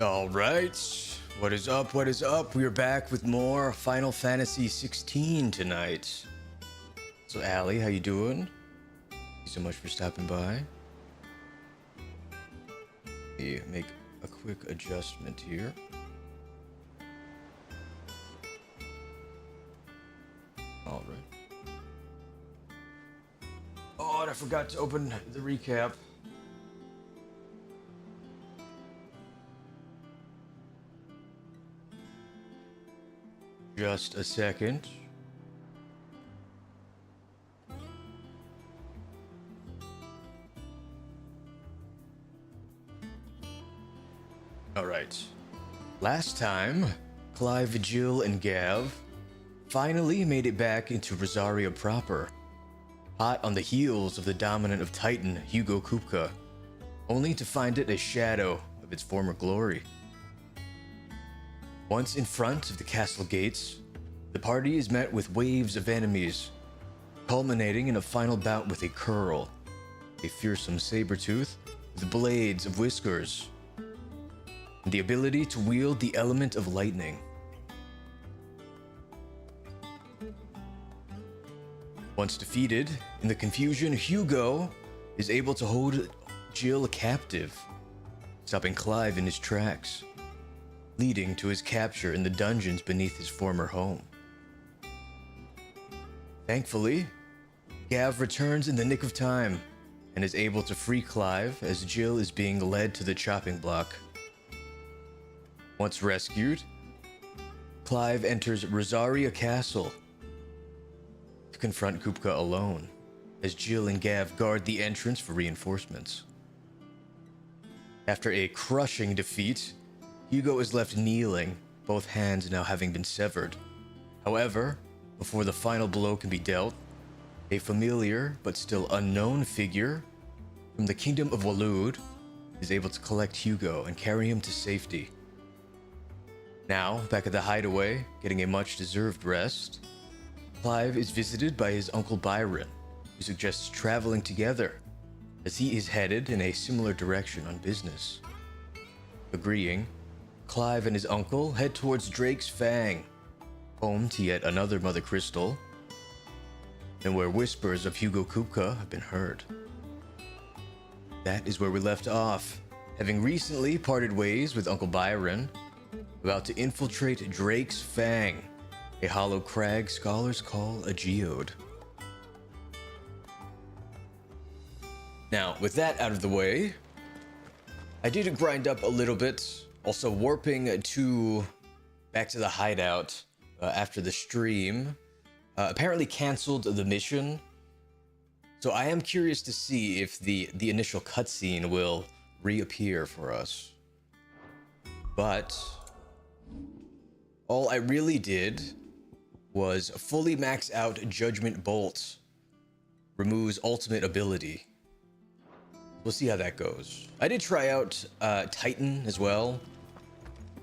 All right. What is up? What is up? We're back with more Final Fantasy 16 tonight. So, Allie, how you doing? Thank you so much for stopping by. Let me make a quick adjustment here. All right. Oh, and I forgot to open the recap. Just a second. All right. Last time, Clive, Jill, and Gav finally made it back into Rosaria proper, hot on the heels of the dominant of Titan, Hugo Kupka, only to find it a shadow of its former glory. Once in front of the castle gates, the party is met with waves of enemies, culminating in a final bout with a Curl, a fearsome saber-tooth with blades of whiskers, and the ability to wield the element of lightning. Once defeated, in the confusion, Hugo is able to hold Jill captive, stopping Clive in his tracks, leading to his capture in the dungeons beneath his former home. Thankfully, Gav returns in the nick of time and is able to free Clive as Jill is being led to the chopping block. Once rescued, Clive enters Rosaria Castle to confront Kupka alone, as Jill and Gav guard the entrance for reinforcements. After a crushing defeat, Hugo is left kneeling, both hands now having been severed. However, before the final blow can be dealt, a familiar but still unknown figure from the Kingdom of Waloed is able to collect Hugo and carry him to safety. Now, back at the hideaway, getting a much-deserved rest, Clive is visited by his Uncle Byron, who suggests traveling together, as he is headed in a similar direction on business. Agreeing, Clive and his uncle head towards Drake's Fang, home to yet another Mother Crystal, and where whispers of Hugo Kupka have been heard. That is where we left off, having recently parted ways with Uncle Byron, about to infiltrate Drake's Fang, a hollow crag scholars call a geode. Now, with that out of the way, I did grind up a little bit, also warping back to the hideout after the stream. Apparently canceled the mission, so I am curious to see if the initial cutscene will reappear for us. But all I really did was fully max out Judgment Bolt, removes ultimate ability. We'll see how that goes. I did try out Titan as well.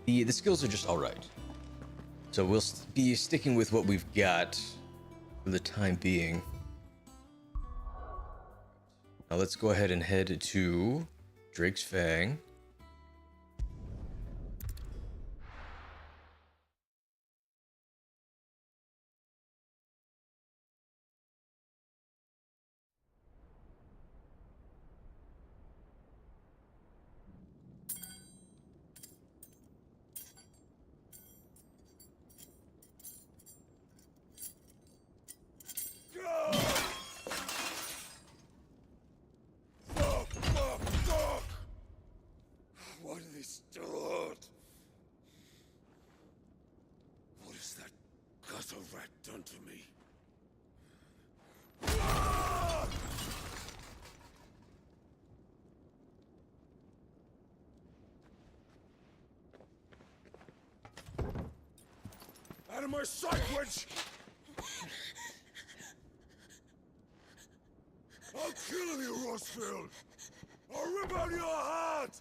The skills are just all right. So we'll be sticking with what we've got for the time being. Now let's go ahead and head to Drake's Fang. Why do they still hurt? What has that gutter rat done to me? Out of my sight, witch! I'll kill you, Rosfield! I'll rip out your heart!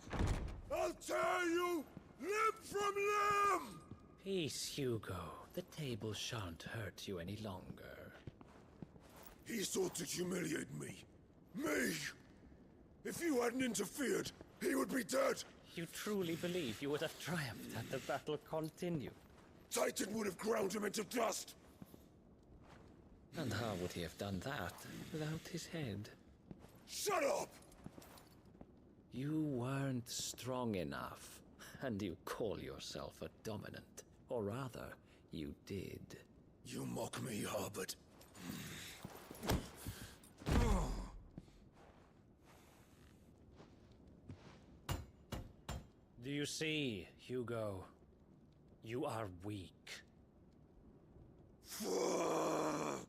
I'll tear you limb from limb! Peace, Hugo. The table shan't hurt you any longer. He sought to humiliate me. Me! If you hadn't interfered, he would be dead You truly believe you would have triumphed had the battle continued? Titan would have ground him into dust! And how would he have done that without his head? Shut up! You weren't strong enough, and you call yourself a dominant. Or rather, you did. You mock me, Harbert. Do you see, Hugo? You are weak. Fuck!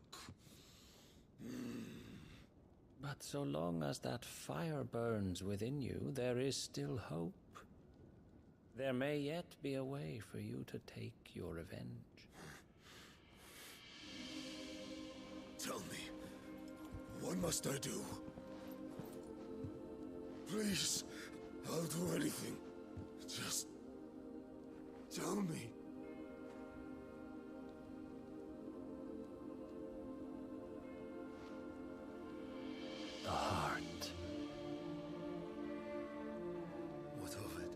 But so long as that fire burns within you, there is still hope. There may yet be a way for you to take your revenge. Tell me, what must I do? Please, I'll do anything. Just tell me. The heart. What of it?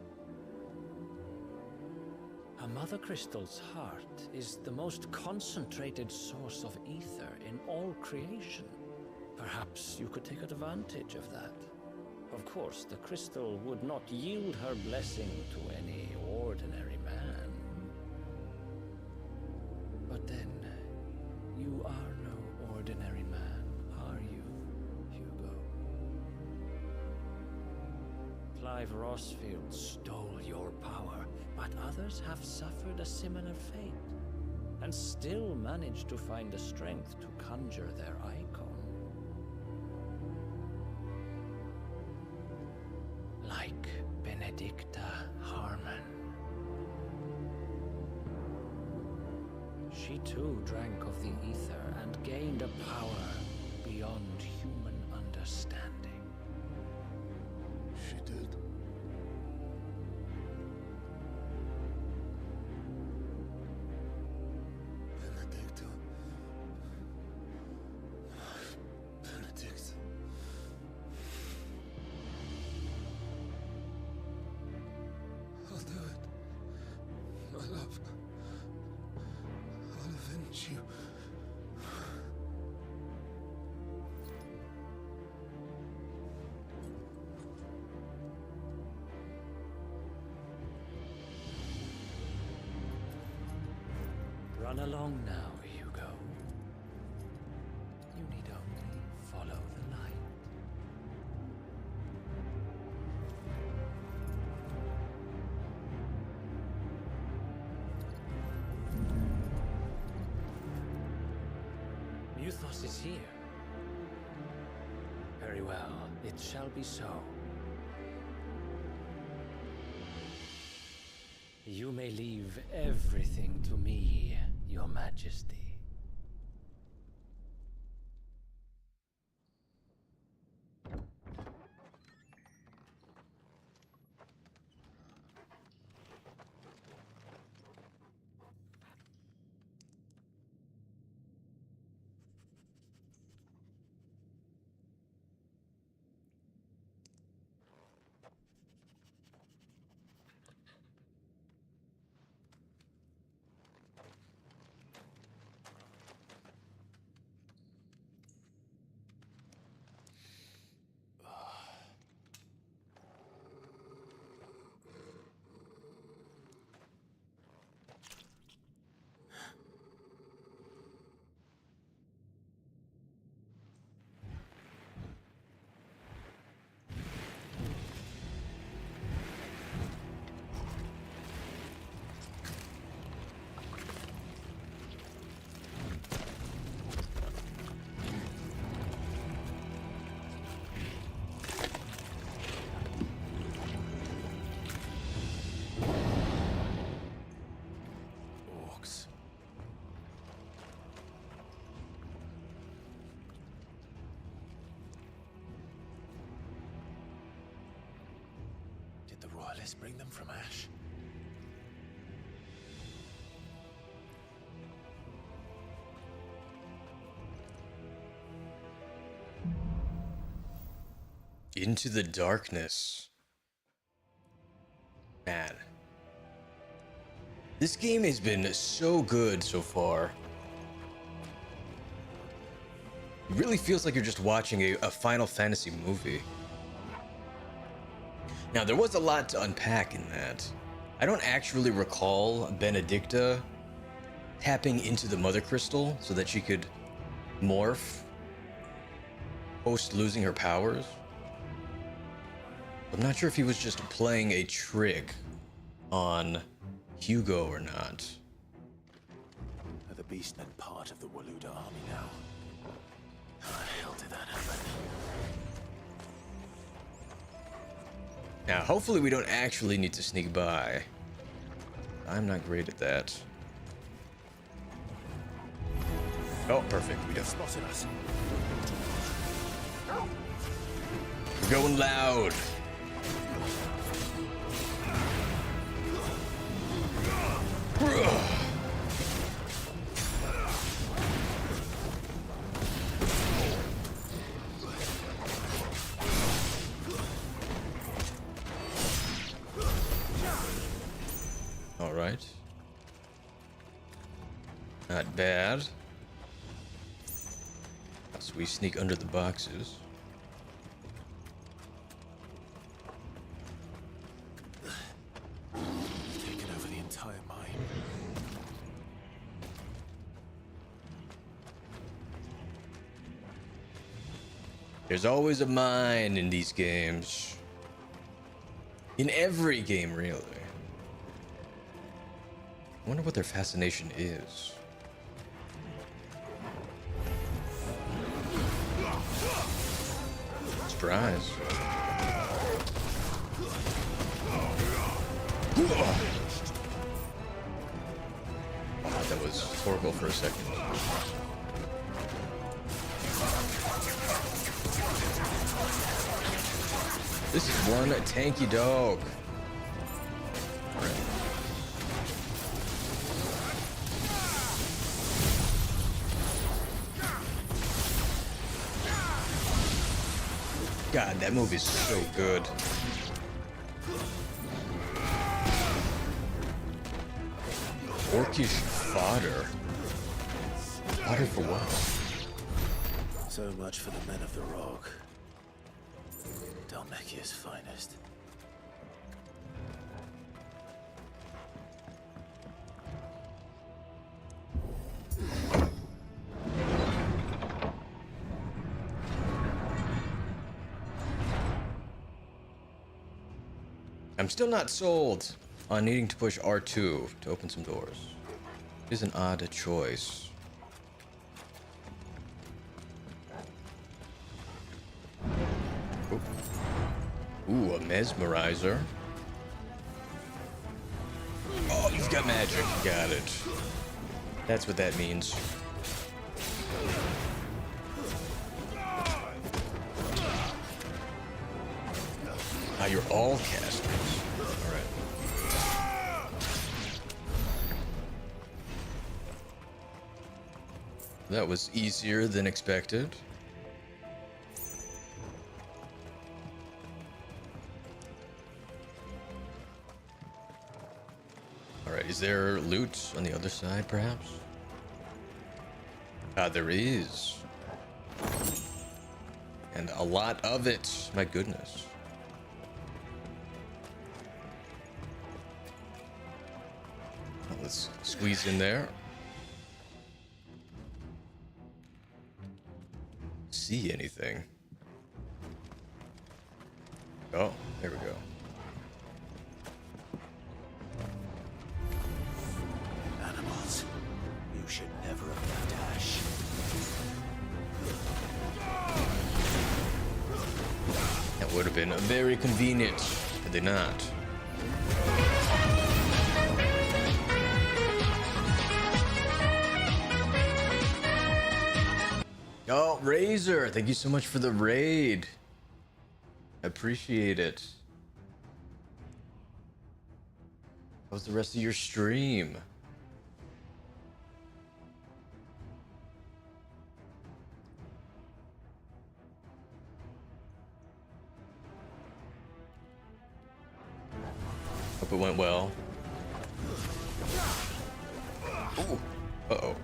A Mother Crystal's heart is the most concentrated source of ether in all creation. Perhaps you could take advantage of that. Of course, the crystal would not yield her blessing to any ordinary man. But then, you are no ordinary man, are you, Hugo? Clive Rosfield stole your power, but others have suffered a similar fate, and still managed to find the strength to conjure their icon. Like Benedicta Harmon. She too drank of the ether and gained a power beyond human understanding. She did. Benedicta. Benedict. I'll do it. My love. I'll avenge you. Run along now, Hugo. You need only follow the light. Muthos is here. Very well, it shall be so. You may leave everything to me, Your Majesty. The royalists bring them from Ash. Into the darkness. Man. This game has been so good so far. It really feels like you're just watching a Final Fantasy movie. Now, there was a lot to unpack in that. I don't actually recall Benedicta tapping into the Mother Crystal so that she could morph post losing her powers. I'm not sure if he was just playing a trick on Hugo or not. Are the beastmen part of the Waluda army now? How the hell did that happen? Now, hopefully we don't actually need to sneak by. I'm not great at that. Oh, perfect. We don't. Spotted us. We're going loud. All right. Not bad. So we sneak under the boxes. Taken over the entire mine. There's always a mine in these games. In every game, really. I wonder what their fascination is. Surprise. That was horrible for a second. This is one tanky dog. God, that move is so good. Orcish fodder. Fodder for what? So much for the men of the rock. Dalmekia's finest. I'm still not sold on needing to push R2 to open some doors. It is an odd choice. Ooh, a mesmerizer. Oh, you've got magic. Got it. That's what that means. Ah, you're all casters. Alright. That was easier than expected. Alright, is there loot on the other side, perhaps? Ah, there is. And a lot of it. My goodness. Let's squeeze in there. See anything? Oh, there we go. Animals. You should never have left Ash. That would have been very convenient, had they not. Oh, Razor, thank you so much for the raid. Appreciate it. How was the rest of your stream? Hope it went well. Ooh. Uh-oh.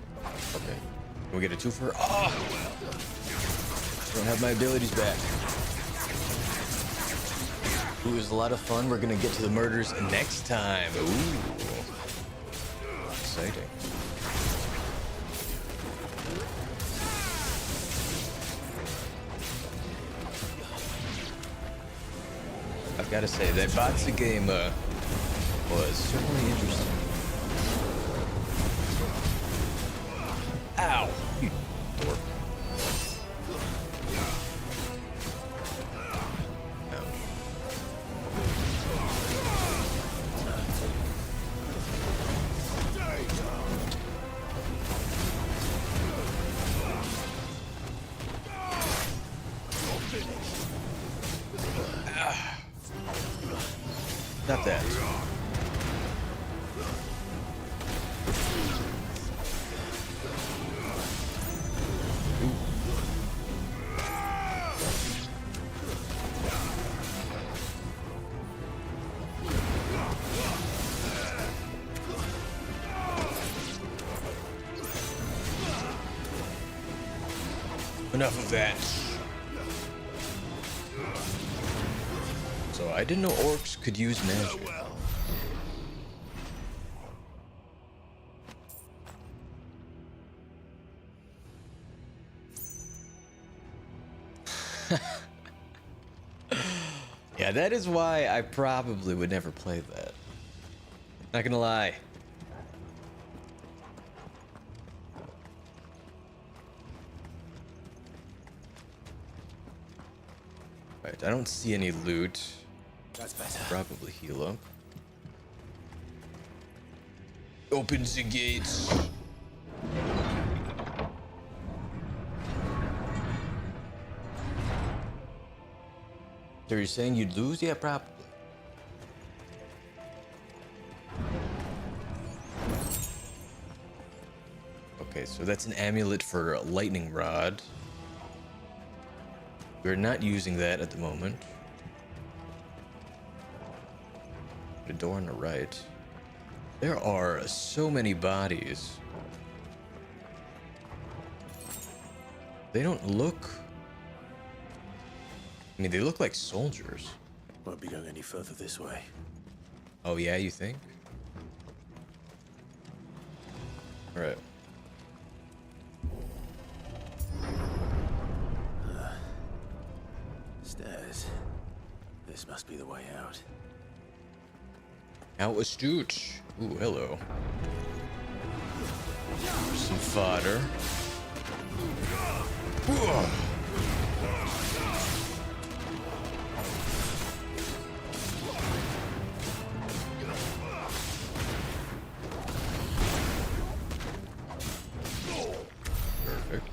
Okay. Can we get a twofer? Oh! Don't have my abilities back. Ooh, it was a lot of fun. We're gonna get to the murders next time. Ooh. Exciting. I've got to say, that Botsa game was certainly interesting. Ow! You dork. Not that. Enough of that. So I didn't know orcs could use magic. Yeah, that is why I probably would never play that. Not gonna lie. Right, I don't see any loot. That's better. Probably heal up. Open the gates. So you're saying you'd lose? Yeah, probably. Okay, so that's an amulet for a lightning rod. We're not using that at the moment. The door on the right. There are so many bodies. They don't look... I mean, they look like soldiers. Won't be going any further this way. Oh yeah, you think? All right. Stairs. This must be the way out. How astute. Ooh, hello. Some fodder. Ooh. Perfect.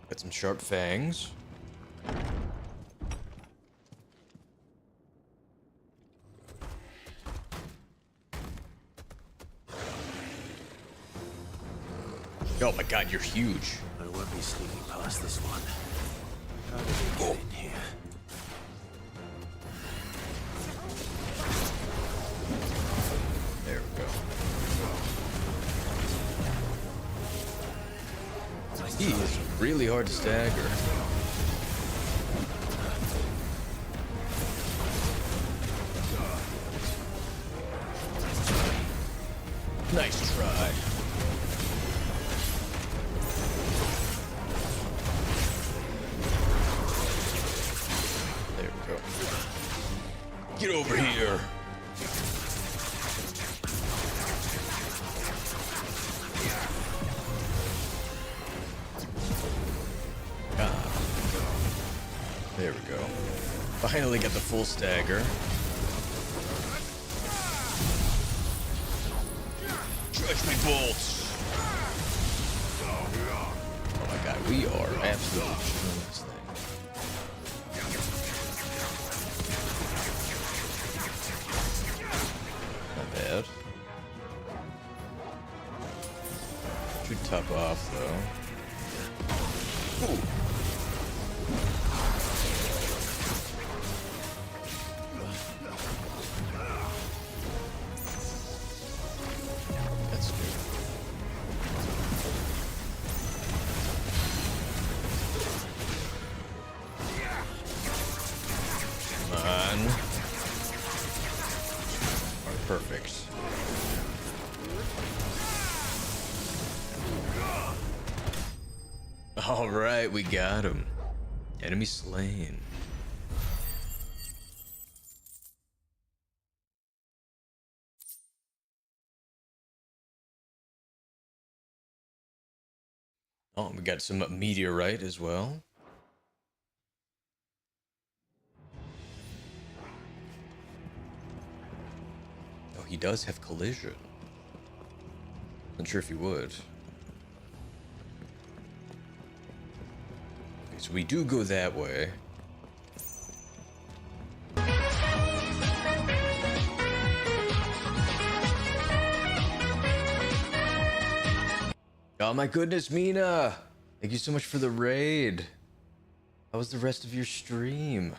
Got some sharp fangs. Oh my god, you're huge. I won't be sneaking past this one. How did we get in here? There we go. He is really hard to stagger. Nice try. There we go. Get over here. There we go. Finally got the full stagger. Judgment bolts. Oh my god, we are absolutely killing this thing. Not bad. Should top off though. Ooh. All right, we got him. Enemy slain. Oh, we got some meteorite as well. Oh, he does have collision. Not sure if he would. Okay, so we do go that way. Oh my goodness, Mina! Thank you so much for the raid. How was the rest of your stream?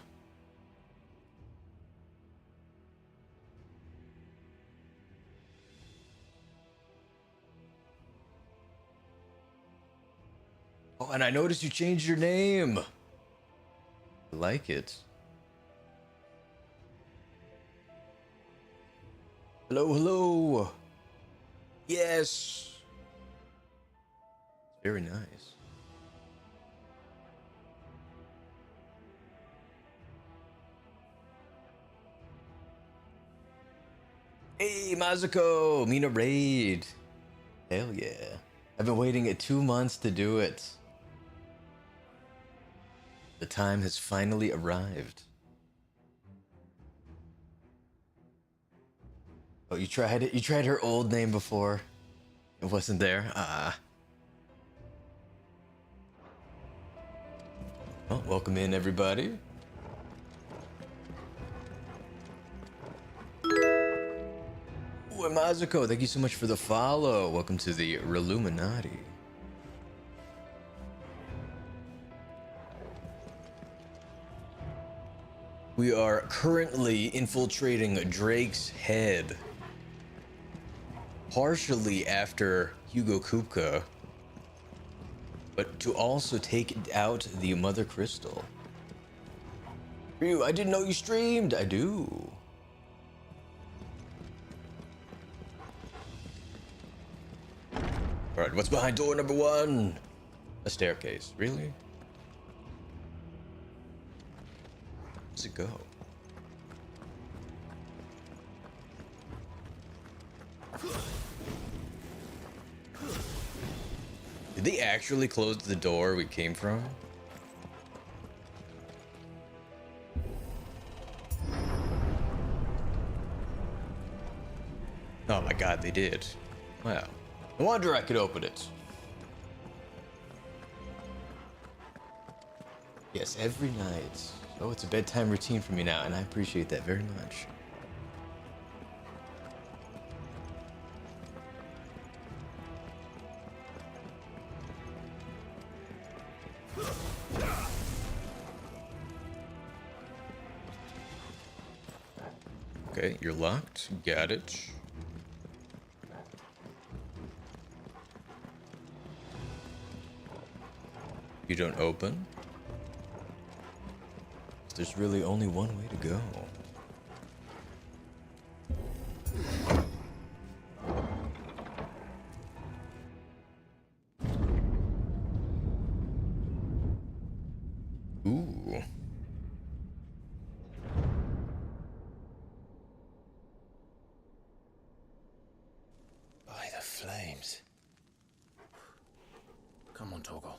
Oh, and I noticed you changed your name. I like it. Hello, hello. Yes. Very nice. Hey, Mazuko, Mina raid. Hell yeah. I've been waiting 2 months to do it. The time has finally arrived. Oh, you tried it? You tried her old name before? It wasn't there? Well, welcome in, everybody. Ooh, and Mazuko, thank you so much for the follow. Welcome to the Reluminati. We are currently infiltrating Drake's head. Partially after Hugo Kupka, but to also take out the Mother Crystal. Ryu, I didn't know you streamed. I do. Alright, what's behind door number 1? A staircase. Really? Where does it go? Did they actually close the door we came from? Oh my god, they did. Wow. No wonder I could open it. Yes, every night. Oh, it's a bedtime routine for me now, and I appreciate that very much. Okay, you're locked. Got it. You don't open. There's really only one way to go. Ooh. By the flames. Come on, Togo.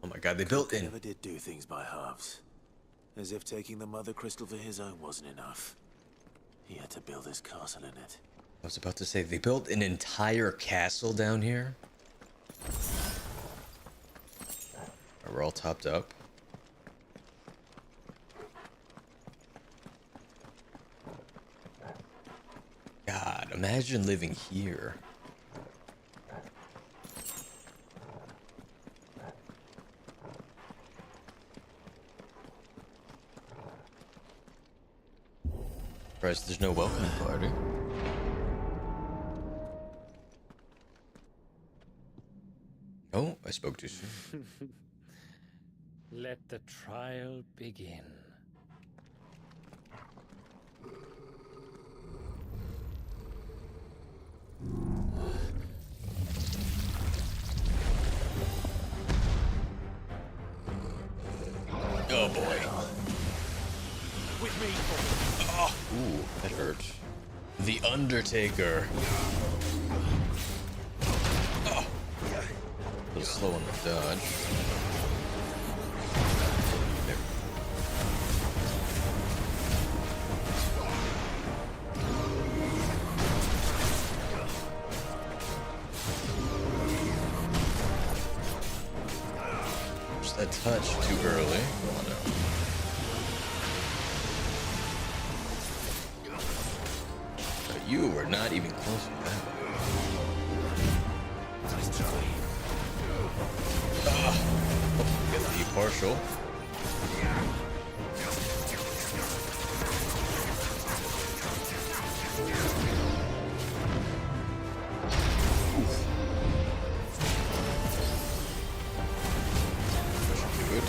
Oh my god, they built in. Never did do things by halves. As if taking the Mother Crystal for his own wasn't enough. He had to build his castle in it. I was about to say, they built an entire castle down here. We're all topped up. God, imagine living here. Surprised there's no welcoming party. Oh, I spoke too soon. Let the trial begin. Ooh, that hurt. The Undertaker. Oh. A little slow on the dodge. There. Just that touch too early. Come on now. You were not even close to that. Oh, get the partial. Oof. Good.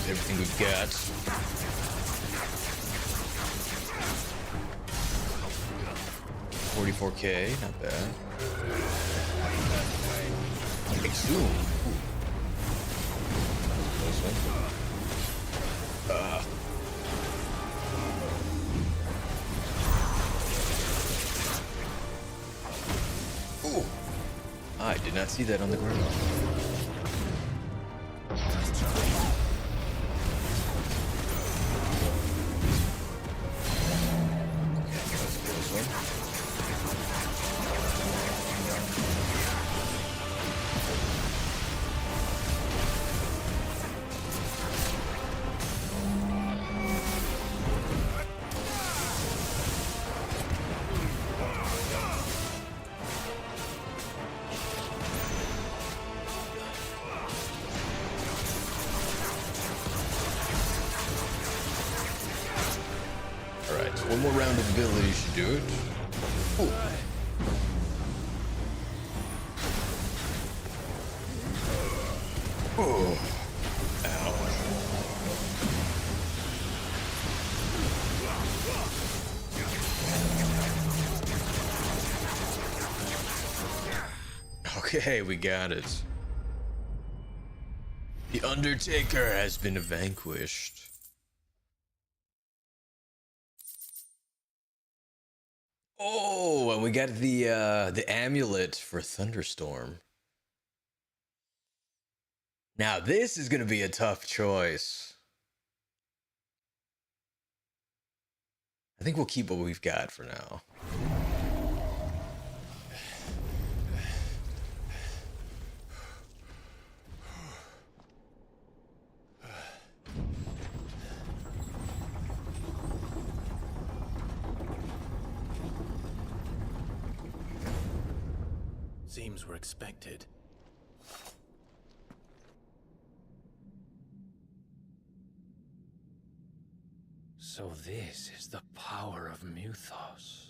Everything we've got. $44K, not bad. Exhume. Ooh. Close one. Ooh. I did not see that on the ground. One more round of ability should do it. Ooh. Oh. Ow. Okay, we got it. The Undertaker has been vanquished. Oh, and we got the amulet for Thunderstorm. Now this is gonna be a tough choice. I think we'll keep what we've got for now. Seems we're expected. So this is the power of Muthos.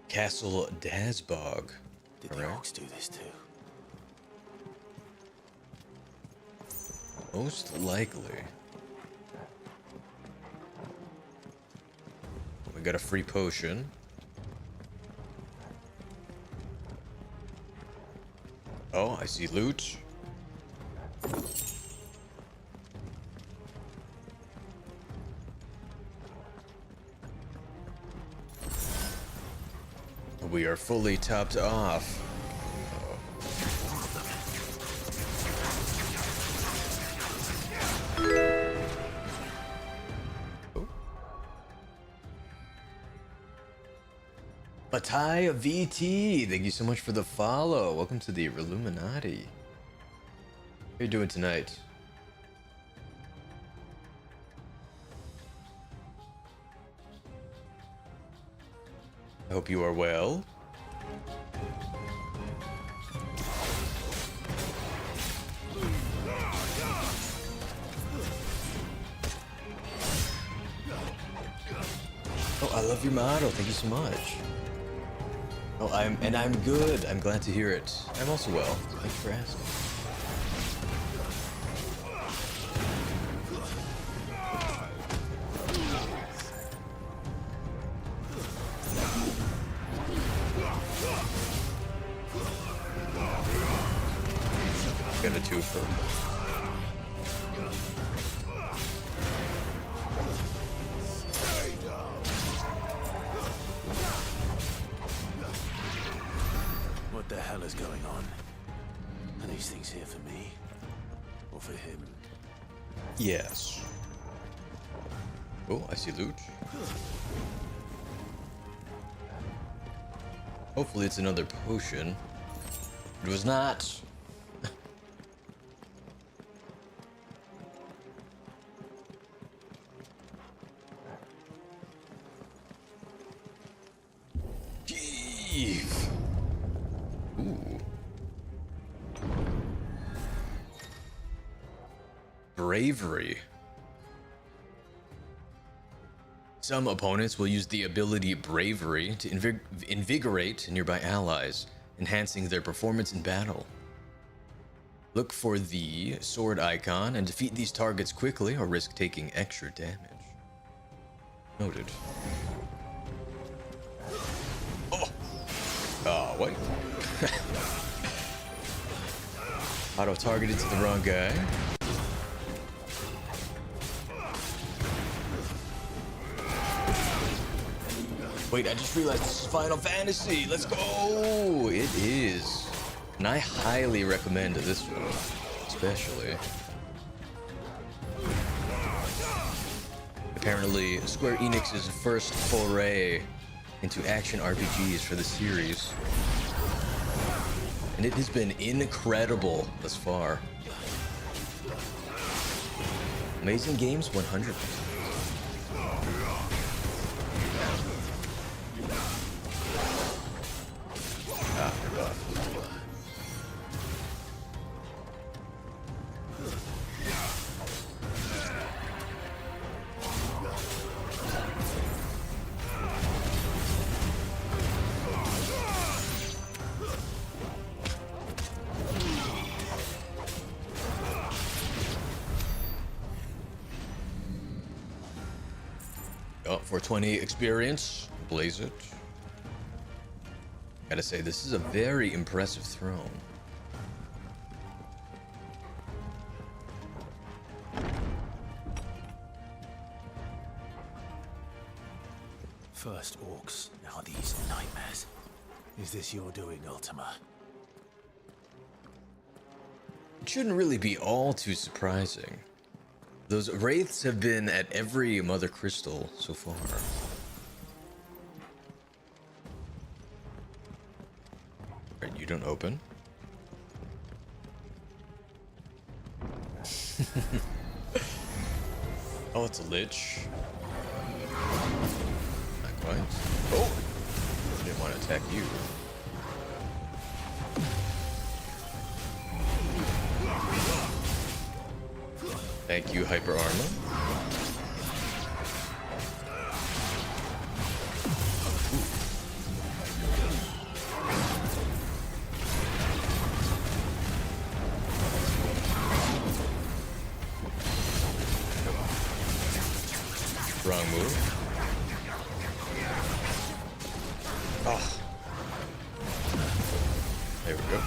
Castle Dazbog. Did the orcs do this too? Most likely. We got a free potion. Oh, I see loot. We are fully topped off. Batai VT, thank you so much for the follow. Welcome to the Illuminati. How you doing tonight? I hope you are well. Oh, I love your motto. Thank you so much. Oh, I'm good. I'm glad to hear it. I'm also well. Thank you for asking. Got a twofer. What the hell is going on? Are these things here for me? Or for him? Yes. Oh, I see loot. Hopefully it's another potion. It was not. Jeez. Ooh. Bravery. Some opponents will use the ability Bravery to invigorate nearby allies, enhancing their performance in battle. Look for the sword icon and defeat these targets quickly or risk taking extra damage. Noted. Oh, wait. Auto-targeted to the wrong guy. Wait, I just realized this is Final Fantasy. Let's go! It is. And I highly recommend this one, especially. Apparently, Square Enix's first foray into action RPGs for the series. And it has been incredible thus far. Amazing games, 100%. Oh, 420 experience, blaze it. Gotta say, this is a very impressive throne. First orcs, now these nightmares. Is this your doing, Ultima? It shouldn't really be all too surprising. Those wraiths have been at every Mother Crystal so far. Right, you don't open. Oh, it's a lich. Not quite. Oh! Didn't want to attack you. Thank you, Hyper Armor. Wrong move. Oh. There we go.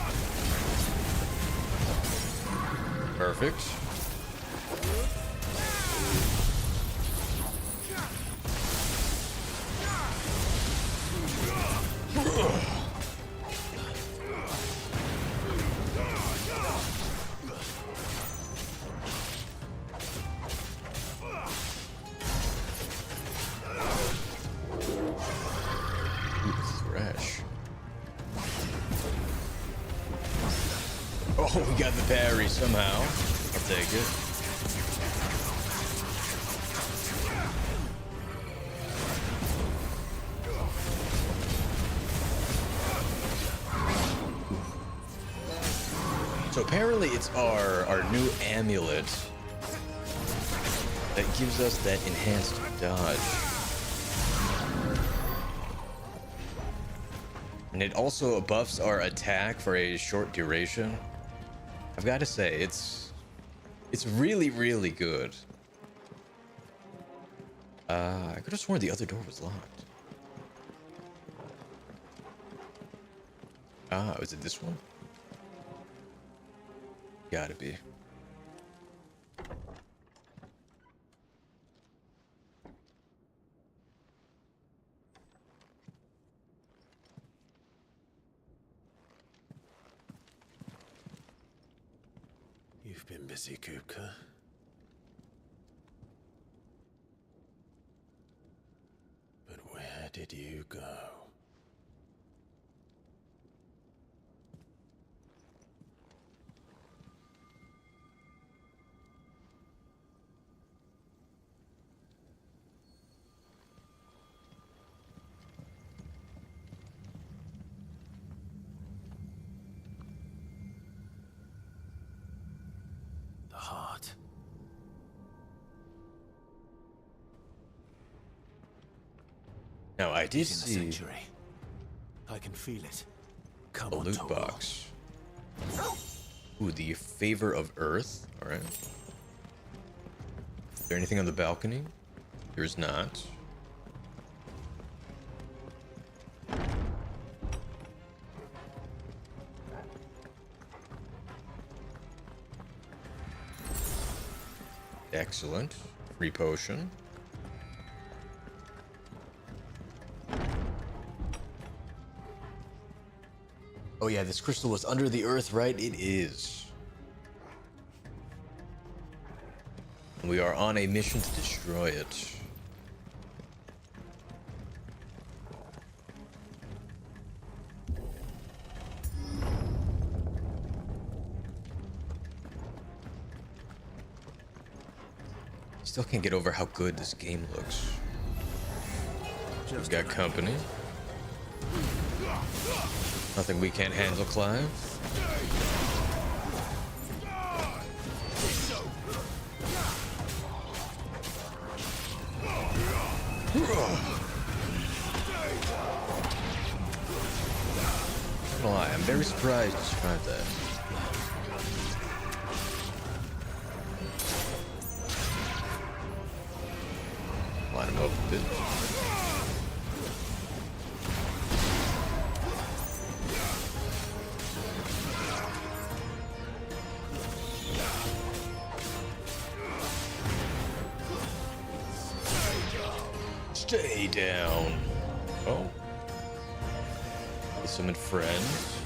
Perfect. Oh, we got the parry somehow. I'll take it. So apparently it's our new amulet that gives us that enhanced dodge. And it also buffs our attack for a short duration. I've got to say, it's really, really good. I could have sworn the other door was locked. Ah, was it this one? Gotta be. You've been busy, Kupka. But where did you go? The heart. Now, I did It's in the see sanctuary. I can feel it. Come a on, loot Togo. box. Ooh, the favor of Earth. All right. Is there anything on the balcony? There's not. Excellent. Free potion. Oh yeah, this crystal was under the earth, right? It is. And we are on a mission to destroy it. Still can't get over how good this game looks. We've got company. Nothing we can't handle, Clive. I'm not gonna lie, I'm very surprised you survived that. Line him up a bit. Stay down. Oh. Summon friends.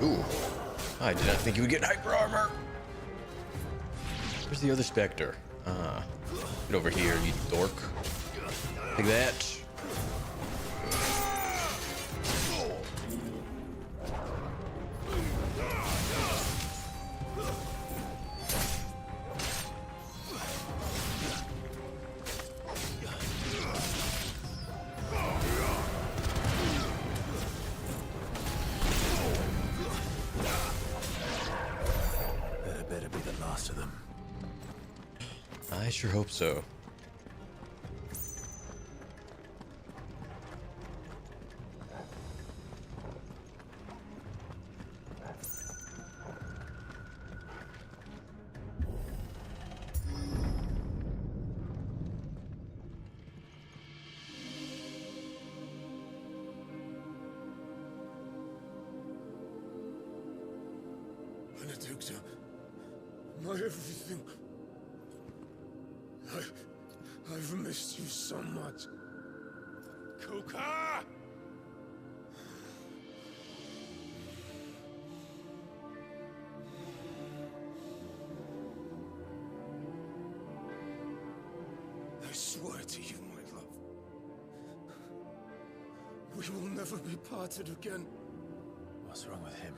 Ooh. I did not think you would get hyper armor. Where's the other Spectre? Ah. Get over here, you dork. Take that. That better be the last of them. I sure hope so. Benedicta, my everything. I've missed you so much. Kuka! I swear to you, my love. We will never be parted again. What's wrong with him?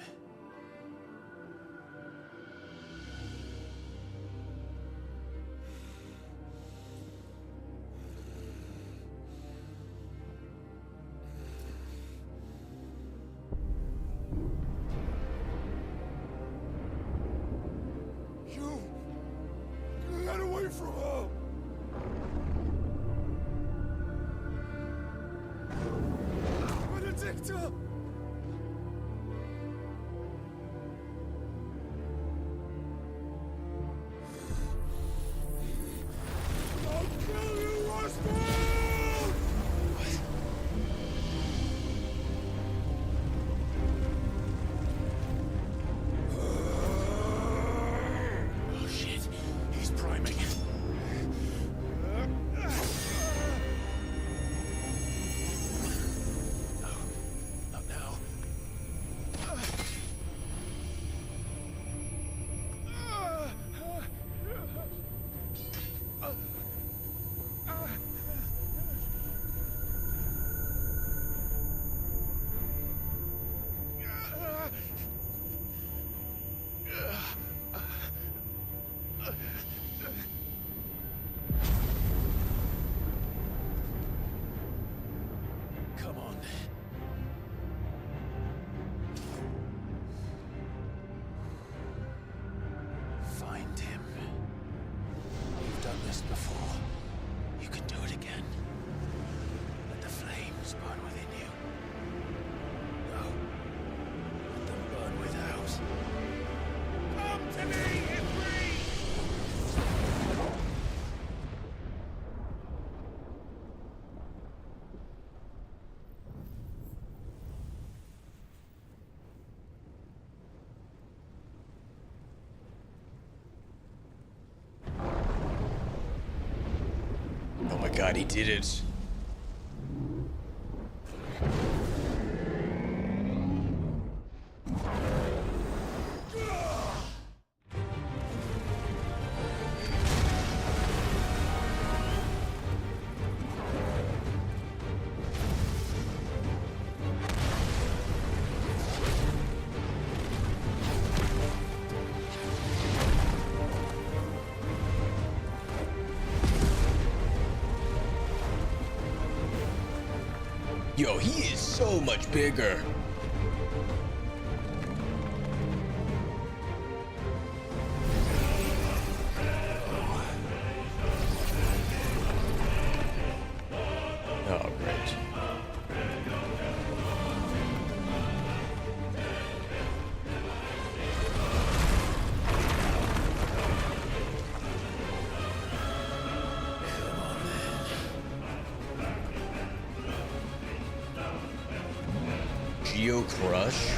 my god, he did it. Yo, he is so much bigger. Oh, great. Geo Crush.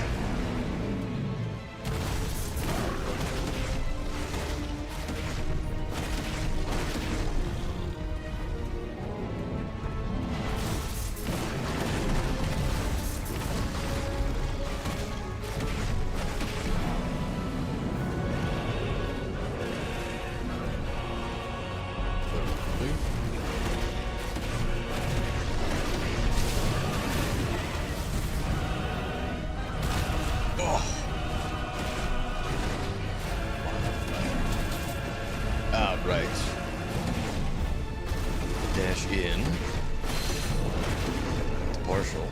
Right. Dash in. It's partial.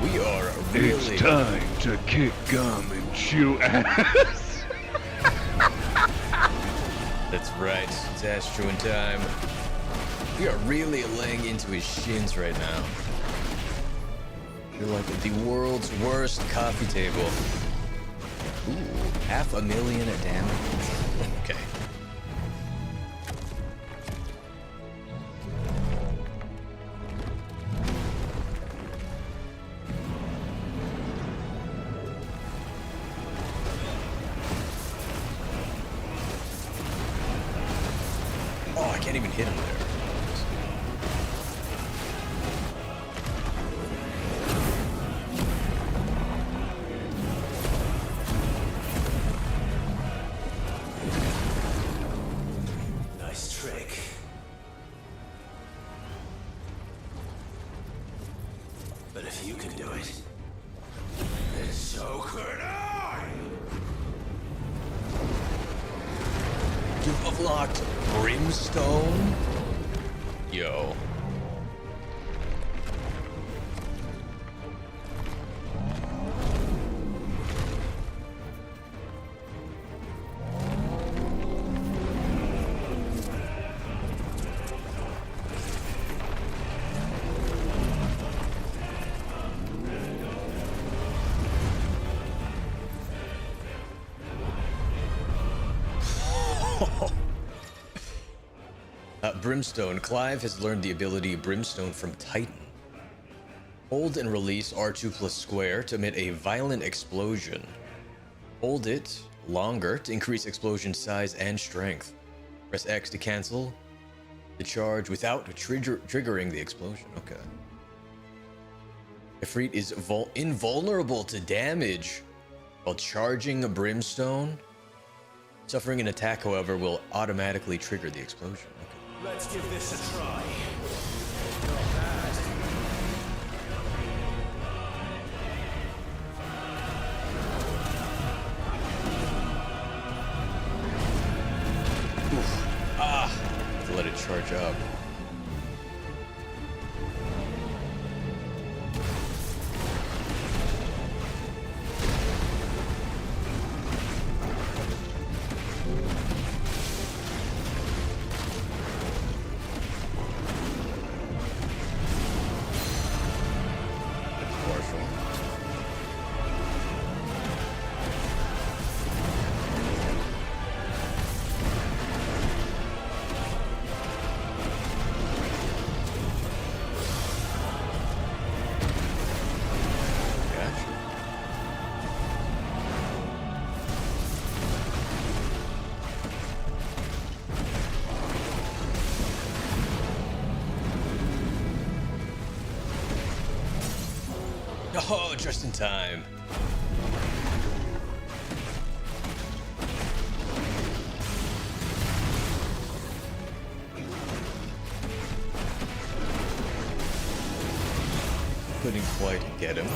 We are really... It's time to kick gum and chew ass. That's right. It's ass chewing time. We are really laying into his shins right now. You're like the world's worst coffee table. Ooh, 500,000 damage. Okay. Oh, I can't even hit him there. Nice trick. But if you can do it, then so could I! You've unlocked Brimstone? Yo. Brimstone. Clive has learned the ability Brimstone from Titan. Hold and release R2 plus square to emit a violent explosion. Hold it longer to increase explosion size and strength. Press X to cancel the charge without triggering the explosion. Okay. Ifrit is invulnerable to damage while charging a Brimstone. Suffering an attack, however, will automatically trigger the explosion. Okay. Let's give this a try. To let it charge up. Oh, just in time. Couldn't quite get him.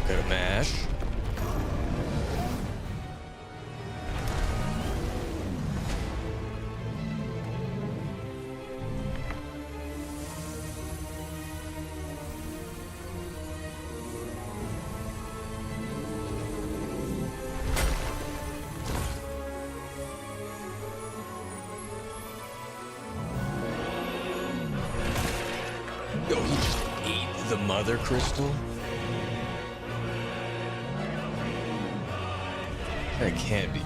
Got a mash. Yo, he just ate the mother crystal? That can't be good.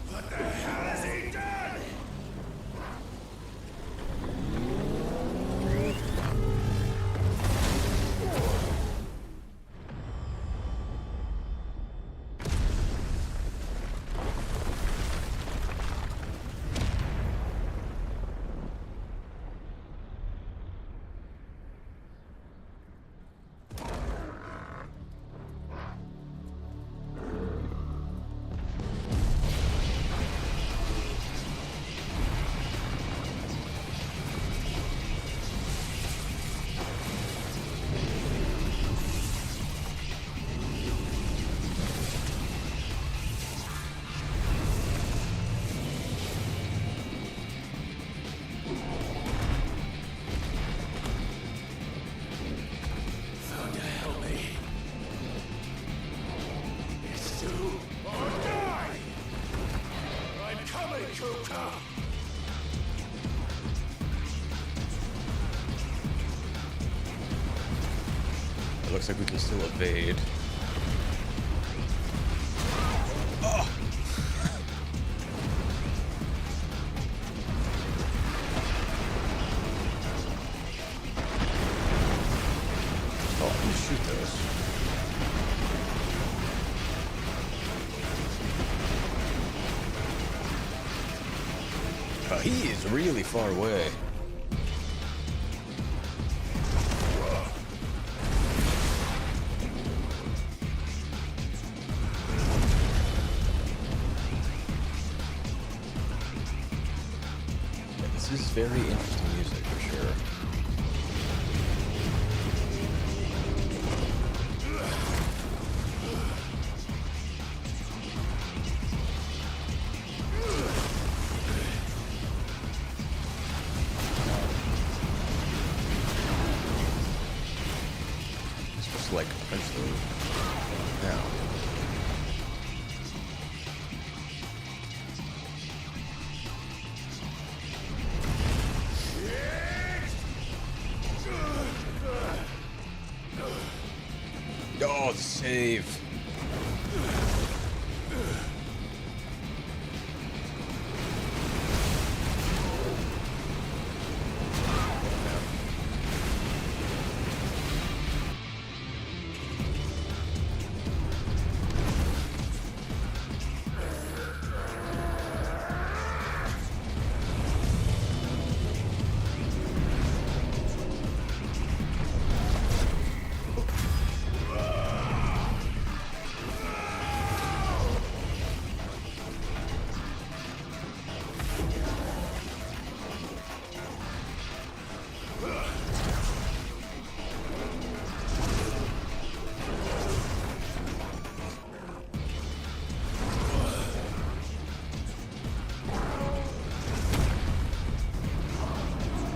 What the hell has he done? It looks like we can still evade. Oh! Oh, I can shoot those. He is really far away. This is very interesting music for sure. Like punch those now. Oh, the save.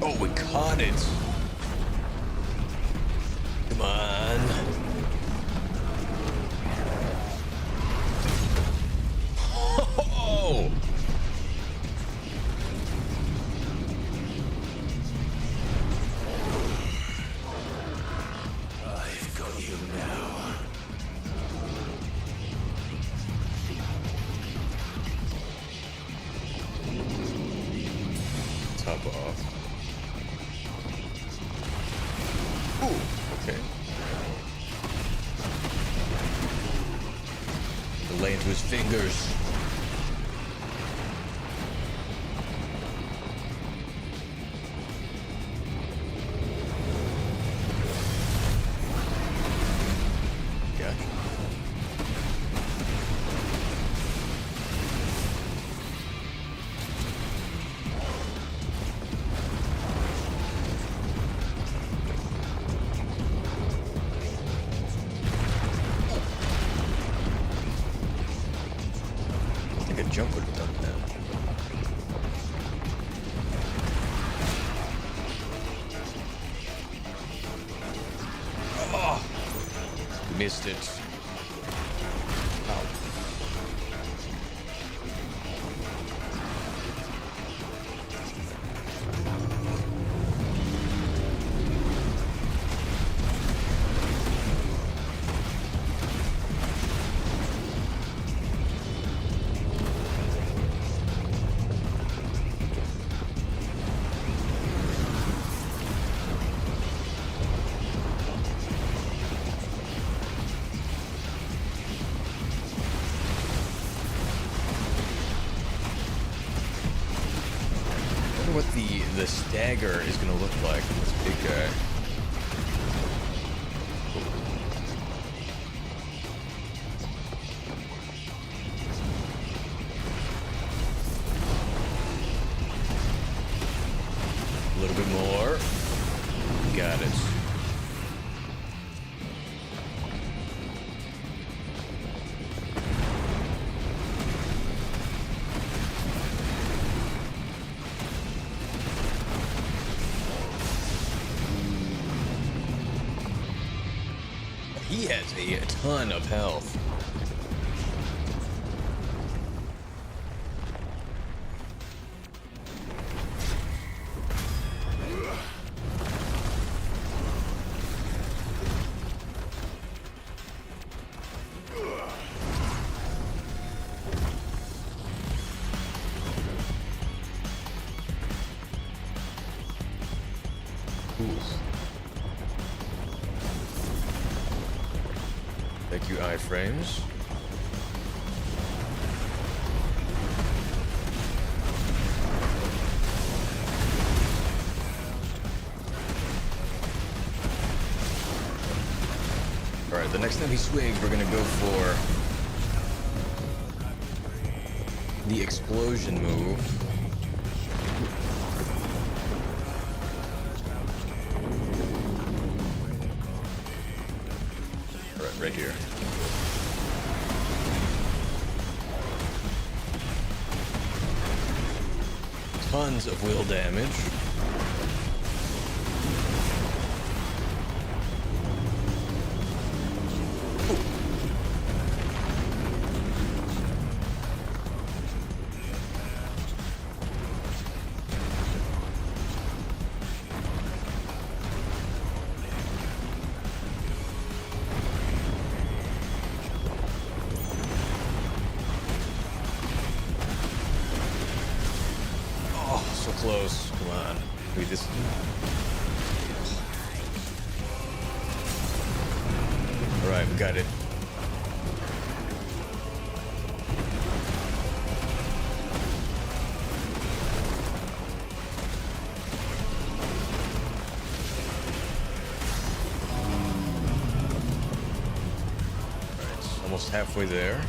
Oh, we caught it. Come on. Oh! I've got you now. off. Ooh, okay. Lay into his fingers. Gotcha. Jump would have done that. Oh, missed it. Ow. What the stagger is going to look like in this big guy. A little bit more. Got it. He has a ton of health. Thank you, iframes. Alright, the next time he swings, we're gonna go for the explosion move. Right here. Tons of wheel damage. So close. Come on. Wait, this. Alright, we got it. Alright, almost halfway there.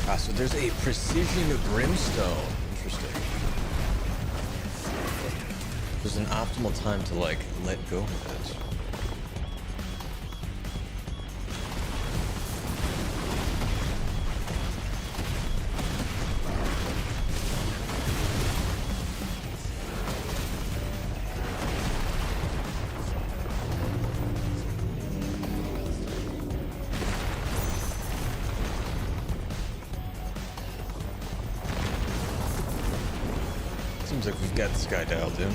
Ah, so there's a precision brimstone. Interesting. There's an optimal time to, like, let go of it. Seems like we've got this guy dialed in.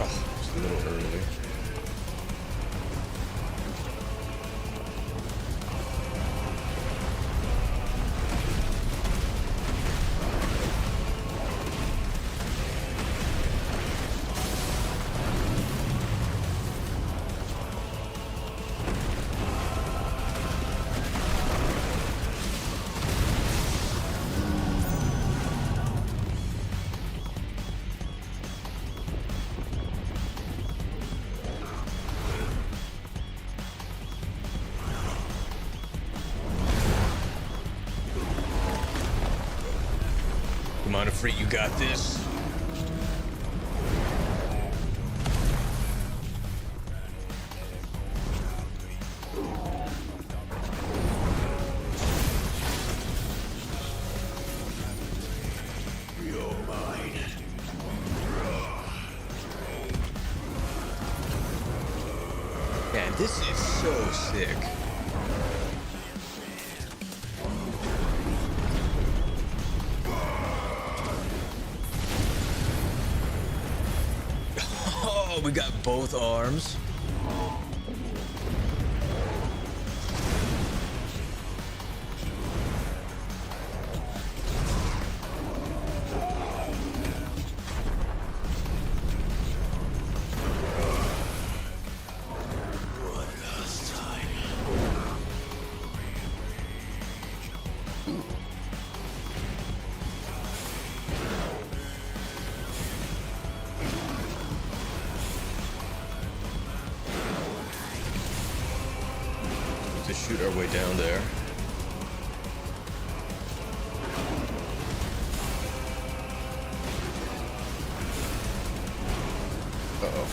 Oh, it's a little early. Come on, Ifrit, you got this. You're mine. Man, this is so sick. Oh, we got both arms. To shoot our way down there. Uh-oh.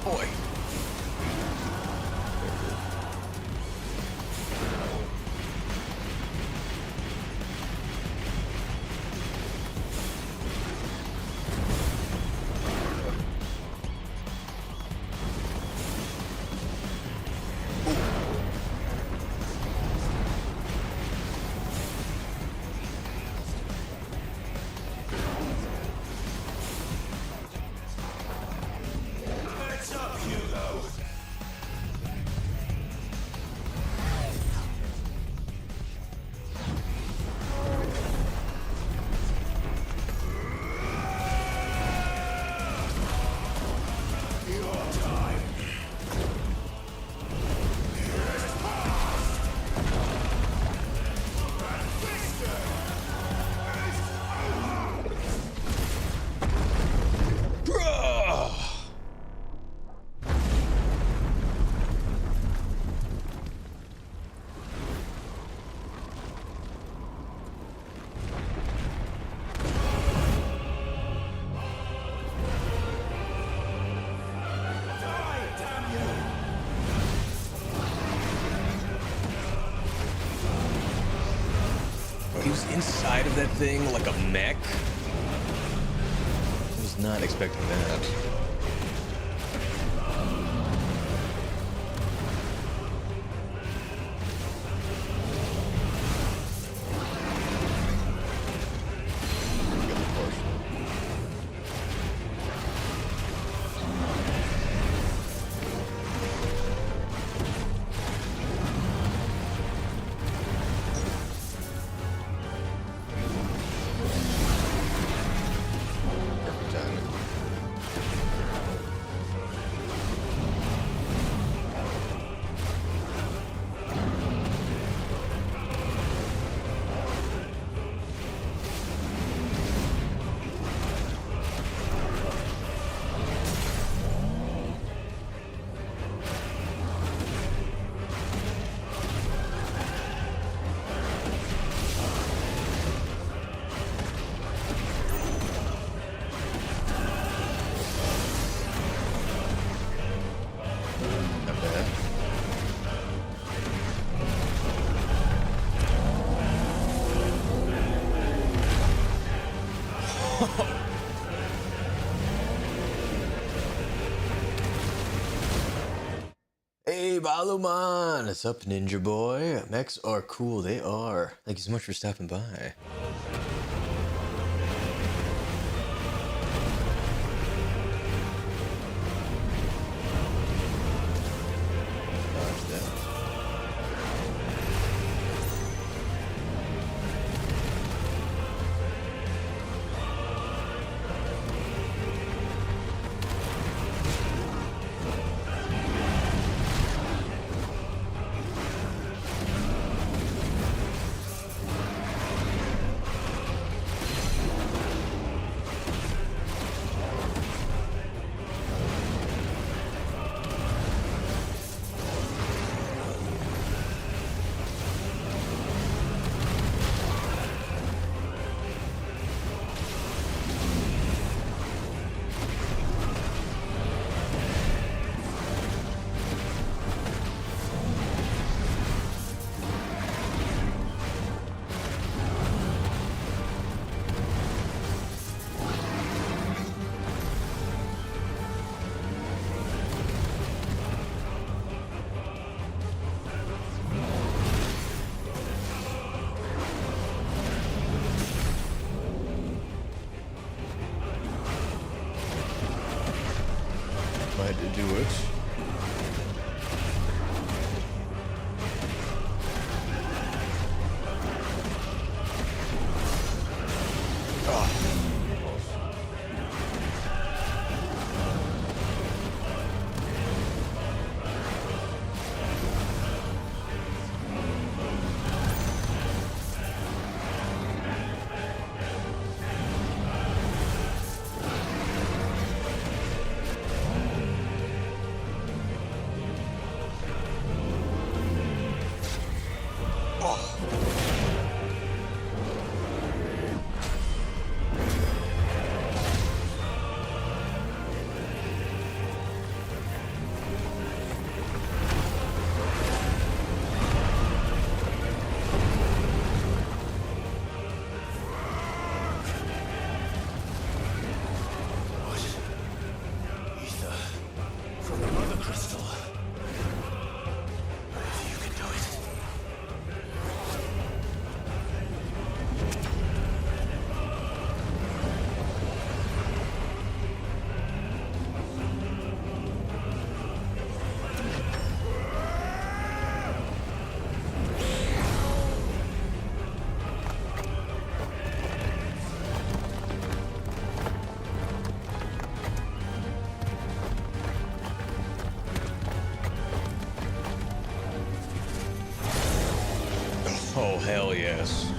Boy. Heads up, Hugo. Your time. He was inside of that thing like a mech. I was not expecting that. Not bad. Valuman! What's up, Ninja Boy? Mechs are cool, they are. Thank you so much for stopping by. Dodge that. Glad to do it. Oh, hell yes.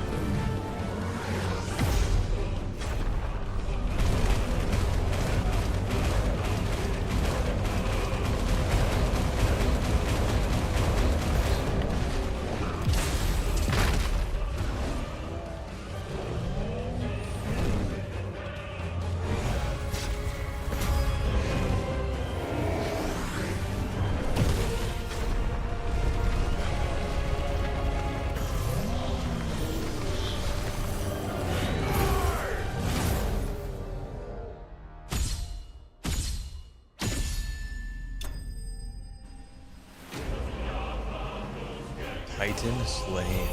Titan slain.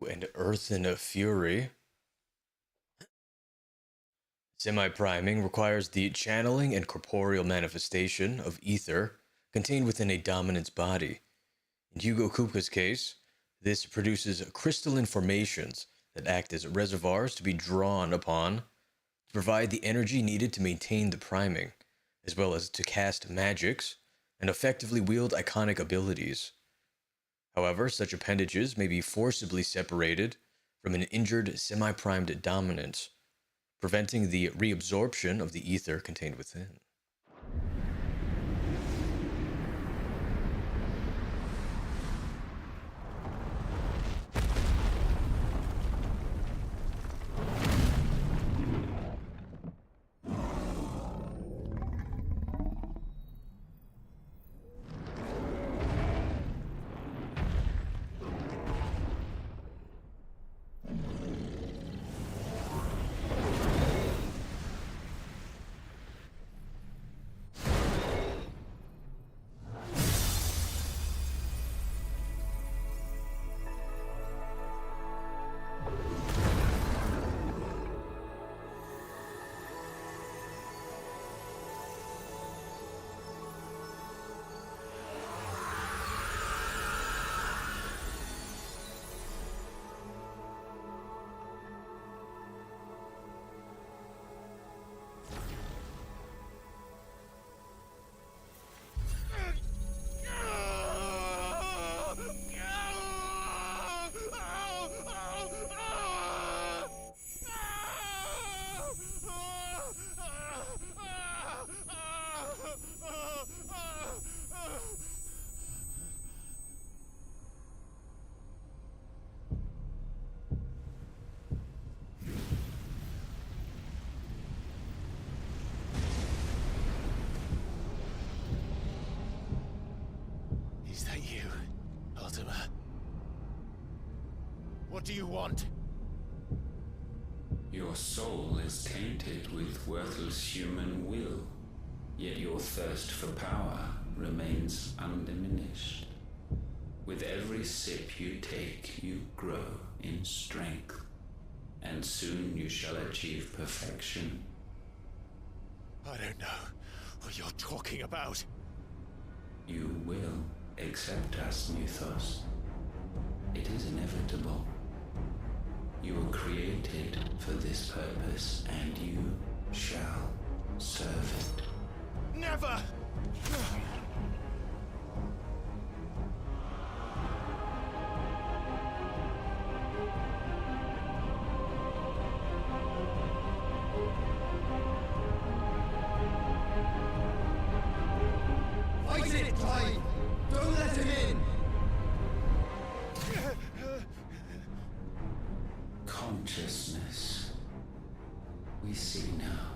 Ooh, and Earthen Fury. Semi-priming requires the channeling and corporeal manifestation of ether contained within a dominant's body. In Hugo Kupka's case, this produces crystalline formations that act as reservoirs to be drawn upon to provide the energy needed to maintain the priming, as well as to cast magics and effectively wield iconic abilities. However, such appendages may be forcibly separated from an injured semi-primed dominant, preventing the reabsorption of the ether contained within. What do you want? Your soul is tainted with worthless human will, yet your thirst for power remains undiminished. With every sip you take, you grow in strength, and soon you shall achieve perfection. I don't know what you're talking about. You will accept us, Mythos. It is inevitable. You were created for this purpose, and you shall serve it. Never! Fight it, Clive! Don't let him in! Consciousness. We see now.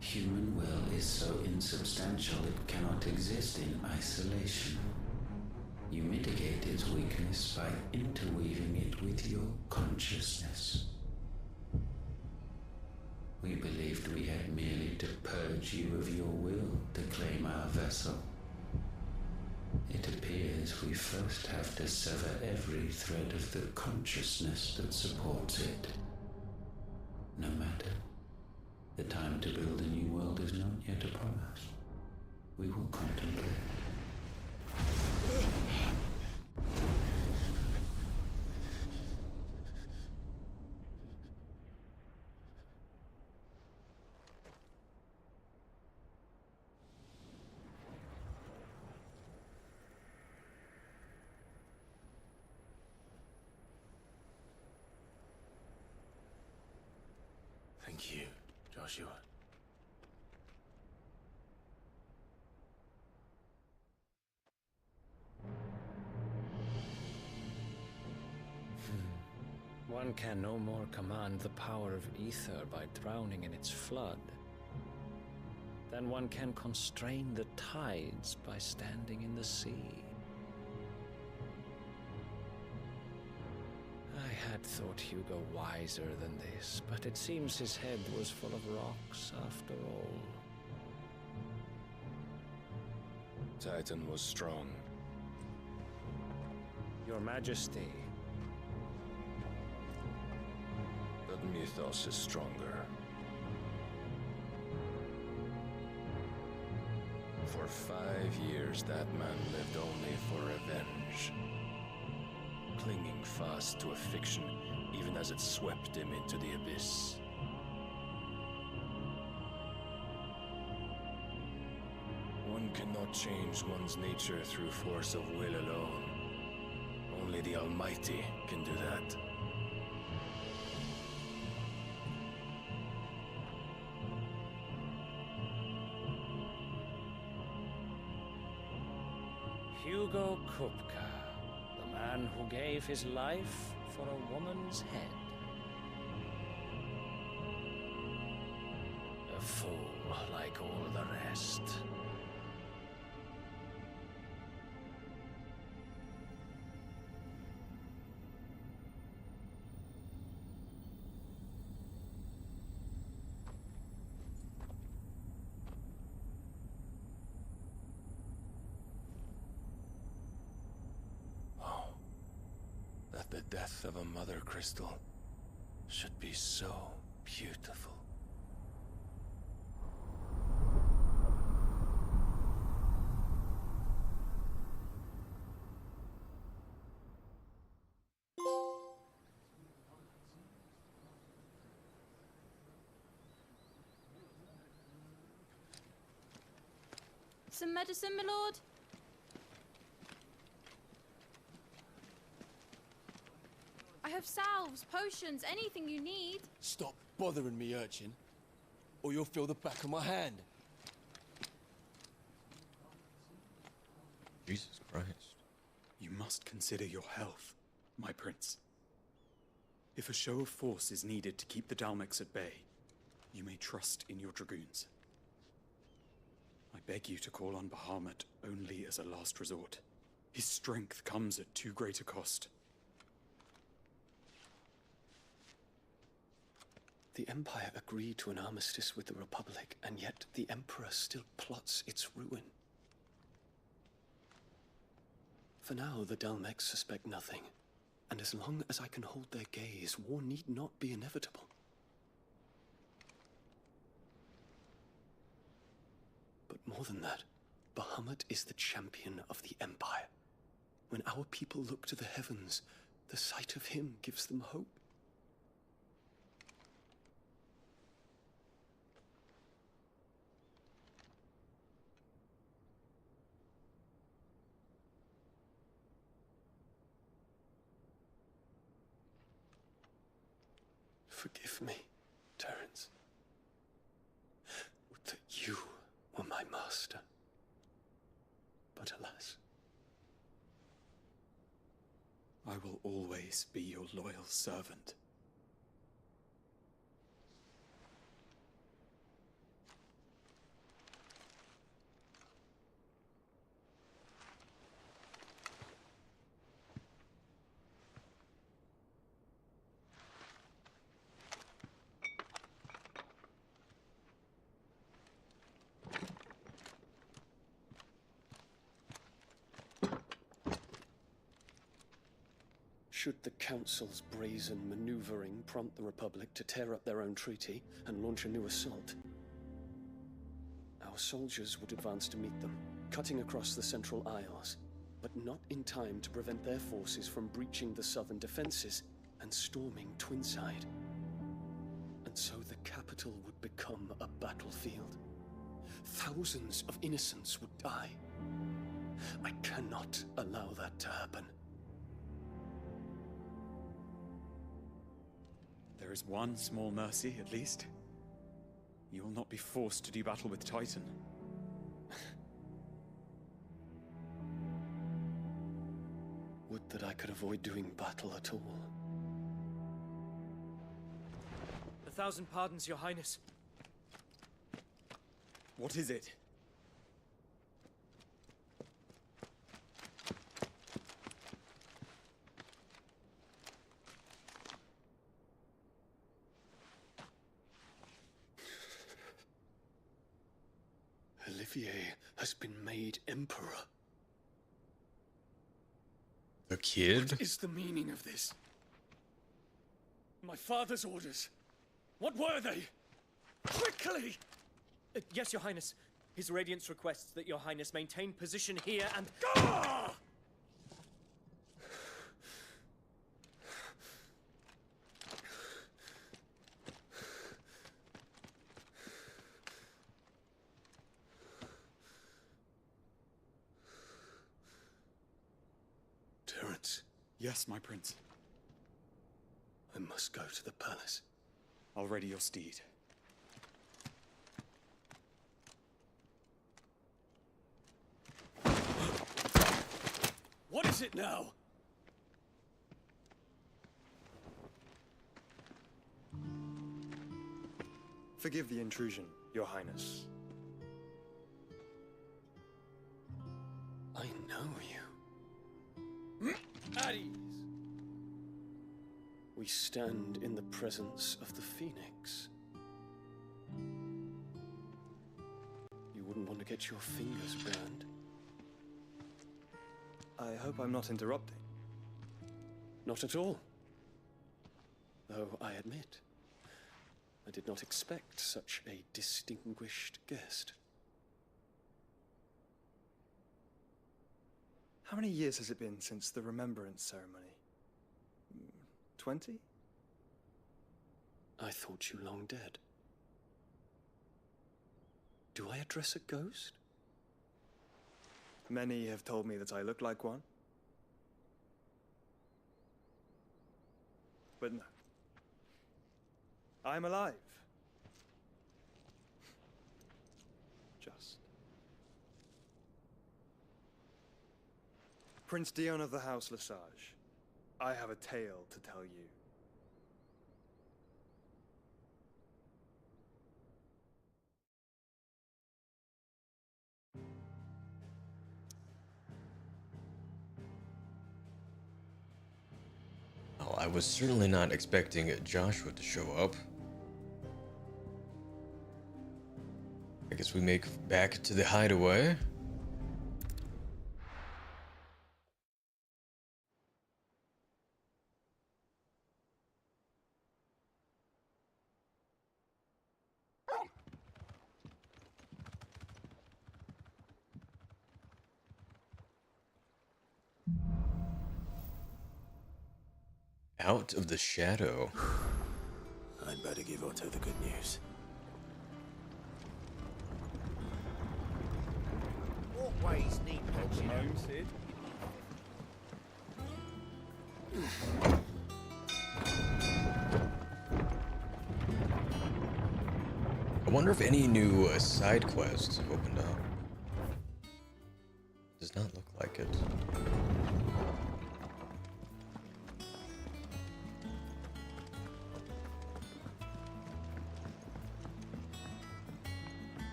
Human will is so insubstantial it cannot exist in isolation. You mitigate its weakness by interweaving it with your consciousness. We believed we had merely to purge you of your will to claim our vessel. It appears we first have to sever every thread of the consciousness that supports it. No matter. The time to build a new world is not yet upon us. We will contemplate. Thank you, Joshua. One can no more command the power of ether by drowning in its flood than one can constrain the tides by standing in the sea. I had thought Hugo wiser than this, but it seems his head was full of rocks after all. Titan was strong. Your Majesty. But Mythos is stronger. For 5 years, that man lived only for revenge. Clinging fast to a fiction, even as it swept him into the abyss. One cannot change one's nature through force of will alone. Only the Almighty can do that. Hugo Kupka, the man who gave his life for a woman's head. A fool like all the rest. That the death of a mother crystal should be so beautiful. Some medicine, my lord? I have salves, potions, anything you need. Stop bothering me, urchin, or you'll feel the back of my hand. Jesus Christ. You must consider your health, my prince. If a show of force is needed to keep the Dalmex at bay, you may trust in your dragoons. I beg you to call on Bahamut only as a last resort. His strength comes at too great a cost. The Empire agreed to an armistice with the Republic, and yet the Emperor still plots its ruin. For now, the Dalmex suspect nothing, and as long as I can hold their gaze, war need not be inevitable. But more than that, Bahamut is the champion of the Empire. When our people look to the heavens, the sight of him gives them hope. Forgive me, Terence. Would that you were my master. But alas. I will always be your loyal servant. Should the Council's brazen maneuvering prompt the Republic to tear up their own treaty and launch a new assault, our soldiers would advance to meet them, cutting across the Central Isles, but not in time to prevent their forces from breaching the southern defenses and storming Twinside. And so the capital would become a battlefield. Thousands of innocents would die. I cannot allow that to happen. There is one small mercy, at least. You will not be forced to do battle with Titan. Would that I could avoid doing battle at all. 1,000 pardons, Your Highness. What is it? Olivier has been made Emperor. The kid? What is the meaning of this? My father's orders. What were they? Quickly! Yes, Your Highness. His Radiance requests that Your Highness maintain position here and... Ah! Terence. Yes, my prince. I must go to the palace. I'll ready your steed. What is it now? Forgive the intrusion, Your Highness. I know you. At ease. We stand in the presence of the Phoenix. You wouldn't want to get your fingers burned. I hope I'm not interrupting. Not at all. Though I admit, I did not expect such a distinguished guest. How many years has it been since the Remembrance ceremony? 20? I thought you long dead. Do I address a ghost? Many have told me that I look like one. But no. I'm alive. Just. Prince Dion of the House Lesage, I have a tale to tell you. Oh, I was certainly not expecting Joshua to show up. I guess we make back to the hideaway. Out of the shadow. I'd better give Otto the good news. What ways need patching up? Sid? I wonder if any new side quests have opened up. Does not look like it.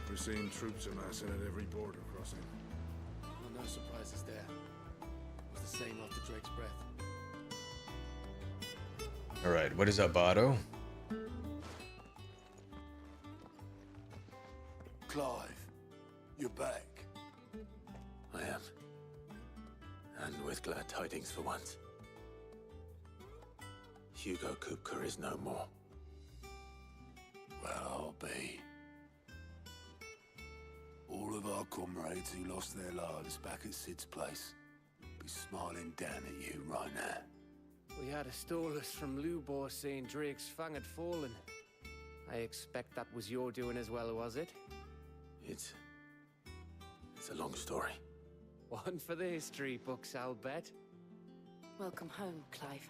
We're seeing troops amassing at every border crossing. Oh, no surprises there. It was the same after Drake's breath. Alright, what is up, Otto? Clive, you're back. I am. And with glad tidings for once. Hugo Kupka is no more. Well, I'll be. All of our comrades who lost their lives back at Sid's place be smiling down at you right now. We had a stolus from Lubor saying Drake's fang had fallen. I expect that was your doing as well, was it? It's a long story. One for the history books, I'll bet. Welcome home, Clive.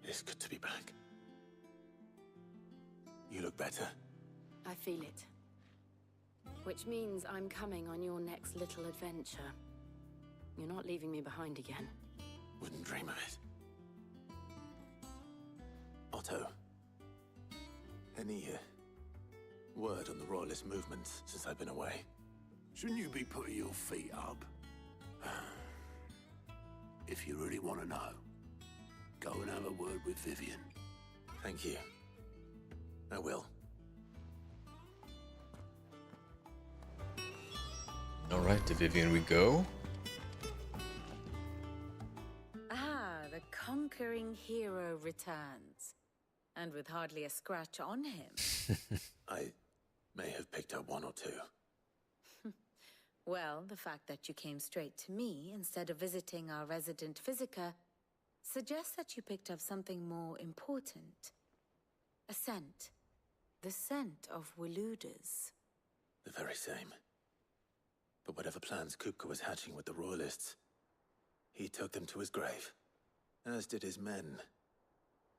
It's good to be back. You look better. I feel it. Which means I'm coming on your next little adventure. You're not leaving me behind again. Wouldn't dream of it. Otto, any word on the Royalist movement since I've been away? Shouldn't you be putting your feet up? If you really want to know, go and have a word with Vivian. Thank you. I will. Alright, to Vivian we go. Ah, the conquering hero returns. And with hardly a scratch on him. I may have picked up one or two. Well, the fact that you came straight to me instead of visiting our resident Physica suggests that you picked up something more important. A scent. The scent of Waluders. The very same. But whatever plans Kupka was hatching with the Royalists, he took them to his grave. As did his men.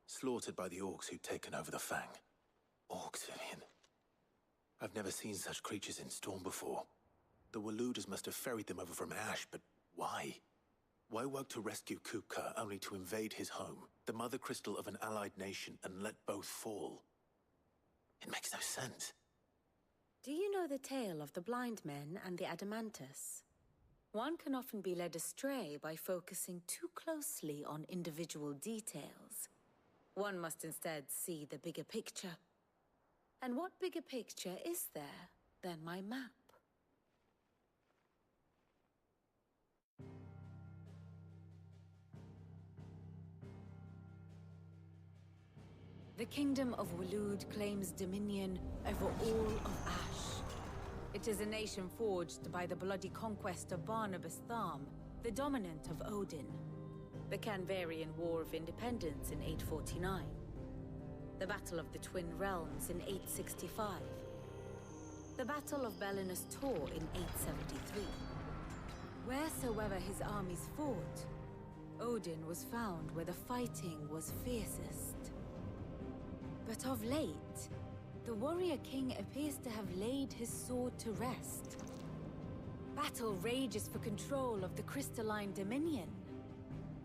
Slaughtered by the orcs who'd taken over the Fang. Orcs, Vivian. I've never seen such creatures in Storm before. The Waluders must have ferried them over from Ash, but why? Why work to rescue Kupka only to invade his home, the mother crystal of an allied nation, and let both fall? It makes no sense. Do you know the tale of the blind men and the Adamantus? One can often be led astray by focusing too closely on individual details. One must instead see the bigger picture. And what bigger picture is there than my map? The Kingdom of Walud claims dominion over all of Ash. It is a nation forged by the bloody conquest of Barnabas Tharm, the dominant of Odin. The Canvarian War of Independence in 849. The Battle of the Twin Realms in 865. The Battle of Belinus Tor in 873. Wheresoever his armies fought, Odin was found where the fighting was fiercest. But of late, the warrior king appears to have laid his sword to rest. Battle rages for control of the crystalline dominion.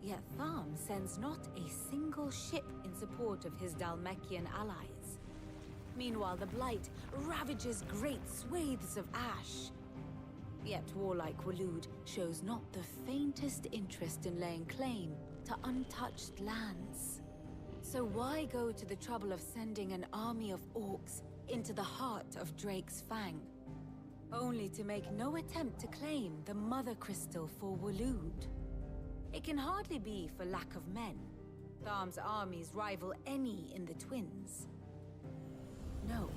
Yet Tharm sends not a single ship in support of his Dhalmekian allies. Meanwhile, the Blight ravages great swathes of Ash. Yet warlike Walud shows not the faintest interest in laying claim to untouched lands. So why go to the trouble of sending an army of orcs into the heart of Drake's Fang, only to make no attempt to claim the Mother Crystal for Waloed. It can hardly be for lack of men. Tharm's armies rival any in the Twins. No.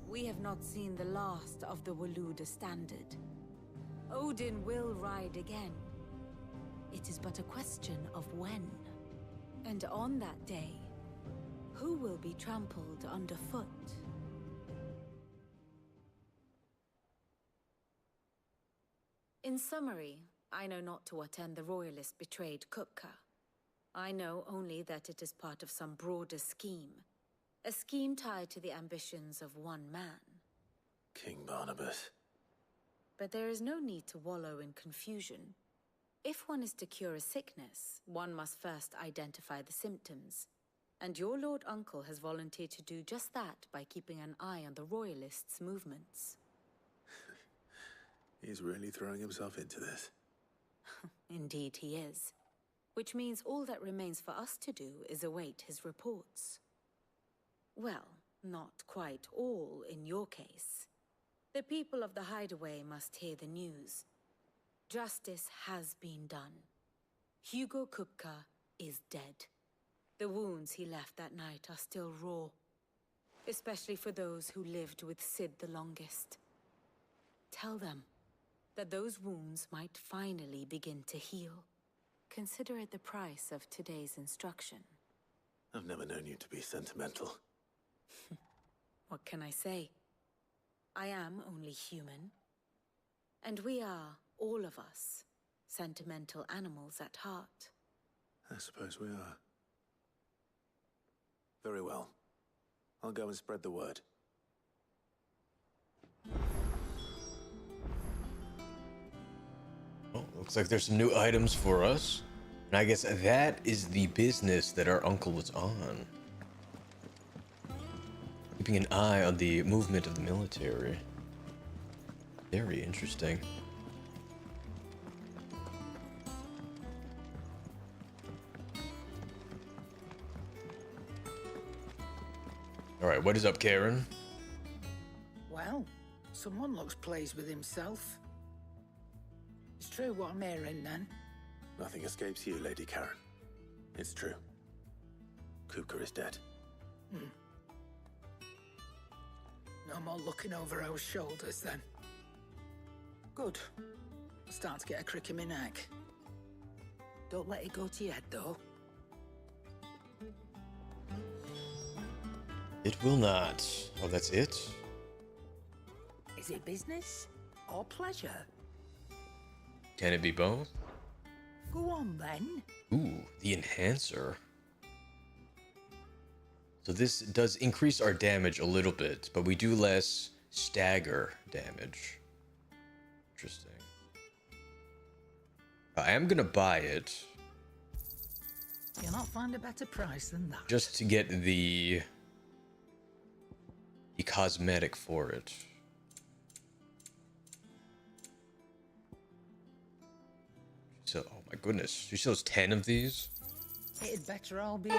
We have not seen the last of the Waloed standard. Odin will ride again. It is but a question of when. And on that day, who will be trampled underfoot? In summary, I know not to what end the Royalist betrayed Kupka. I know only that it is part of some broader scheme. A scheme tied to the ambitions of one man. King Barnabas. But there is no need to wallow in confusion. If one is to cure a sickness, one must first identify the symptoms. And your Lord Uncle has volunteered to do just that by keeping an eye on the Royalists' movements. He's really throwing himself into this. Indeed he is. Which means all that remains for us to do is await his reports. Well, not quite all in your case. The people of the Hideaway must hear the news. Justice has been done. Hugo Kupka is dead. The wounds he left that night are still raw, especially for those who lived with Sid the longest. Tell them that those wounds might finally begin to heal. Consider it the price of today's instruction. I've never known you to be sentimental. What can I say? I am only human. And we are, all of us, sentimental animals at heart. I suppose we are. Very well. I'll go and spread the word. Well, looks like there's some new items for us. And I guess that is the business that our uncle was on. Keeping an eye on the movement of the military. Very interesting. Alright, what is up, Karen? Well, someone looks pleased with himself. It's true what I'm hearing, then. Nothing escapes you, Lady Karen. It's true. Kupka is dead. No more looking over our shoulders, then. Good. I'm starting to get a crick in my neck. Don't let it go to your head, though. It will not. Oh, that's it? Is it business or pleasure? Can it be both? Go on, then. Ooh, the enhancer. So this does increase our damage a little bit, but we do less stagger damage. Interesting. I am gonna buy it. You'll not find a better price than that. Just to get the cosmetic for it. So, oh my goodness, she sells 10 of these? It'd better all be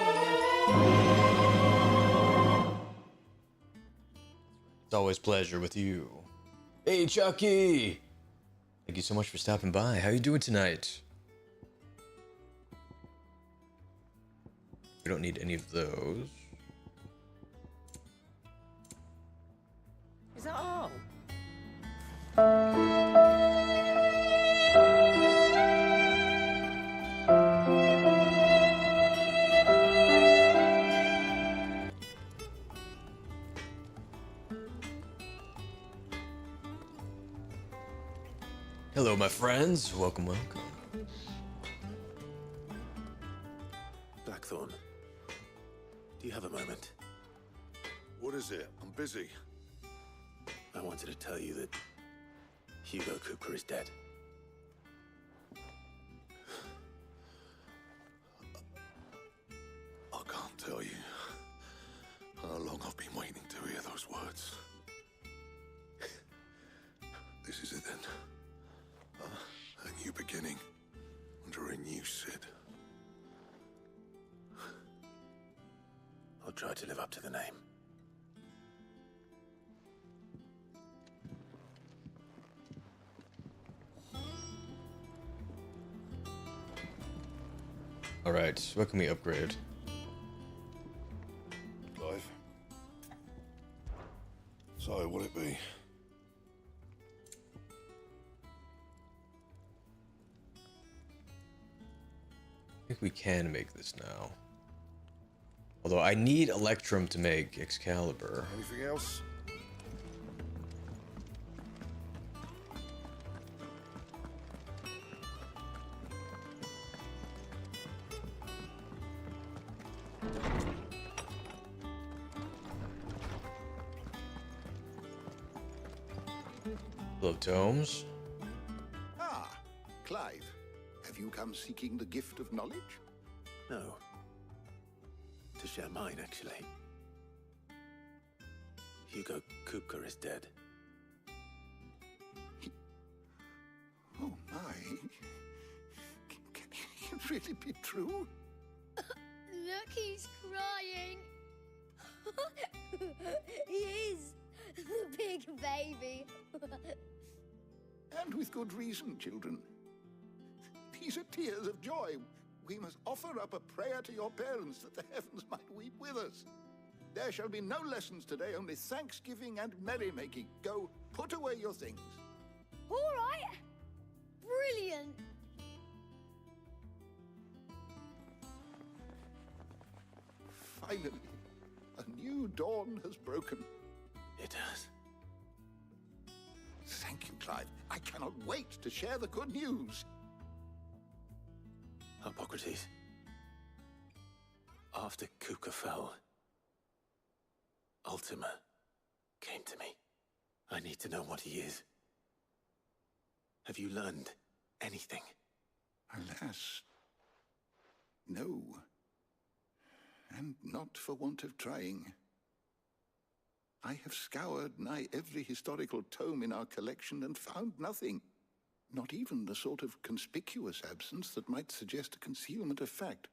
It's always a pleasure with you. Hey, Chucky! Thank you so much for stopping by. How you doing tonight? We don't need any of those. Is that all? Hello, my friends. Welcome, welcome. Blackthorn, do you have a moment? What is it? I'm busy. I wanted to tell you that Hugo Kupka is dead. I can't tell you how long I've been waiting to hear those words. This is it then. A new beginning under a new Sid. I'll try to live up to the name. Alright, so what can we upgrade? Clive. So, what it be? I think we can make this now. Although I need Electrum to make Excalibur. Anything else? Love tomes. Ah, Clive. Have you come seeking the gift of knowledge? No. To share mine, actually. Hugo Kupka is dead. Oh my. Can it really be true? Look, he's crying. He is. The big baby. And with good reason, children. These are tears of joy. We must offer up a prayer to your parents that the heavens might weep with us. There shall be no lessons today, only thanksgiving and merrymaking. Go, put away your things. All right. Brilliant. Finally, a new dawn has broken. It has. Thank you, Clive. I cannot wait to share the good news. Hippocrates. After Kupka fell, Ultima came to me. I need to know what he is. Have you learned anything? Alas, no. And not for want of trying. I have scoured nigh every historical tome in our collection and found nothing. Not even the sort of conspicuous absence that might suggest a concealment of fact.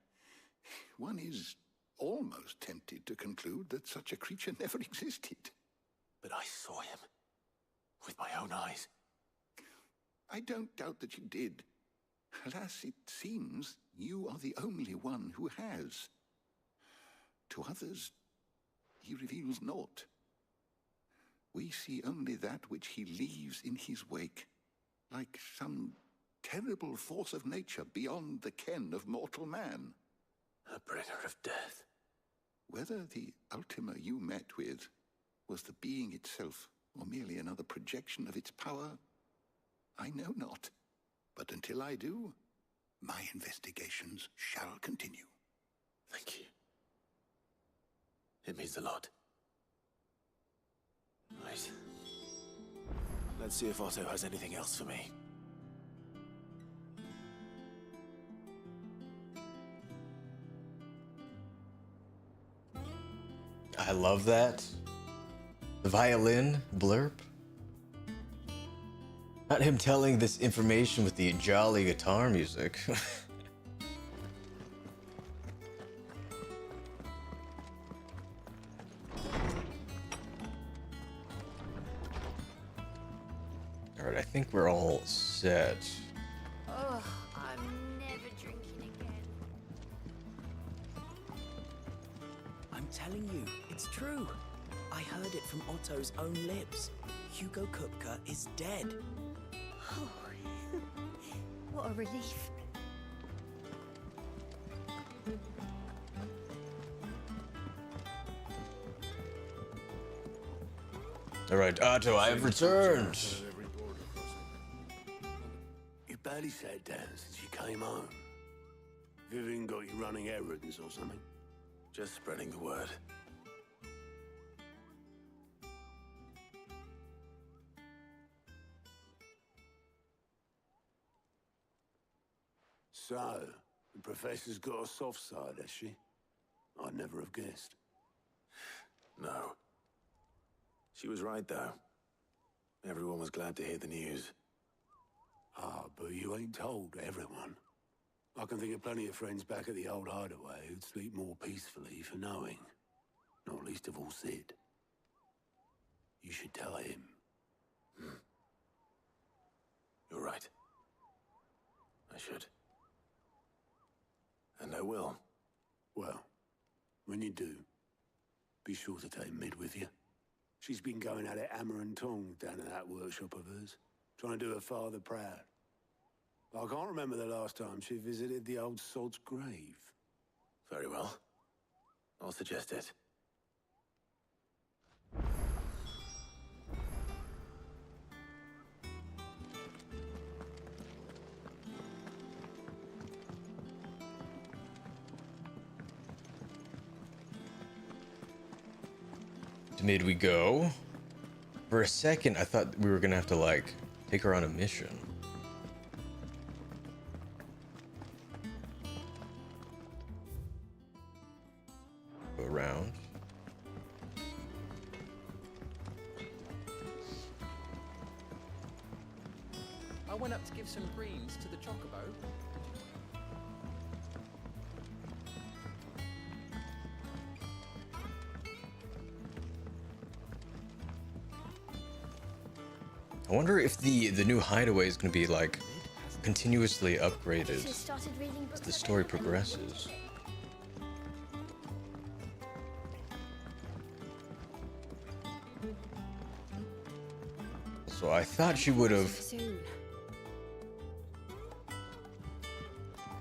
One is almost tempted to conclude that such a creature never existed. But I saw him. With my own eyes. I don't doubt that you did. Alas, it seems you are the only one who has. To others, he reveals naught. We see only that which he leaves in his wake, like some terrible force of nature beyond the ken of mortal man. A bringer of death. Whether the Ultima you met with was the being itself, or merely another projection of its power, I know not. But until I do, my investigations shall continue. Thank you. It means a lot. Right. Let's see if Otto has anything else for me. I love that. The violin blurb. Not him telling this information with the jolly guitar music. Alright, I think we're all set. Oh, I'm never drinking again. I'm telling you, it's true. I heard it from Otto's own lips. Hugo Kupka is dead. Oh, what a relief. Alright, Otto, I have returned. You barely sat down since you came home. Vivian got you running errands or something? Just spreading the word. So, the Professor's got a soft side, has she? I'd never have guessed. No. She was right, though. Everyone was glad to hear the news. Ah, but you ain't told everyone. I can think of plenty of friends back at the old hideaway who'd sleep more peacefully for knowing. Not least of all Sid. You should tell him. You're right. I should. And I will. Well, when you do, be sure to take Mid with you. She's been going at it hammer and tongs down in that workshop of hers, trying to do her father proud. I can't remember the last time she visited the old sod's grave. Very well. I'll suggest it. Mid we go. For a second, I thought we were gonna have to like take her on a mission. Go around. I went up to give some greens to the chocobo. I wonder if the new hideaway is going to be like continuously upgraded as the story progresses. So I thought she would have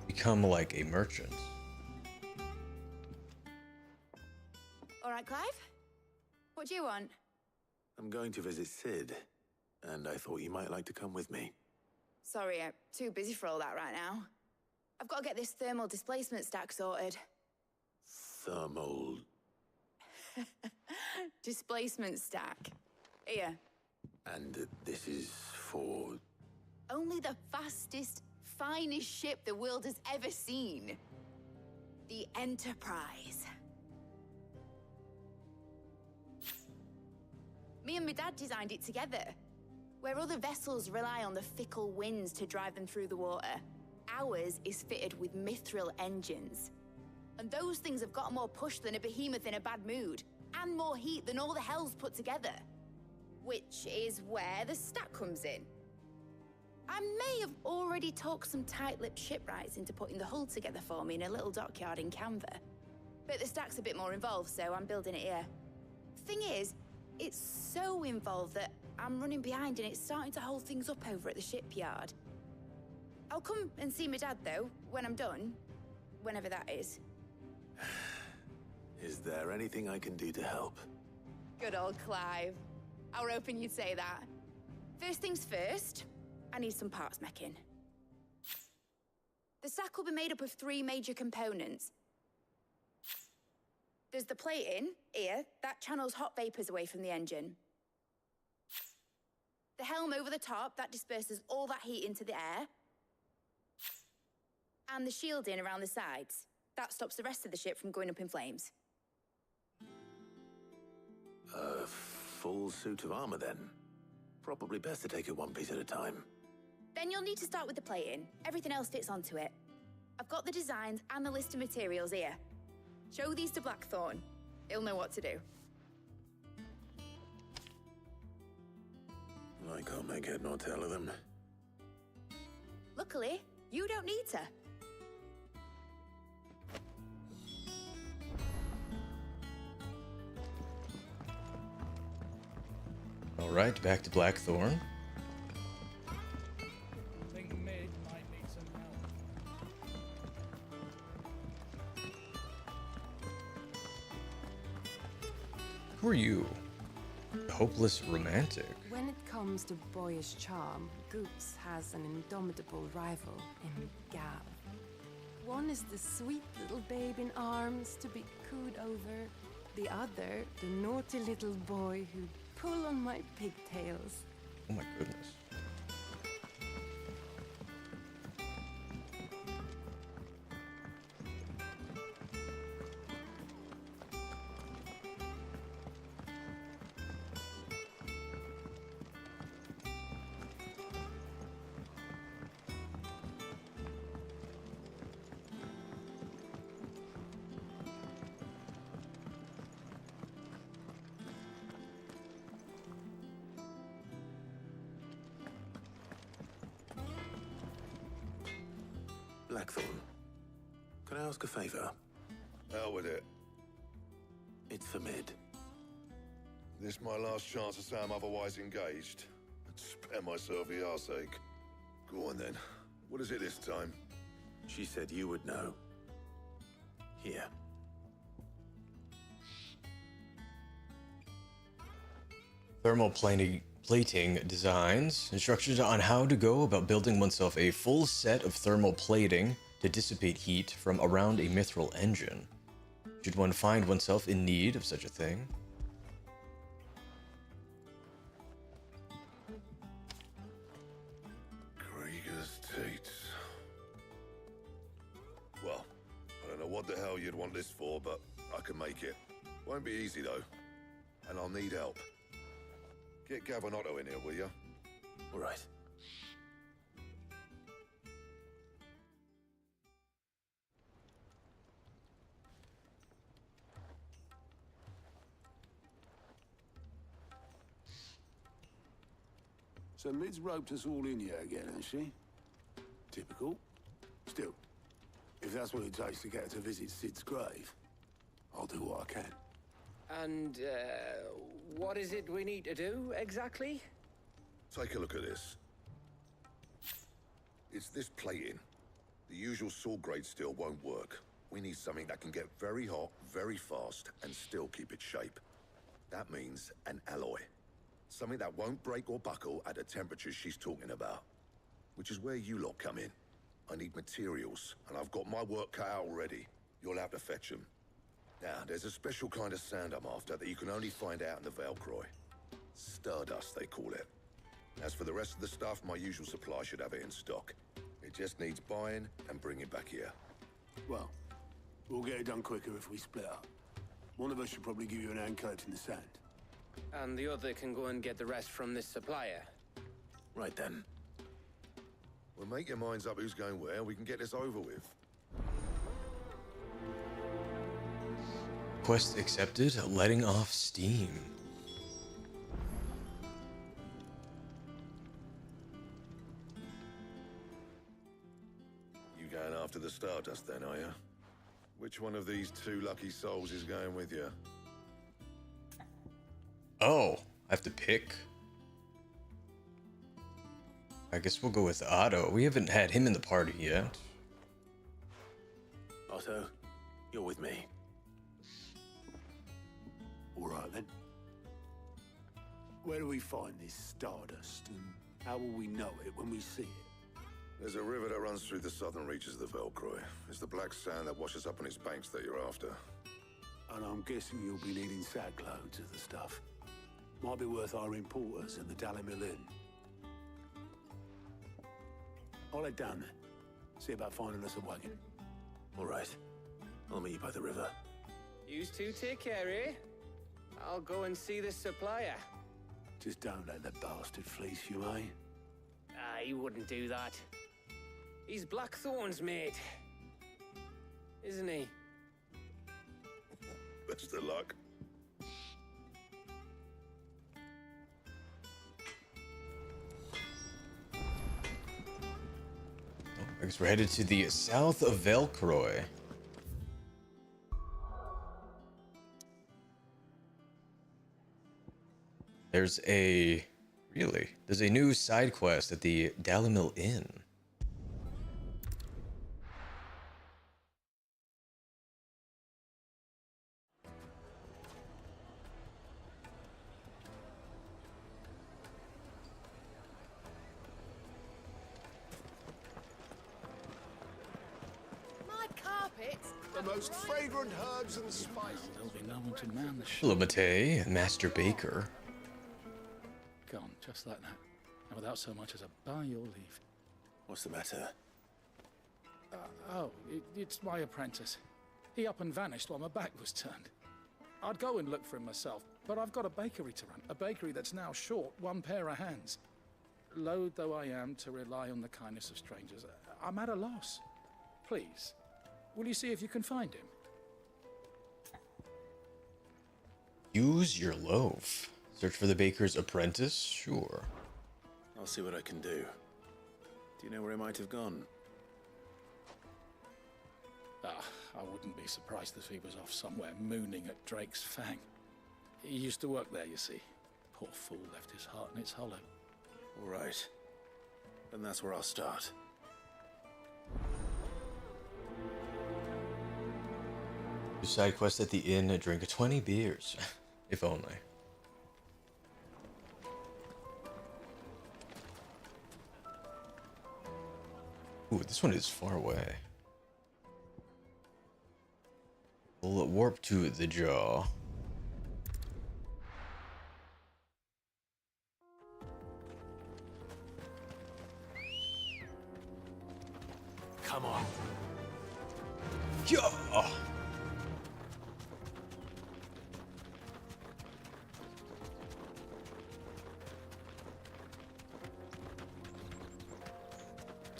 become like a merchant. All right, Clive? What do you want? I'm going to visit Sid, and I thought you might like to come with me. Sorry, I'm too busy for all that right now. I've got to get this thermal displacement stack sorted. Thermal... Displacement stack. Here. And this is for... Only the fastest, finest ship the world has ever seen. The Enterprise. Me and my dad designed it together. Where other vessels rely on the fickle winds to drive them through the water, ours is fitted with mithril engines. And those things have got more push than a behemoth in a bad mood, and more heat than all the hells put together. Which is where the stack comes in. I may have already talked some tight-lipped shipwrights into putting the hull together for me in a little dockyard in Canva. But the stack's a bit more involved, so I'm building it here. Thing is, it's so involved that I'm running behind and it's starting to hold things up over at the shipyard. I'll come and see my dad, though, when I'm done. Whenever that is. Is there anything I can do to help? Good old Clive. I were hoping you'd say that. First things first, I need some parts meching. The stack will be made up of 3 major components. There's the plating, here, that channels hot vapors away from the engine. The helm over the top, that disperses all that heat into the air. And the shielding around the sides. That stops the rest of the ship from going up in flames. A full suit of armor, then. Probably best to take it one piece at a time. Then you'll need to start with the plating. Everything else fits onto it. I've got the designs and the list of materials here. Show these to Blackthorn. He'll know what to do. I can't make head nor tail of them. Luckily, you don't need to. Alright, back to Blackthorn. I think Mid might need some help. Who are you? A hopeless romantic? When it comes to boyish charm, Goops has an indomitable rival in Gav. One is the sweet little babe in arms to be cooed over. The other, the naughty little boy who'd pull on my pigtails. Oh my goodness. Blackthorn, Can I ask a favor? Hell with it. It's for Mid. This my last chance to say I'm otherwise engaged. Spare myself the arseache. Go on then. What is it this time? She said you would know. Here. Thermal plating designs, instructions on how to go about building oneself a full set of thermal plating to dissipate heat from around a mithril engine. Should one find oneself in need of such a thing? Krieger's Tates. Well, I don't know what the hell you'd want this for, but I can make it. Won't be easy though. And I'll need help. Get Gavinotto in here, will ya? All right. So Mid's roped us all in here again, has she? Typical. Still, if that's what it takes to get her to visit Sid's grave, I'll do what I can. And, what is it we need to do, exactly? Take a look at this. It's this plating. The usual sword grade steel won't work. We need something that can get very hot, very fast, and still keep its shape. That means an alloy. Something that won't break or buckle at the temperatures she's talking about. Which is where you lot come in. I need materials, and I've got my work cut out already. You'll have to fetch them. Now, there's a special kind of sand I'm after that you can only find out in the Velcroy. Stardust, they call it. As for the rest of the stuff, my usual supply should have it in stock. It just needs buying and bringing back here. Well, we'll get it done quicker if we split up. One of us should probably give you an hand collecting the sand. And the other can go and get the rest from this supplier. Right then. Well, make your minds up who's going where, and we can get this over with. Quest accepted, letting off steam. You going after the Stardust then, are you? Which one of these two lucky souls is going with you? Oh, I have to pick. I guess we'll go with Otto. We haven't had him in the party yet. Otto, you're with me. All right then. Where do we find this Stardust, and how will we know it when we see it? There's a river that runs through the southern reaches of the Velcroy. It's the black sand that washes up on its banks that you're after. And I'm guessing you'll be needing sackloads of the stuff. Might be worth our importers and the Dalimil Inn. I'll head down there. See about finding us a wagon. All right. I'll meet you by the river. You two take care, eh? I'll go and see this supplier. Just don't let the bastard fleece you, eh? He wouldn't do that. He's Blackthorn's mate. Isn't he? Best of luck. I guess we're headed to the south of Velcroy. There's a new side quest at the Dalimil Inn. My carpet. The most fragrant herbs and spices. There'll be no one to man the Hello, Matei, Master Baker. Gone, just like that. And without so much as a by your leave. What's the matter? It's my apprentice. He up and vanished while my back was turned. I'd go and look for him myself, but I've got a bakery to run. A bakery that's now short one pair of hands. Loath though I am to rely on the kindness of strangers, I'm at a loss. Please, will you see if you can find him? Use your loaf. Search for the baker's apprentice? Sure. I'll see what I can do. Do you know where he might have gone? I wouldn't be surprised if he was off somewhere mooning at Drake's Fang. He used to work there, you see. Poor fool left his heart in its hollow. All right. Then that's where I'll start. Do side quest at the inn, drink 20 beers. If only. Ooh, this one is far away. We'll warp to the jaw. Come on. Yeah.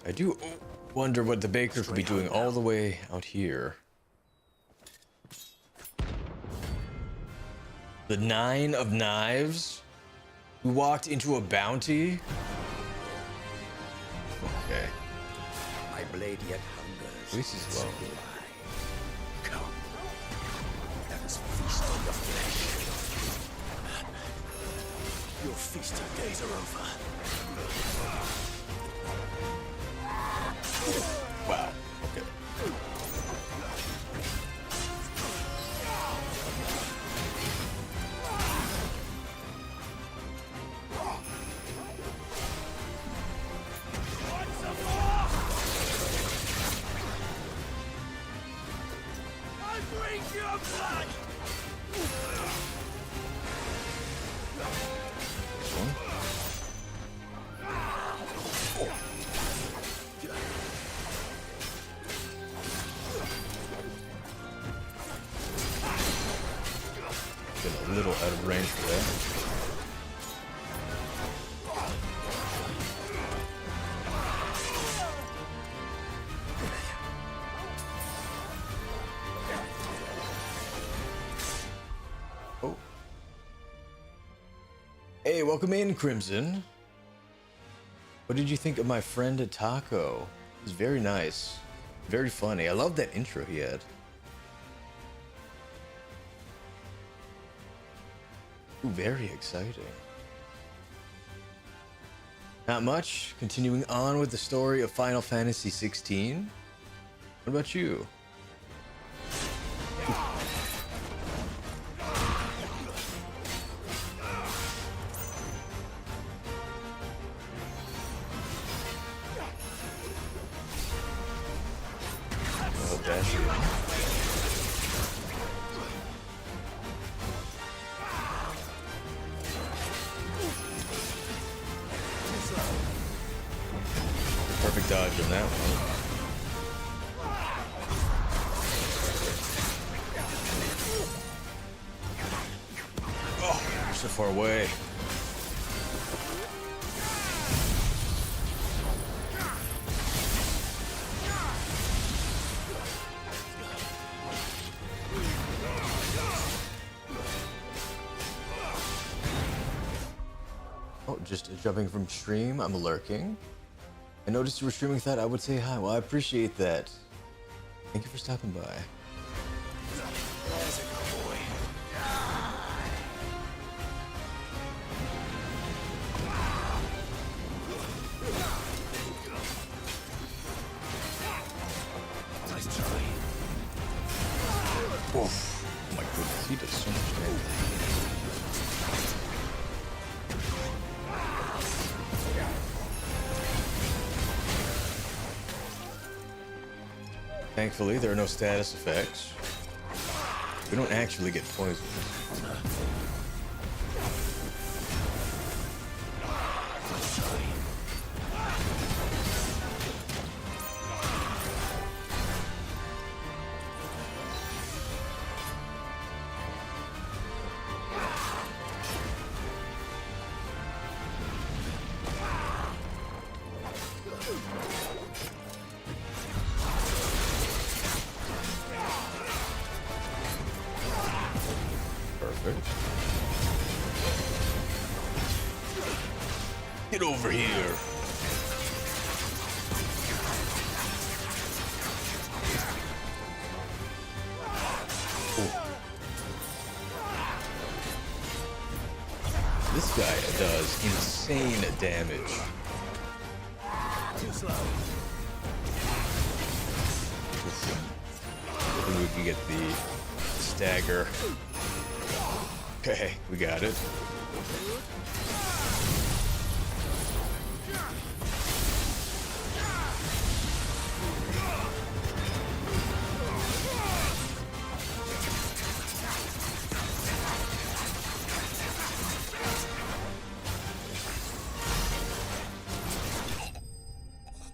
I do wonder what the baker could be doing all the way out here. The 9 of Knives? We walked into a bounty? Okay. My blade yet hungers. At least he's low. Come. Let us feast on your flesh. Your feasting days are over. Wow. Okay. I bring your blood! This one? Been a little out of range for that. Oh. Hey, welcome in, Crimson. What did you think of my friend Taco? It was very nice. Very funny. I love that intro he had. Ooh, very exciting. Not much. Continuing on with the story of Final Fantasy XVI. What about you? Oh, dash it. Perfect dodge on that one. Oh, you're so far away. Oh, just jumping from stream, I'm lurking. I noticed you were streaming, thought I would say hi. Well, I appreciate that. Thank you for stopping by. There's a good boy. Nice try. Oof. Oh my goodness, he does so much damage. Thankfully, there are no status effects. We don't actually get poisoned. Perfect. Get over here. This guy does insane damage. Too slow. Hopefully we can get the stagger. Okay, we got it.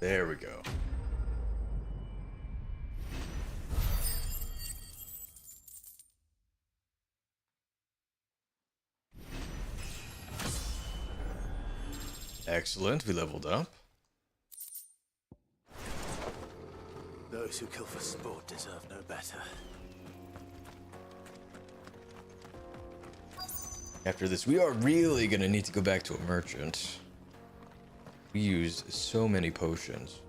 There we go. Excellent, we leveled up. Those who kill for sport deserve no better. After this, we are really gonna need to go back to a merchant. We used so many potions.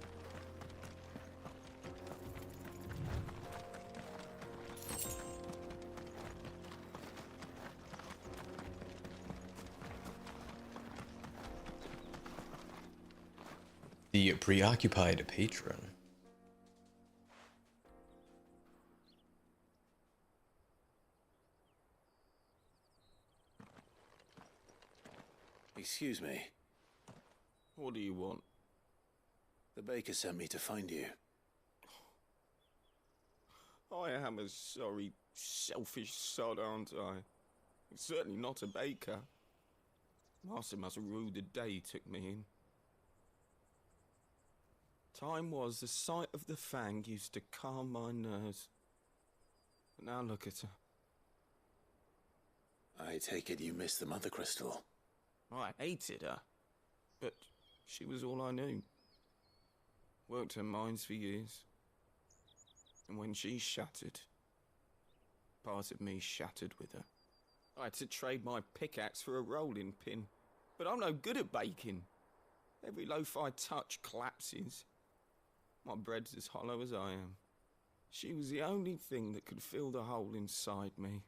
The preoccupied patron. Excuse me. What do you want? The baker sent me to find you. I am a sorry, selfish sod, aren't I? Certainly not a baker. Master must have ruled the day he took me in. Time was the sight of the fang used to calm my nerves. But now look at her. I take it you missed the mother crystal. I hated her, but she was all I knew. Worked her mines for years. And when she shattered, part of me shattered with her. I had to trade my pickaxe for a rolling pin, but I'm no good at baking. Every loaf I touch collapses. My bread's as hollow as I am. She was the only thing that could fill the hole inside me.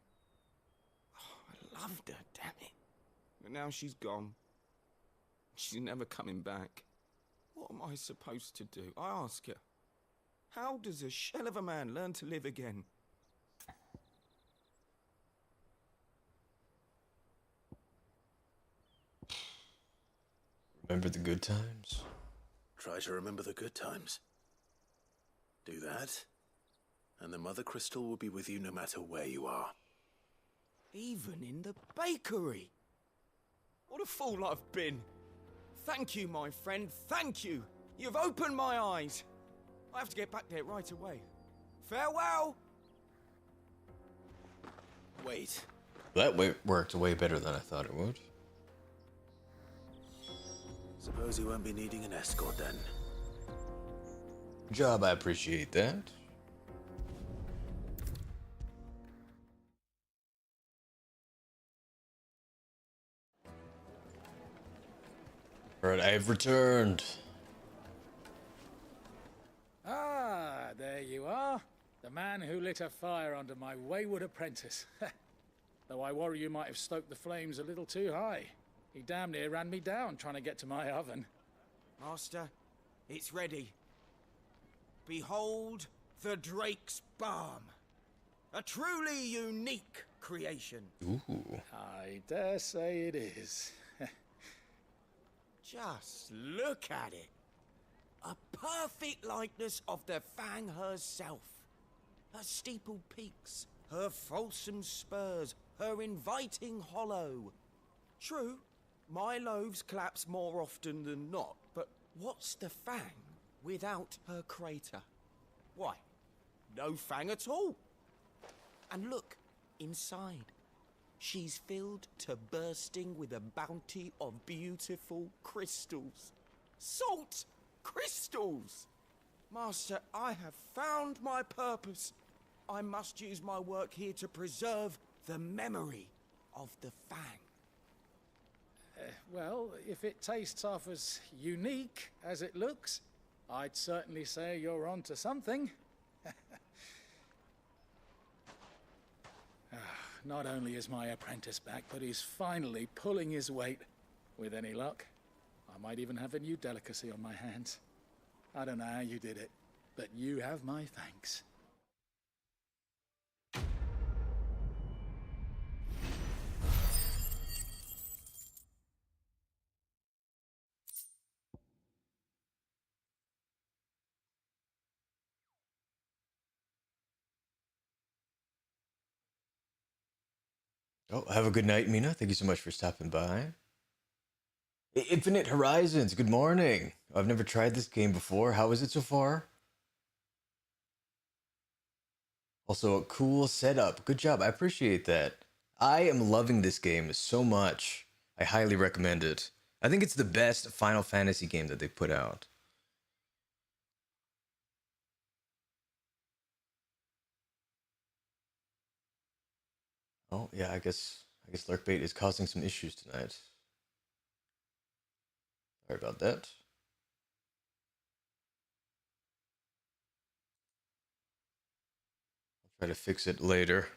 Oh, I loved her, damn it. But now she's gone. She's never coming back. What am I supposed to do? I ask her. How does a shell of a man learn to live again? Remember the good times? Try to remember the good times. Do that, and the mother crystal will be with you no matter where you are. Even in the bakery. What a fool I've been. Thank you, my friend, thank you. You've opened my eyes. I have to get back there right away. Farewell! Wait. That worked way better than I thought it would. Suppose you won't be needing an escort then. Good job, I appreciate that. Alright, I've returned. Ah, there you are. The man who lit a fire under my wayward apprentice. Though I worry you might have stoked the flames a little too high. He damn near ran me down trying to get to my oven. Master, it's ready. Behold the Drake's Balm. A truly unique creation. Ooh. I dare say it is. Just look at it. A perfect likeness of the Fang herself. Her steepled peaks, her fulsome spurs, her inviting hollow. True, my loaves collapse more often than not, but what's the Fang without her crater? Why, no Fang at all. And look, inside. She's filled to bursting with a bounty of beautiful crystals. Salt crystals! Master, I have found my purpose. I must use my work here to preserve the memory of the Fang. Well, if it tastes half as unique as it looks, I'd certainly say you're onto something. not only is my apprentice back, but he's finally pulling his weight. With any luck, I might even have a new delicacy on my hands. I don't know how you did it, but you have my thanks. Oh, have a good night, Mina. Thank you so much for stopping by. Infinite Horizons, good morning. I've never tried this game before. How is it so far? Also, a cool setup. Good job. I appreciate that. I am loving this game so much. I highly recommend it. I think it's the best Final Fantasy game that they've put out. Oh, yeah, I guess Lurkbait is causing some issues tonight. Sorry about that. I'll try to fix it later.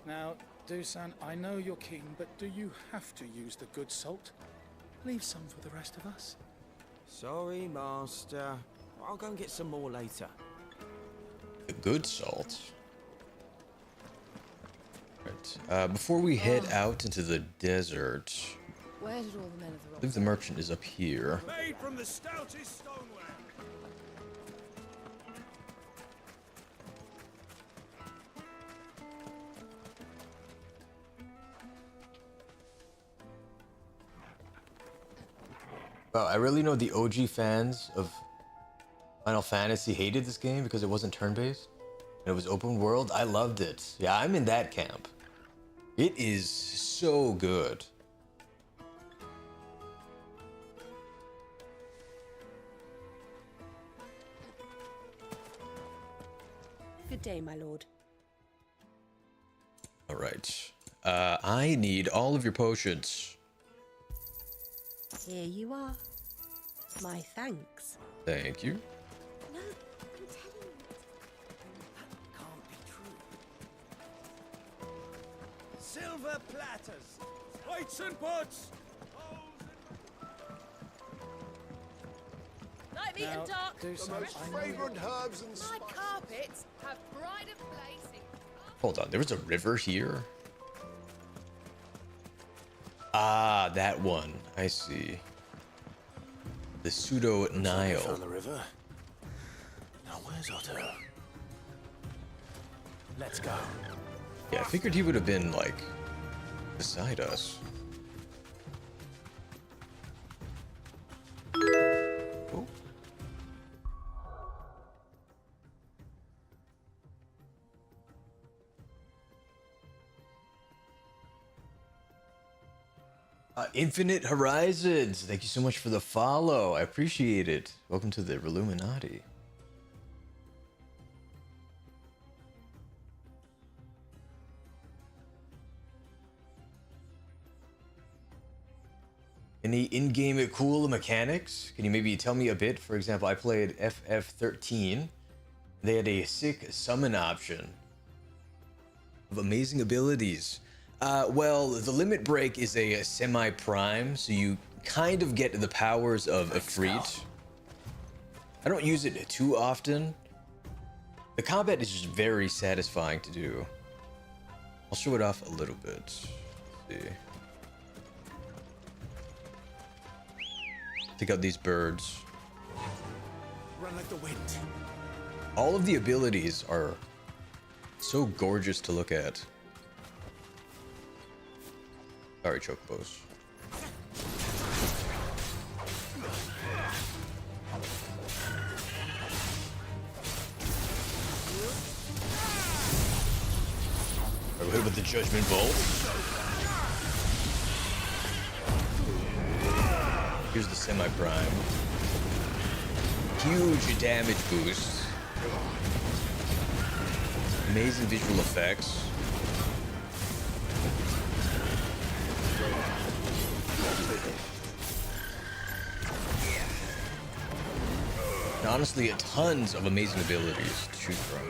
Now, Dusan, I know you're king, but do you have to use the good salt? Leave some for the rest of us. Sorry, Master. I'll go and get some more later. The good salt? Right. Before we head out into the desert, Where did all the men of the I believe the merchant is up here. Made from the stoutest stoneware. Wow, I really know the OG fans of Final Fantasy hated this game because it wasn't turn-based and it was open world. I loved it. Yeah, I'm in that camp. It is so good. Good day, my lord. All right. I need all of your potions. Here you are. My thanks. Thank you. No, I'm telling you. That can't be true. Silver platters. Weights and pots. Light me Now, and dark. do The some- most I know fragrant herbs and My spices. carpets have pride of place in. Hold on, there was a river here? Ah, that one. I see. The pseudo Nile. Found the river. Now where's Otto? Let's go. Yeah, I figured he would have been, like, beside us. Oh. Infinite Horizons, thank you so much for the follow. I appreciate it. Welcome to the Illuminati. Any in-game cool mechanics? Can you maybe tell me a bit? For example, I played FF13. They had a sick summon option of amazing abilities. Well, the limit break is a semi-prime, so you kind of get the powers of Ifrit. I don't use it too often. The combat is just very satisfying to do. I'll show it off a little bit. Let's see. Take out these birds. Run like the wind. All of the abilities are so gorgeous to look at. Sorry, chocobos. Are we hit with the Judgment Bolt? Here's the semi-prime. Huge damage boost. Amazing visual effects. honestly tons of amazing abilities to choose from.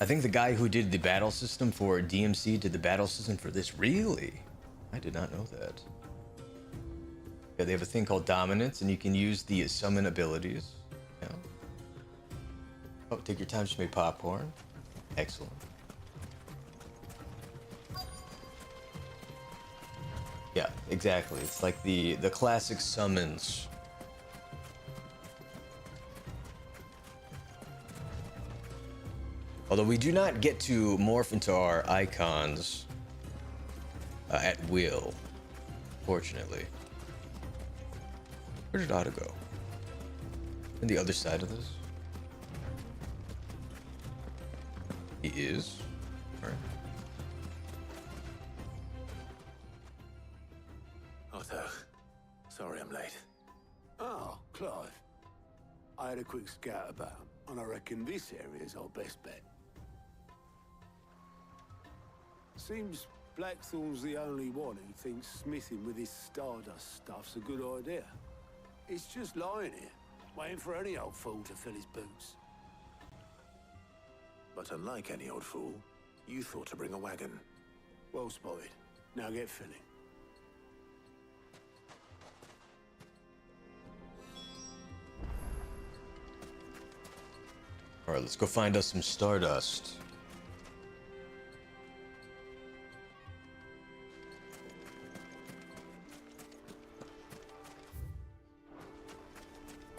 I think the guy who did the battle system for DMC did the battle system for this. Really? I did not know that. Yeah, they have a thing called Dominance, and you can use the summon abilities. Yeah. Oh, take your time, just make popcorn. Excellent. Yeah, exactly. It's like the classic summons. Although we do not get to morph into our icons at will, fortunately. Where did Otto go? On the other side of this? He is. All right. Otto, sorry I'm late. Oh, Clive. I had a quick scout about, and I reckon this area's our best bet. Seems Blackthorn's the only one who thinks smithing with his Stardust stuff's a good idea. It's just lying here, waiting for any old fool to fill his boots. But unlike any old fool, you thought to bring a wagon. Well spotted. Now get filling. Alright, let's go find us some Stardust.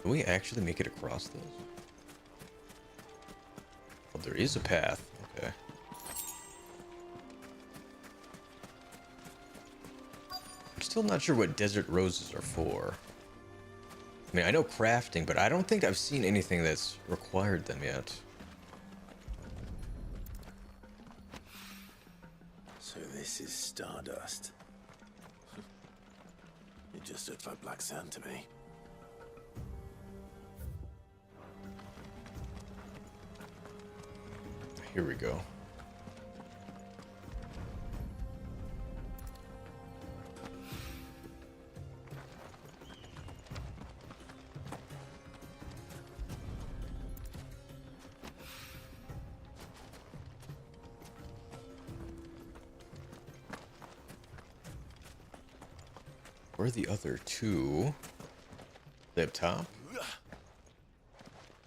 Can we actually make it across this? Well, there is a path. Okay. I'm still not sure what desert roses are for. I mean, I know crafting, but I don't think I've seen anything that's required them yet. So this is Stardust. It just looks like black sand to me. Here we go. Where are the other two? They up top?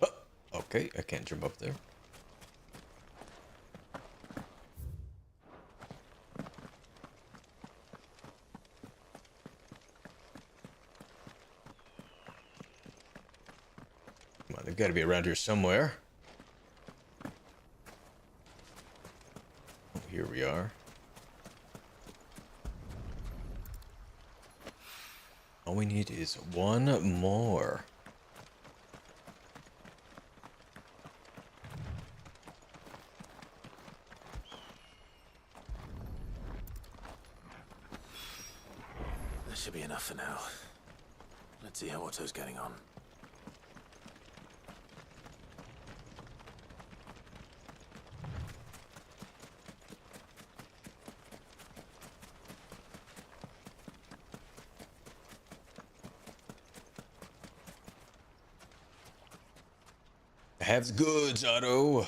Oh, okay, I can't jump up there. Come on, they've got to be around here somewhere. Oh, here we are. All we need is one more. That should be enough for now. Let's see how Otto's getting on. Have goods, Otto.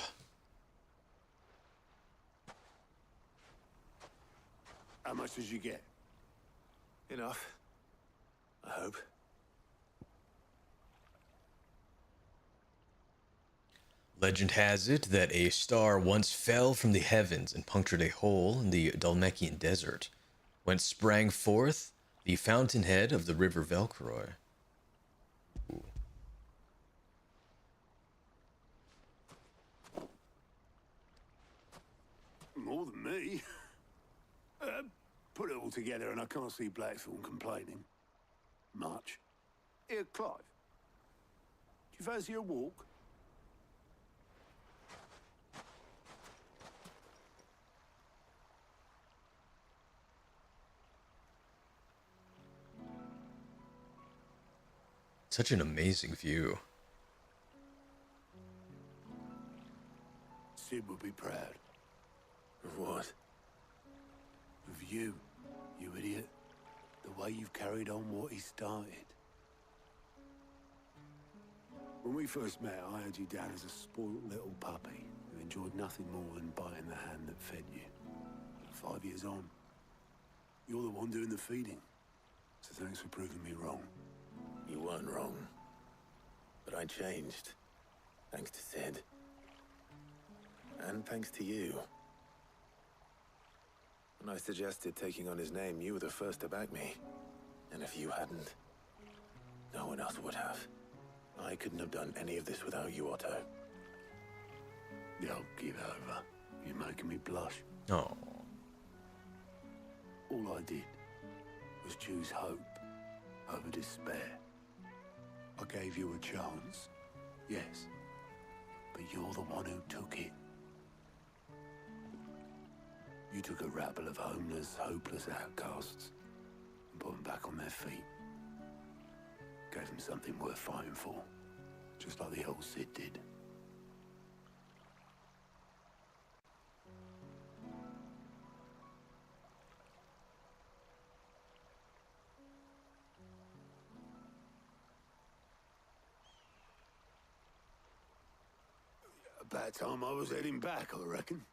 How much did you get? Enough. I hope. Legend has it that a star once fell from the heavens and punctured a hole in the Dalmekian desert, whence sprang forth the fountainhead of the river Velcroy. Ooh. More than me. Put it all together and I can't see Blackthorn complaining. Much. Here, Clive. Do you fancy a walk? Such an amazing view. Sid would be proud. Of what? Of you, you idiot. The way you've carried on what he started. When we first met, I had you down as a spoiled little puppy who enjoyed nothing more than biting the hand that fed you. 5 years on, you're the one doing the feeding. So thanks for proving me wrong. You weren't wrong. But I changed. Thanks to Sid. And thanks to you. When I suggested taking on his name, you were the first to back me. And if you hadn't, no one else would have. I couldn't have done any of this without you, Otto. Yo, give over. You're making me blush. Oh. All I did was choose hope over despair. I gave you a chance, yes, but you're the one who took it. You took a rabble of homeless, hopeless outcasts and put them back on their feet. Gave them something worth fighting for, just like the old Sid did. About time I was heading back, I reckon.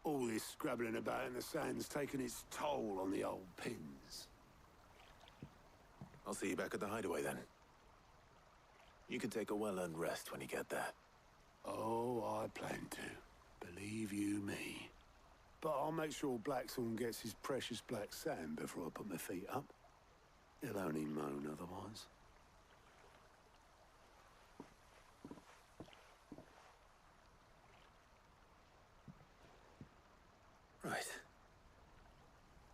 All this scrabbling about in the sand's taken its toll on the old pins. I'll see you back at the hideaway then. You can take a well-earned rest when you get there. Oh, I plan to. Believe you me. But I'll make sure Blackthorn gets his precious black sand before I put my feet up. He'll only moan otherwise. Right.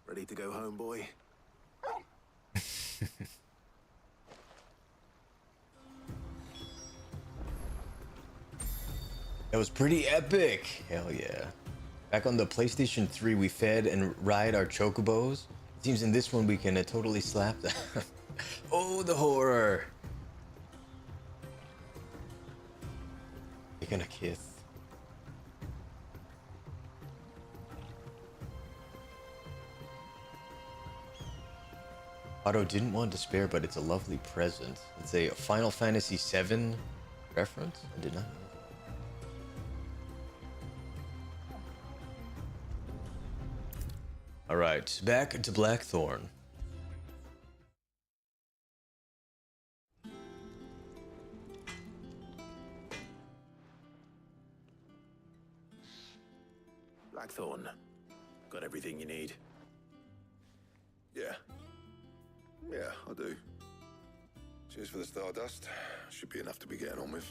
Ready to go home, boy? That was pretty epic. Hell yeah. Back on the PlayStation 3, we fed and ride our chocobos. It seems in this one we can totally slap them. Oh, the horror. You're gonna kiss. Otto didn't want to spare, but it's a lovely present. It's a Final Fantasy VII reference? I did not know. Alright, back to Blackthorn. Blackthorn. Got everything you need? Yeah. Yeah, I do. Cheers for the stardust. Should be enough to be getting on with.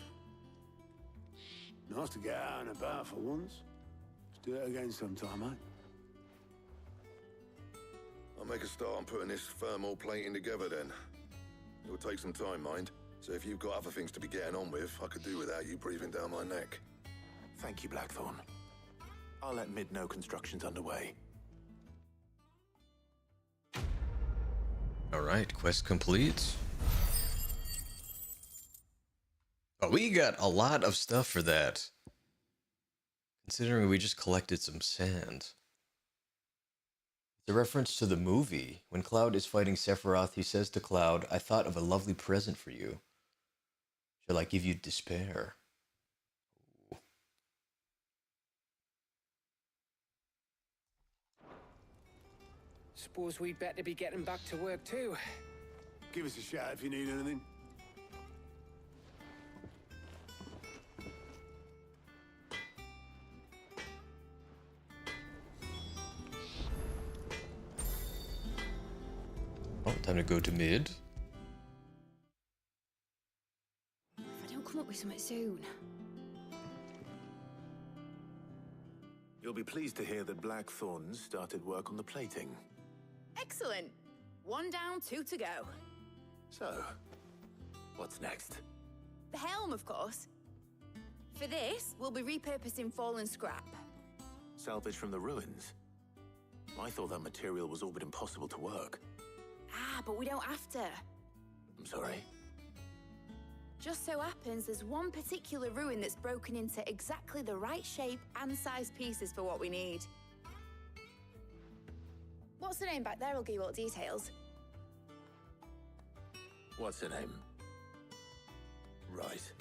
Nice to get out and about for once. Let's do it again sometime, mate. I'll make a start on putting this thermal plating together then. It'll take some time, mind. So if you've got other things to be getting on with, I could do without you breathing down my neck. Thank you, Blackthorn. I'll let Mid know construction's underway. Alright, quest complete. Oh, we got a lot of stuff for that. Considering we just collected some sand. It's a reference to the movie. When Cloud is fighting Sephiroth, he says to Cloud, "I thought of a lovely present for you. Shall I give you despair?" Ooh. Suppose we'd better be getting back to work too. Give us a shout if you need anything. Oh, time to go to Mid. If I don't come up with something soon. You'll be pleased to hear that Blackthorn started work on the plating. Excellent. 1 down, 2 to go. So, what's next? The helm, of course. For this, we'll be repurposing fallen scrap. Salvage from the ruins? I thought that material was all but impossible to work. Ah, but we don't have to. I'm sorry. Just so happens there's one particular ruin that's broken into exactly the right shape and size pieces for what we need. What's the name back there? I'll give you all the details. What's her name? Right.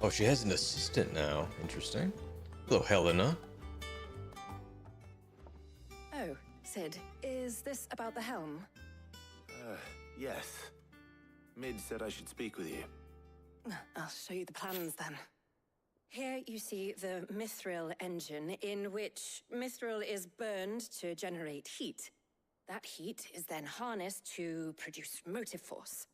Oh, she has an assistant now. Interesting. Hello, Helena. Oh, Sid, is this about the helm? Yes. Mid said I should speak with you. I'll show you the plans then. Here you see the mithril engine, in which mithril is burned to generate heat. That heat is then harnessed to produce motive force.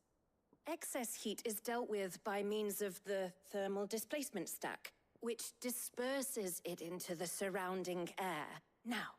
Excess heat is dealt with by means of the thermal displacement stack, which disperses it into the surrounding air. Now,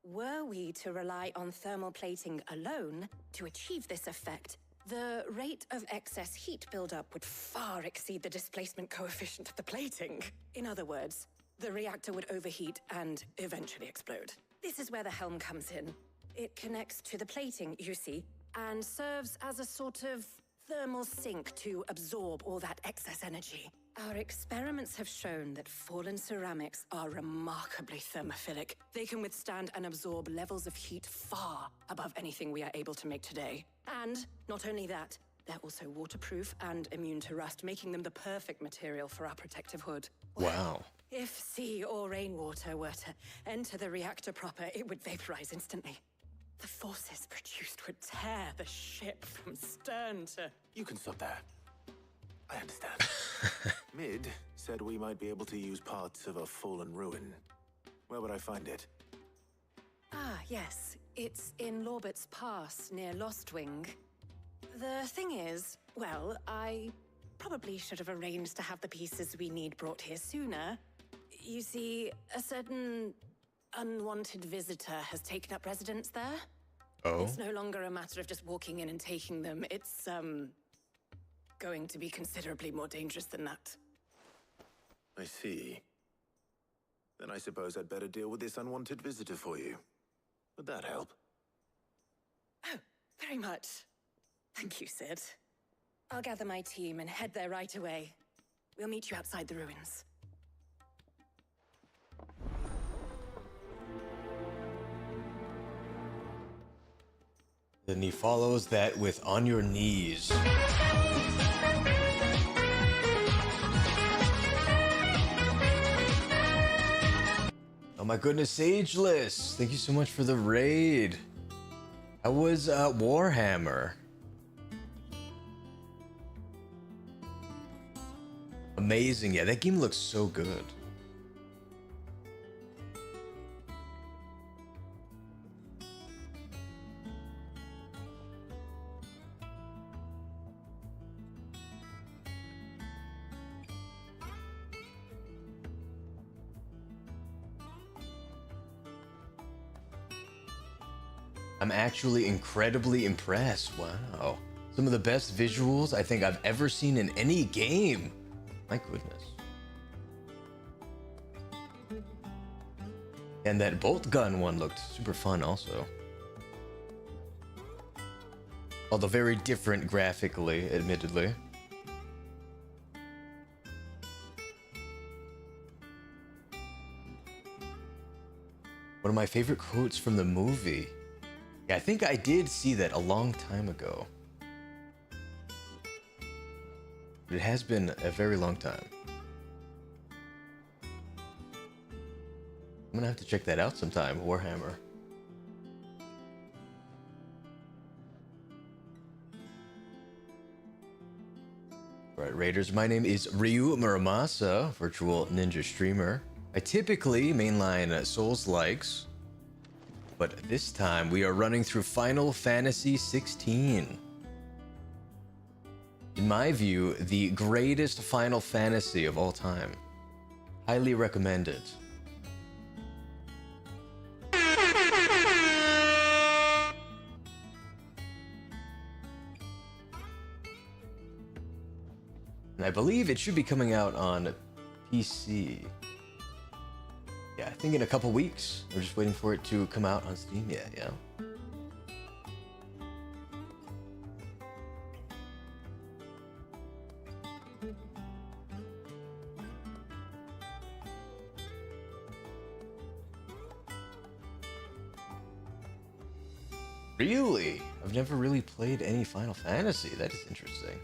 were we to rely on thermal plating alone to achieve this effect, the rate of excess heat buildup would far exceed the displacement coefficient of the plating. In other words, the reactor would overheat and eventually explode. This is where the helm comes in. It connects to the plating, you see, and serves as a sort of thermal sink to absorb all that excess energy. Our experiments have shown that fallen ceramics are remarkably thermophilic. They can withstand and absorb levels of heat far above anything we are able to make today. And not only that, they're also waterproof and immune to rust, making them the perfect material for our protective hood. Wow. If sea or rainwater were to enter the reactor proper, it would vaporize instantly. The forces produced would tear the ship from stern to... You can stop there. I understand. Mid said we might be able to use parts of a fallen ruin. Where would I find it? Ah, yes. It's in Lorbert's Pass, near Lostwing. The thing is, well, I probably should have arranged to have the pieces we need brought here sooner. You see, a certain unwanted visitor has taken up residence there. Oh? It's no longer a matter of just walking in and taking them. It's, going to be considerably more dangerous than that. I see. Then I suppose I'd better deal with this unwanted visitor for you. Would that help? Oh, very much. Thank you, Sid. I'll gather my team and head there right away. We'll meet you outside the ruins. Then he follows that with On Your Knees. Oh my goodness, Ageless! Thank you so much for the raid. How was Warhammer? Amazing, yeah, that game looks so good. I'm actually incredibly impressed. Wow. Some of the best visuals I think I've ever seen in any game. My goodness. And that bolt gun one looked super fun also. Although very different graphically, admittedly. One of my favorite quotes from the movie. Yeah, I think I did see that a long time ago. It has been a very long time. I'm gonna have to check that out sometime, Warhammer. Right, Raiders, my name is Ryu Muramasa, virtual ninja streamer. I typically mainline Souls-likes, but this time we are running through Final Fantasy XVI. In my view, the greatest Final Fantasy of all time. Highly recommended. And I believe it should be coming out on PC. Yeah, I think in a couple weeks. We're just waiting for it to come out on Steam yet, yeah. Really? I've never really played any Final Fantasy. That is interesting.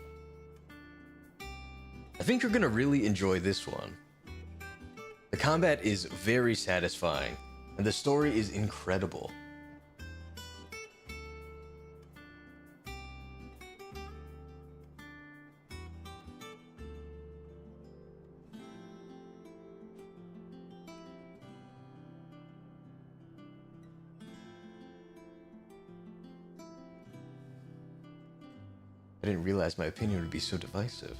I think you're gonna really enjoy this one. The combat is very satisfying, and the story is incredible. I didn't realize my opinion would be so divisive.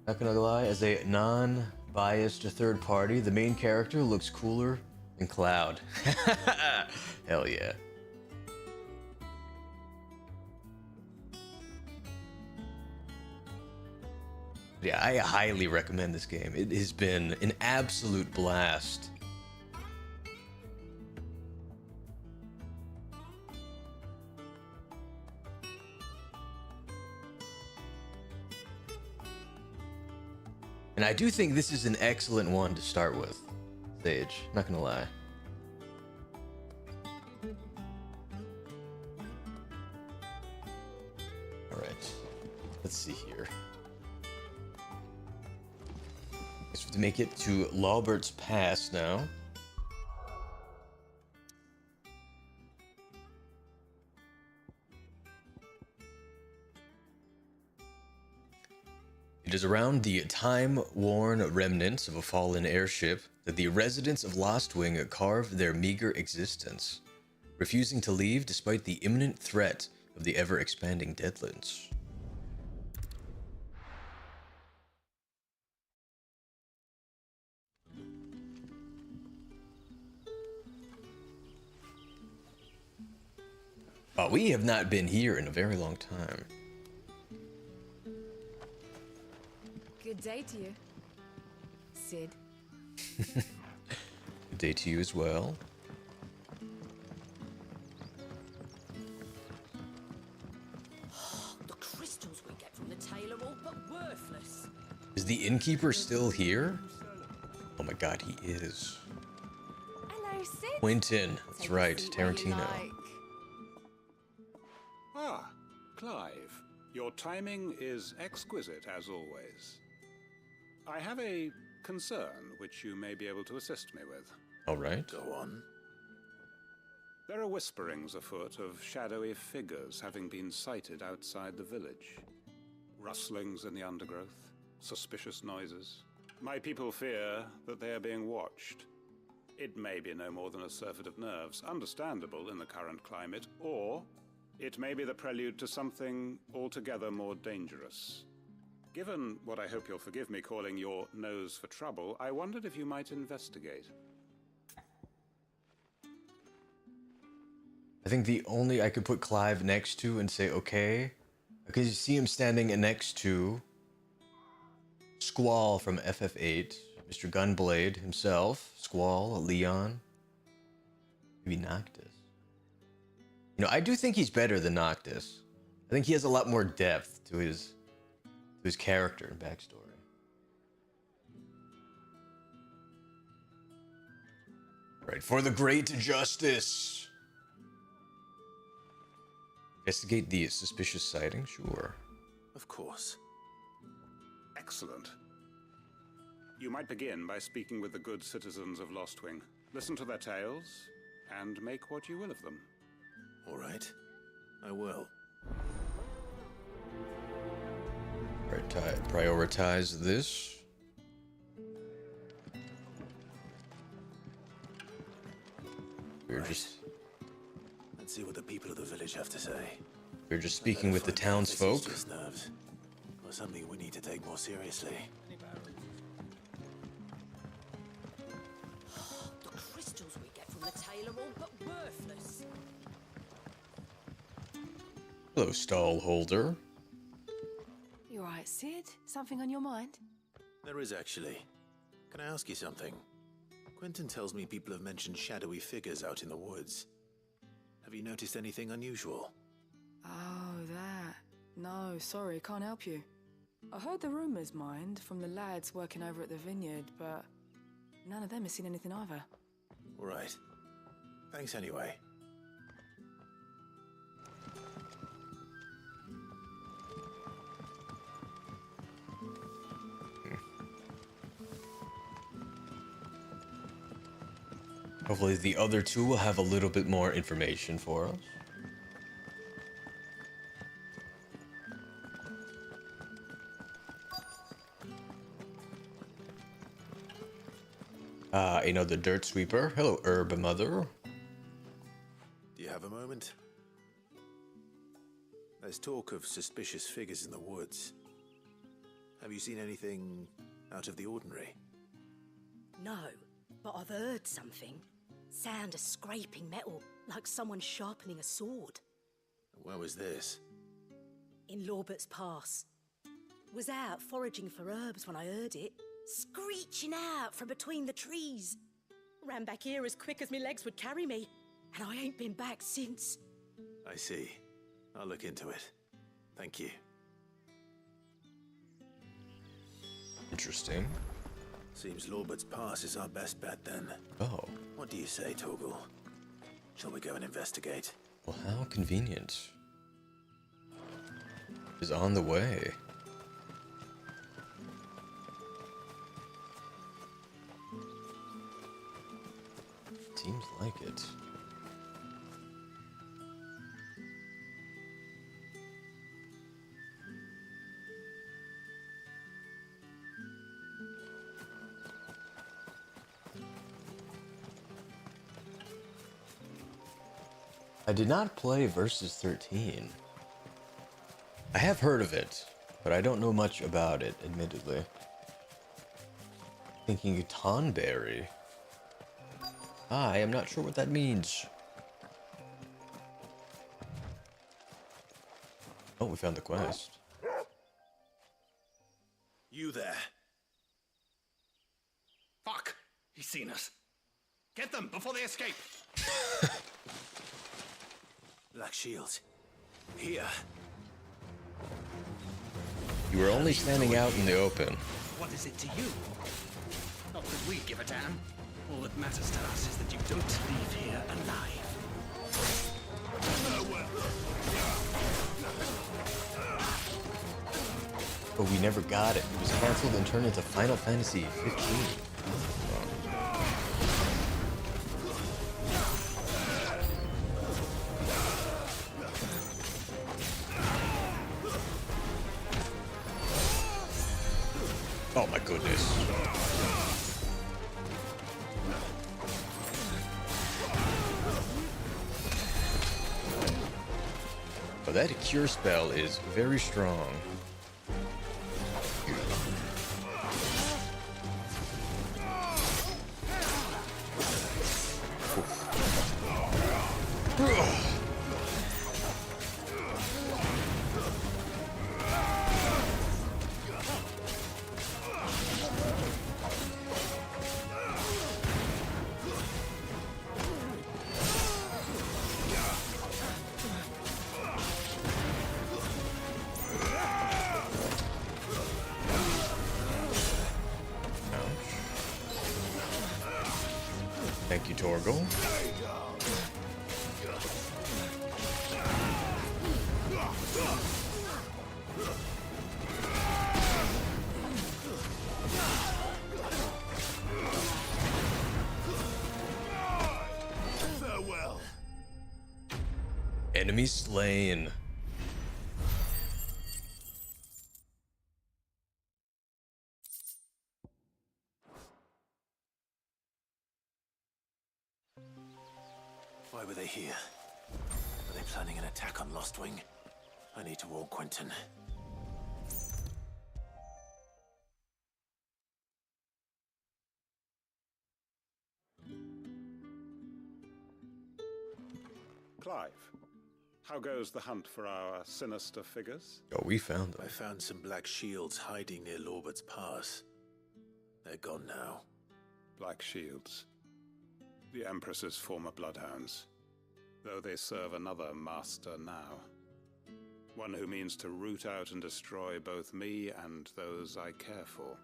Not gonna lie, as a non-biased third party, the main character looks cooler than Cloud. Hell yeah. Yeah, I highly recommend this game. It has been an absolute blast. And I do think this is an excellent one to start with, Sage, not gonna lie. Alright, let's see here. Guess we have to make it to Lawbert's Pass now. It is around the time-worn remnants of a fallen airship that the residents of Lostwing carve their meager existence, refusing to leave despite the imminent threat of the ever-expanding Deadlands. We have not been here in a very long time. Good day to you, Sid. Good day to you as well. The crystals we get from the tail are all but worthless. Is the innkeeper still here? Oh my god, he is. Hello, Sid. Quentin, that's right, Tarantino. Ah, Clive. Your timing is exquisite, as always. I have a concern which you may be able to assist me with. All right. Go on. There are whisperings afoot of shadowy figures having been sighted outside the village. Rustlings in the undergrowth, suspicious noises. My people fear that they are being watched. It may be no more than a surfeit of nerves, understandable in the current climate, or it may be the prelude to something altogether more dangerous. Given what I hope you'll forgive me calling your nose for trouble, I wondered if you might investigate. I think the only I could put Clive next to and say okay, because you see him standing next to Squall from FF8, Mr. Gunblade himself, Squall, Leon, maybe Noctis. You know, I do think he's better than Noctis. I think he has a lot more depth to his character and backstory. Right, for the great justice. Investigate the suspicious sighting, sure. Of course. Excellent. You might begin by speaking with the good citizens of Lostwing. Listen to their tales, and make what you will of them. All right, I will. Prioritize this. Let's see what the people of the village have to say. We're just speaking with the townsfolk. Just nerves, or something we need to take more seriously. The crystals we get from the tail are all but worthless. Hello, stall holder. You alright, Sid? Something on your mind? There is actually. Can I ask you something? Quentin tells me people have mentioned shadowy figures out in the woods. Have you noticed anything unusual? Oh, that. No, sorry, can't help you. I heard the rumours, mind, from the lads working over at the vineyard, but none of them has seen anything either. All right. Thanks anyway. Hopefully the other two will have a little bit more information for us. Another dirt sweeper. Hello, herb mother. Do you have a moment? There's talk of suspicious figures in the woods. Have you seen anything out of the ordinary? No, but I've heard something. Sound of scraping metal, like someone sharpening a sword. Where was this? In Lorbert's Pass. Was out foraging for herbs when I heard it. Screeching out from between the trees. Ran back here as quick as my legs would carry me. And I ain't been back since. I see. I'll look into it. Thank you. Interesting. Seems Lorbert's Pass is our best bet then. Oh. What do you say, Torgal? Shall we go and investigate? Well, how convenient. Is on the way. Seems like it. I did not play Versus 13. I have heard of it, but I don't know much about it, admittedly. Thinking Tonberry. I am not sure what that means. Oh, we found the quest. You there. Fuck! He's seen us. Get them before they escape. Black Shields. Here. You were only standing out in the open. What is it to you? Not that we give a damn. All that matters to us is that you don't leave here alive. But we never got it. It was cancelled and turned into Final Fantasy 15. Oh my goodness. But that cure spell is very strong. Thank you, Torgal. Farewell. Enemy slain. Why were they here? Are they planning an attack on Lostwing? I need to warn Quentin. Clive, how goes the hunt for our sinister figures? Oh, we found them. I found some black shields hiding near Lorbert's Pass. They're gone now. Black Shields. The Empress's former bloodhounds. Though they serve another master now. One who means to root out and destroy both me and those I care for.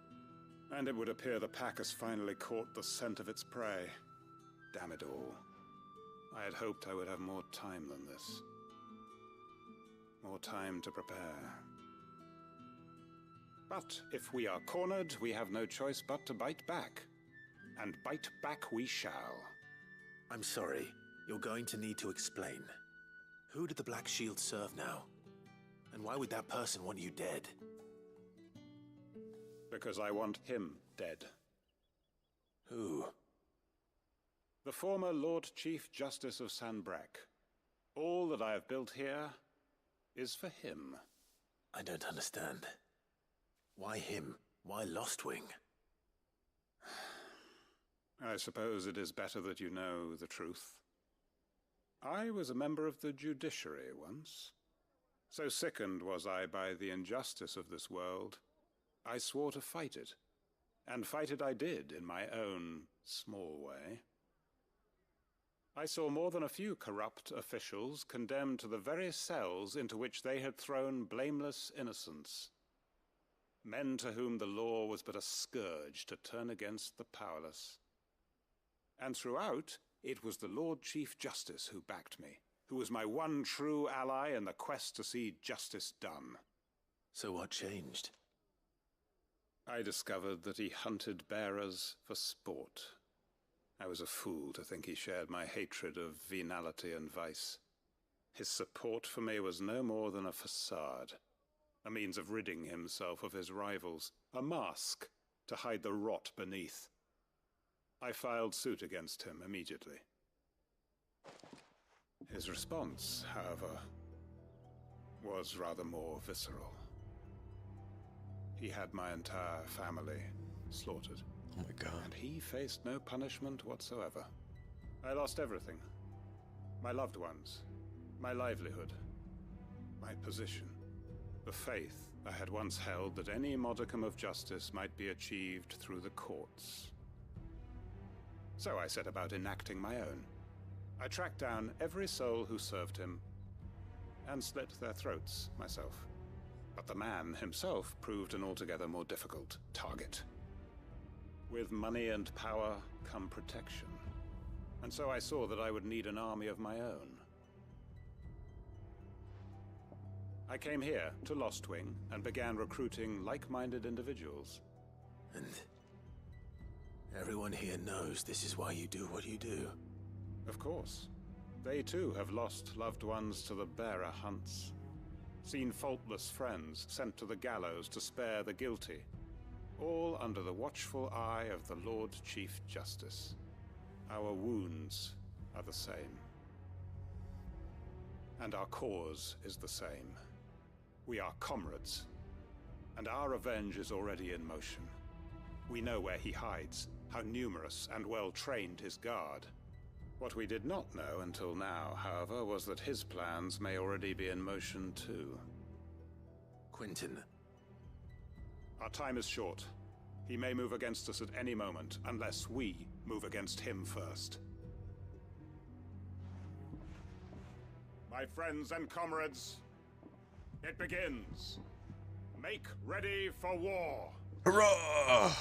And it would appear the pack has finally caught the scent of its prey. Damn it all. I had hoped I would have more time than this. More time to prepare. But if we are cornered, we have no choice but to bite back. And bite back we shall. I'm sorry. You're going to need to explain. Who did the Black Shield serve now? And why would that person want you dead? Because I want him dead. Who? The former Lord Chief Justice of Sanbreque. All that I have built here is for him. I don't understand. Why him? Why Lostwing? I suppose it is better that you know the truth. I was a member of the judiciary once. So sickened was I by the injustice of this world, I swore to fight it. And fight it I did in my own small way. I saw more than a few corrupt officials condemned to the very cells into which they had thrown blameless innocents. Men to whom the law was but a scourge to turn against the powerless. And throughout, it was the Lord Chief Justice who backed me, who was my one true ally in the quest to see justice done. So what changed? I discovered that he hunted bearers for sport. I was a fool to think he shared my hatred of venality and vice. His support for me was no more than a facade, a means of ridding himself of his rivals, a mask to hide the rot beneath. I filed suit against him immediately. His response, however, was rather more visceral. He had my entire family slaughtered. Oh my God. And he faced no punishment whatsoever. I lost everything. My loved ones, my livelihood, my position, the faith I had once held that any modicum of justice might be achieved through the courts. So I set about enacting my own. I tracked down every soul who served him and slit their throats myself. But the man himself proved an altogether more difficult target. With money and power come protection. And so I saw that I would need an army of my own. I came here to Lostwing and began recruiting like-minded individuals. And everyone here knows this is why you do what you do. Of course. They too have lost loved ones to the bearer hunts. Seen faultless friends sent to the gallows to spare the guilty. All under the watchful eye of the Lord Chief Justice. Our wounds are the same. And our cause is the same. We are comrades. And our revenge is already in motion. We know where he hides, how numerous and well-trained his guard. What we did not know until now, however, was that his plans may already be in motion too. Quentin. Our time is short. He may move against us at any moment, unless we move against him first. My friends and comrades, it begins. Make ready for war. Hurrah!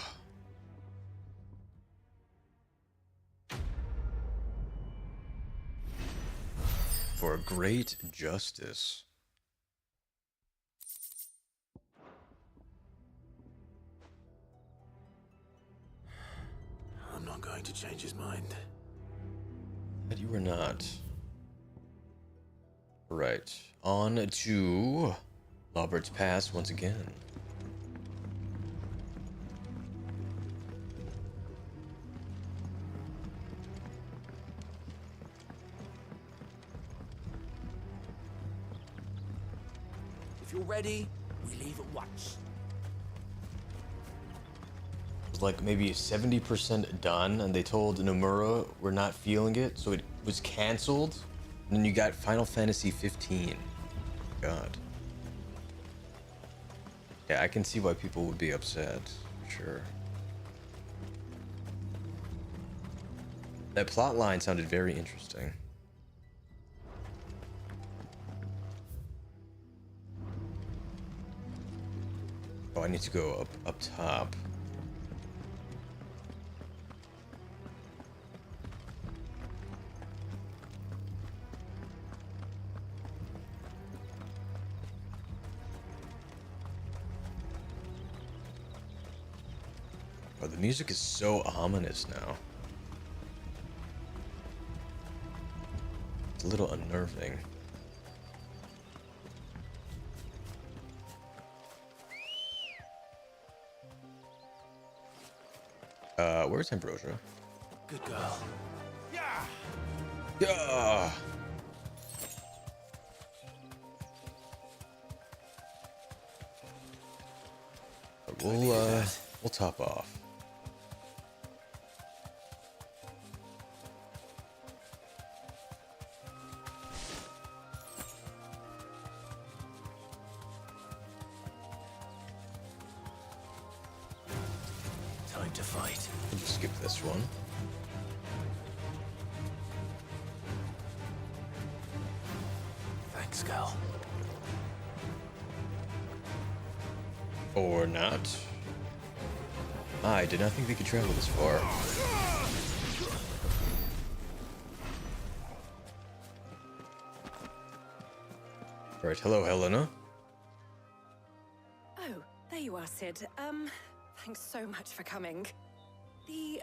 For great justice. I'm not going to change his mind. But you were not. Right. On to Lobert's Pass once again. If you're ready, we leave at once. It was like maybe 70% done, and they told Nomura we're not feeling it, so it was canceled. And then you got Final Fantasy 15. God. Yeah, I can see why people would be upset. Sure. That plot line sounded very interesting. Oh, I need to go up top. Oh, the music is so ominous now. It's a little unnerving. Where's Ambrosia? Good girl. Yeah! We'll top off. Time to fight. We'll just skip this one. Thanks, girl. Or not. I did not think they could travel this far. Alright, hello, Helena. Oh, there you are, Sid. Thanks so much for coming. The,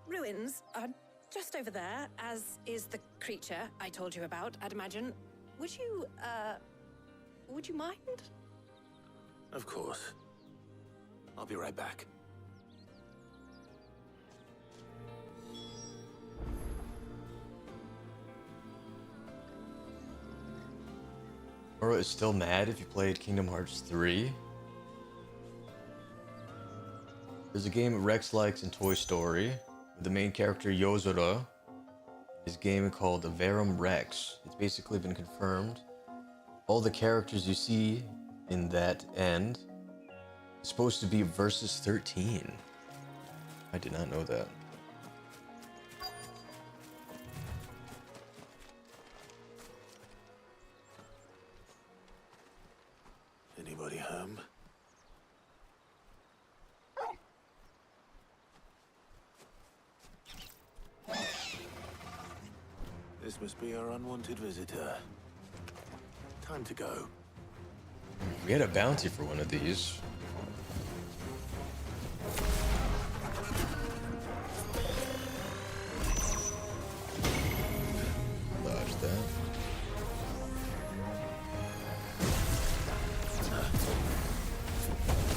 ruins are just over there, as is the creature I told you about, I'd imagine. Would you mind? Of course. I'll be right back. Moro is still mad if you played Kingdom Hearts 3. There's a game Rex likes in Toy Story with the main character Yozora. His game called Verum Rex. It's basically been confirmed. All the characters you see in that end is supposed to be Versus 13. I did not know that. Anybody home? This must be our unwanted visitor. Time to go. We had a bounty for one of these. Dodge that.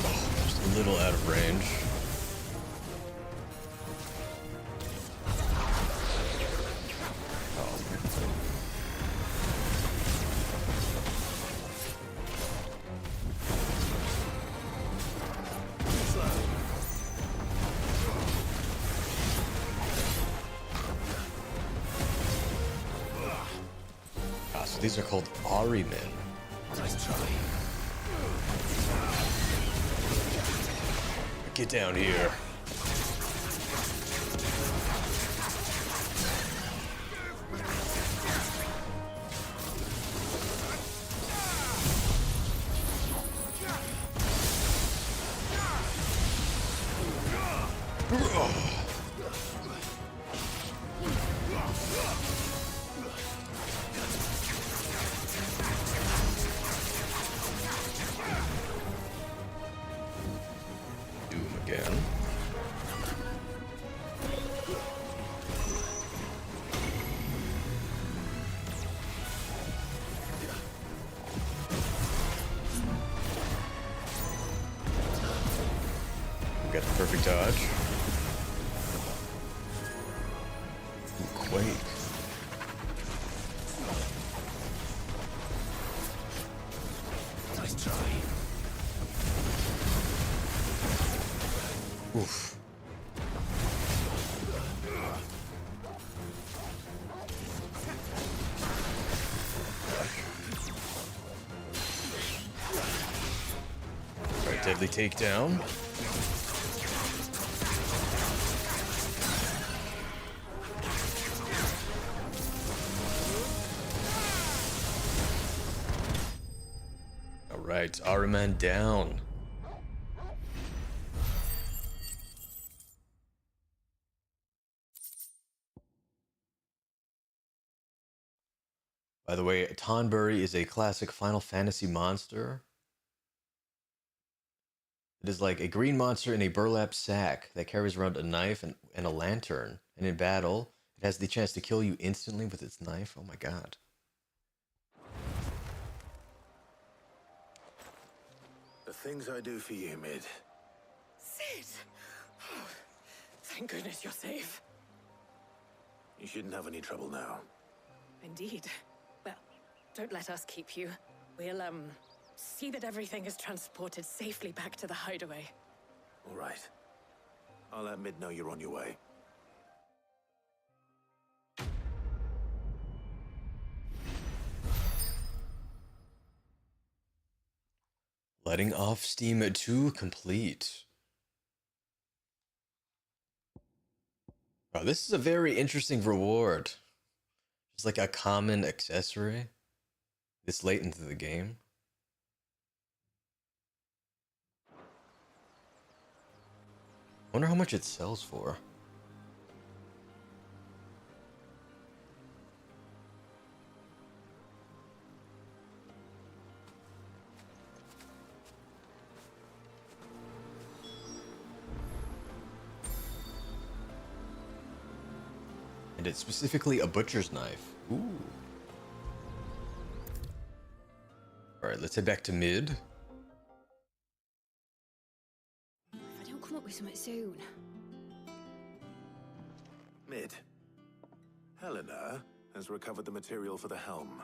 Oh, just a little out of range. These are called Ari men. Nice try. Get down here. Got the perfect dodge. Ooh, Quake. Nice try. Oof. Alright, deadly takedown. Alright, Ahriman down. By the way, Tonberry is a classic Final Fantasy monster. It is like a green monster in a burlap sack that carries around a knife and a lantern. And in battle, it has the chance to kill you instantly with its knife. Oh my god. The things I do for you, Mid. Sid! Oh, thank goodness you're safe. You shouldn't have any trouble now. Indeed. Well, don't let us keep you. We'll, see that everything is transported safely back to the hideaway. All right. I'll let Mid know you're on your way. Letting off steam 2 complete. Oh, this is a very interesting reward. It's like a common accessory this late into the game. Wonder how much it sells for. And it's specifically a butcher's knife. Ooh. Alright, let's head back to Mid. If I don't come up with something soon. Mid. Helena has recovered the material for the helm.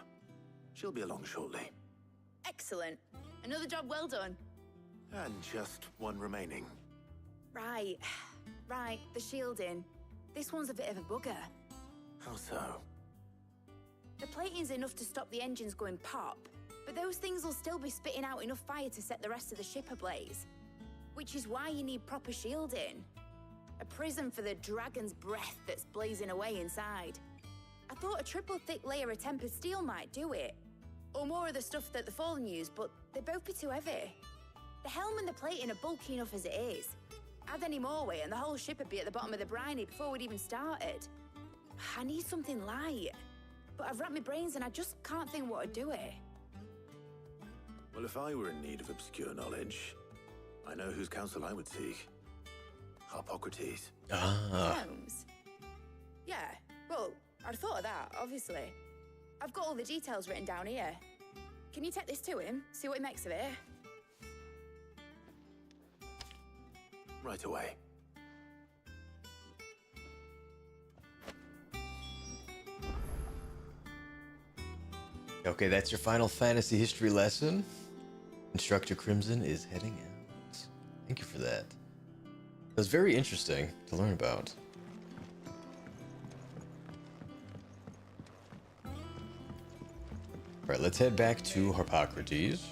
She'll be along shortly. Excellent. Another job well done. And just one remaining. Right. Right, the shielding. This one's a bit of a bugger. How so? The plating's enough to stop the engines going pop, but those things will still be spitting out enough fire to set the rest of the ship ablaze. Which is why you need proper shielding. A prison for the dragon's breath that's blazing away inside. I thought a triple thick layer of tempered steel might do it. Or more of the stuff that the Fallen use, but they'd both be too heavy. The helm and the plating are bulky enough as it is. Add any more weight and the whole ship would be at the bottom of the briny before we'd even started. I need something light. But I've racked my brains and I just can't think what would do it. Well, if I were in need of obscure knowledge, I know whose counsel I would seek. Harpocrates. Holmes? Yeah, well, I'd thought of that, obviously. I've got all the details written down here. Can you take this to him, see what he makes of it? Right away. Okay, that's your Final Fantasy history lesson. Instructor Crimson is heading out. Thank you for that. It was very interesting to learn about. Alright, let's head back to Harpocrates.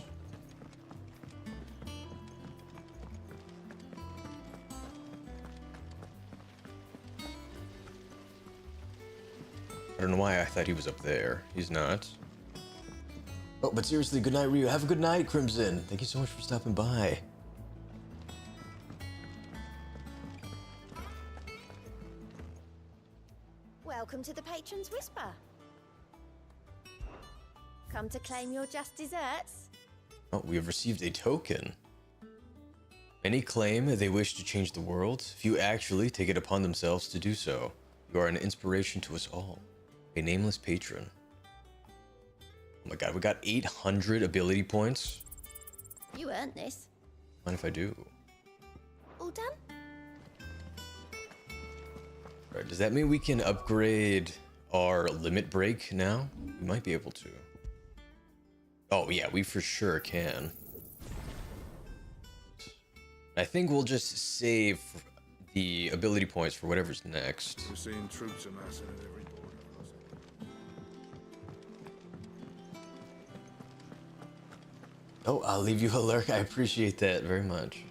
I don't know why I thought he was up there. He's not. Oh, but seriously, good night, Ryu. Have a good night, Crimson. Thank you so much for stopping by. Welcome to the Patron's Whisper. Come to claim your just desserts? Oh, we have received a token. Many claim they wish to change the world. Few actually take it upon themselves to do so. You are an inspiration to us all. A nameless patron. Oh my god, we got 800 ability points. You earned this. Mind if I do? All done? Alright, does that mean we can upgrade our limit break now? We might be able to. Oh yeah, we for sure can. I think we'll just save the ability points for whatever's next. We're seeing troops amassing at every border crossing. Oh, I'll leave you a lurk. I appreciate that very much.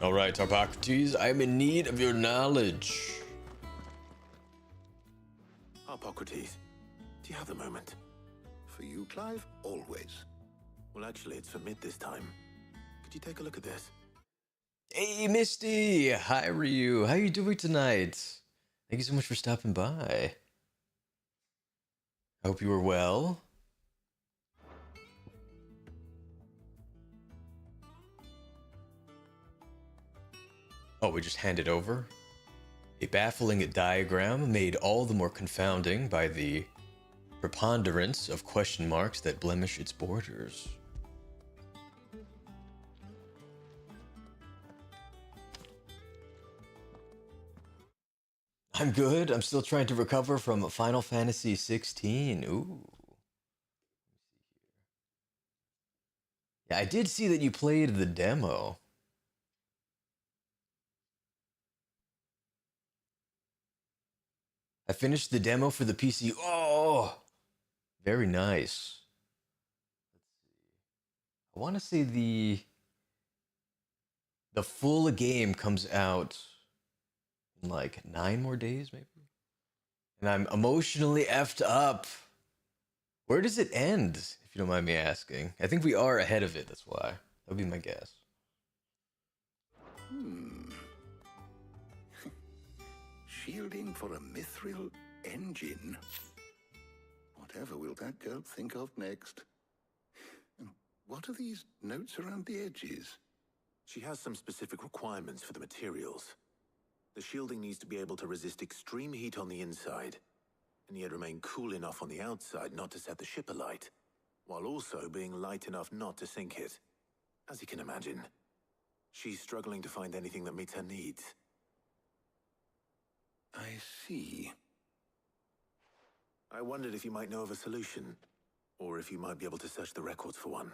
All right, Harpocrates, I'm in need of your knowledge. Harpocrates, do you have a moment? For you, Clive, always. Well, actually, it's for Mid this time. Could you take a look at this? Hey, Misty! Hi, Ryu. How you doing tonight? Thank you so much for stopping by. I hope you were well. Oh, we just handed over? A baffling diagram made all the more confounding by the preponderance of question marks that blemish its borders. I'm good. I'm still trying to recover from Final Fantasy 16. Ooh. Yeah, I did see that you played the demo. I finished the demo for the PC. Oh, very nice. I want to say the full game comes out in like 9 more days, maybe. And I'm emotionally effed up. Where does it end, if you don't mind me asking? I think we are ahead of it, that's why. That would be my guess. Shielding for a mithril engine. Whatever will that girl think of next? And what are these notes around the edges? She has some specific requirements for the materials. The shielding needs to be able to resist extreme heat on the inside, and yet remain cool enough on the outside not to set the ship alight, while also being light enough not to sink it. As you can imagine, she's struggling to find anything that meets her needs. I see. I wondered if you might know of a solution, or if you might be able to search the records for one.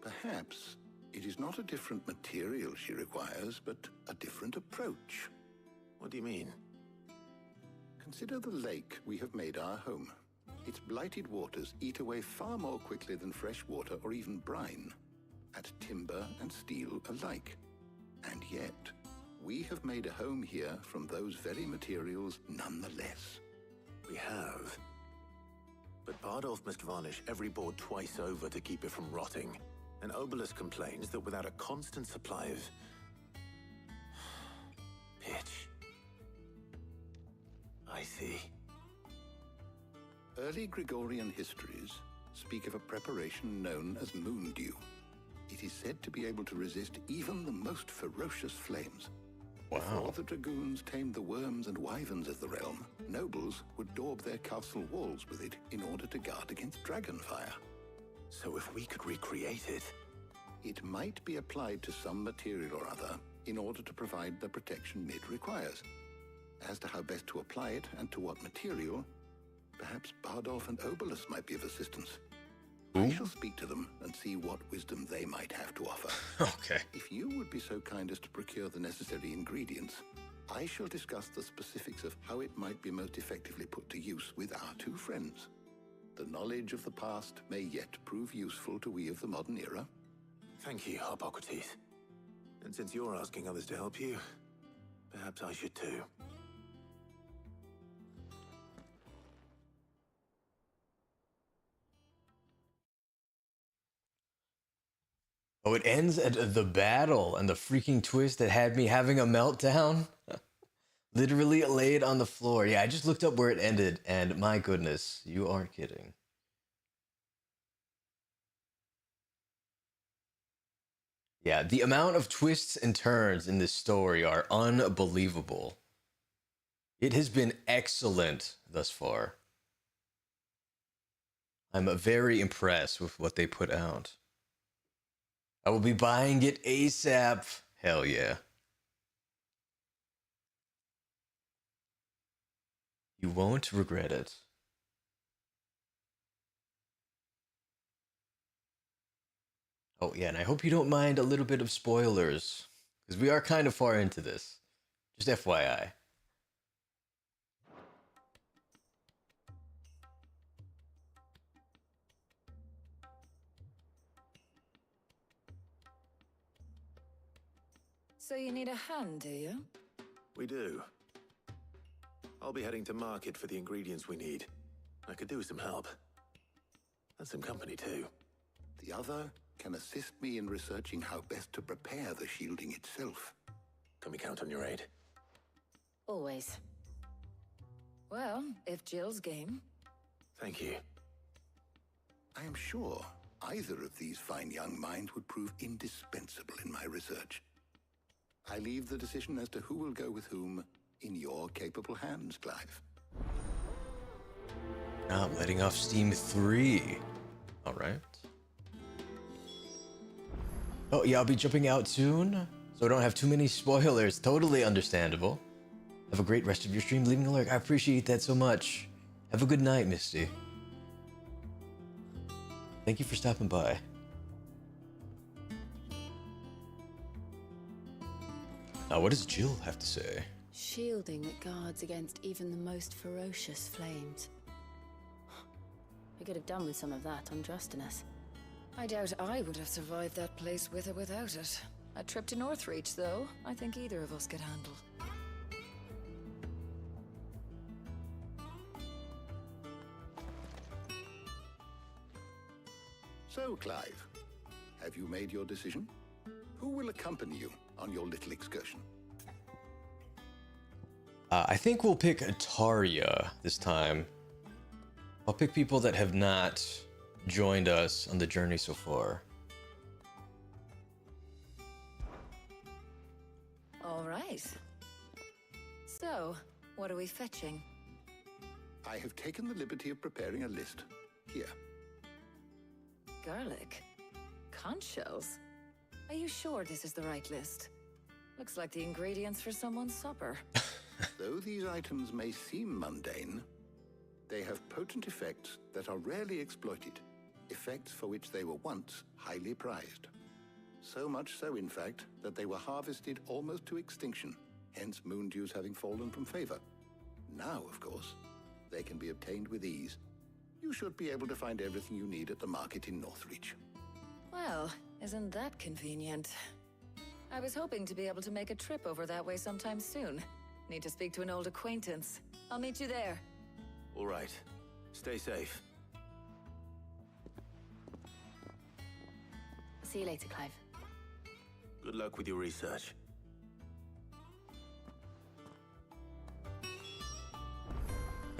Perhaps it is not a different material she requires, but a different approach. What do you mean? Consider the lake we have made our home. Its blighted waters eat away far more quickly than fresh water or even brine, at timber and steel alike. And yet, we have made a home here from those very materials nonetheless. We have. But Bardolph must varnish every board twice over to keep it from rotting. And Obelisk complains that without a constant supply of pitch. I see. Early Gregorian histories speak of a preparation known as moon dew. It is said to be able to resist even the most ferocious flames. Before the dragoons tamed the worms and wyverns of the realm, nobles would daub their castle walls with it in order to guard against dragonfire. So if we could recreate it... It might be applied to some material or other in order to provide the protection it requires. As to how best to apply it and to what material, perhaps Bardolph and Obelisk might be of assistance. I shall speak to them and see what wisdom they might have to offer. Okay. If you would be so kind as to procure the necessary ingredients, I shall discuss the specifics of how it might be most effectively put to use with our two friends. The knowledge of the past may yet prove useful to we of the modern era. Thank you, Hippocrates. And since you're asking others to help you, perhaps I should too. Oh, it ends at the battle and the freaking twist that had me having a meltdown. Literally laid on the floor. Yeah, I just looked up where it ended, and my goodness, you aren't kidding. Yeah, the amount of twists and turns in this story are unbelievable. It has been excellent thus far. I'm very impressed with what they put out. I will be buying it ASAP. Hell yeah. You won't regret it. Oh, yeah, and I hope you don't mind a little bit of spoilers, because we are kind of far into this. Just FYI. So you need a hand, do you? We do. I'll be heading to market for the ingredients we need. I could do with some help. And some company too. The other can assist me in researching how best to prepare the shielding itself. Can we count on your aid? Always. Well, if Jill's game. Thank you. I am sure either of these fine young minds would prove indispensable in my research. I leave the decision as to who will go with whom in your capable hands, Clive. Now I'm letting off steam 3. Alright. Oh yeah, I'll be jumping out soon, so I don't have too many spoilers. Totally understandable. Have a great rest of your stream. Leaving a like. I appreciate that so much. Have a good night, Misty. Thank you for stopping by. Now, what does Jill have to say? Shielding that guards against even the most ferocious flames. We could have done with some of that on Drustinus. I doubt I would have survived that place with or without it. A trip to Northreach, though, I think either of us could handle. So, Clive, have you made your decision? Who will accompany you on your little excursion? I think we'll pick Ataria this time. I'll pick people that have not joined us on the journey so far. All right. So, what are we fetching? I have taken the liberty of preparing a list. Here. Garlic? Conch shells? Are you sure this is the right list? Looks like the ingredients for someone's supper. Though these items may seem mundane, they have potent effects that are rarely exploited, effects for which they were once highly prized. So much so, in fact, that they were harvested almost to extinction, hence moon dews having fallen from favor. Now, of course, they can be obtained with ease. You should be able to find everything you need at the market in Northreach. Well, isn't that convenient? I was hoping to be able to make a trip over that way sometime soon. Need to speak to an old acquaintance. I'll meet you there. All right. Stay safe. See you later, Clive. Good luck with your research.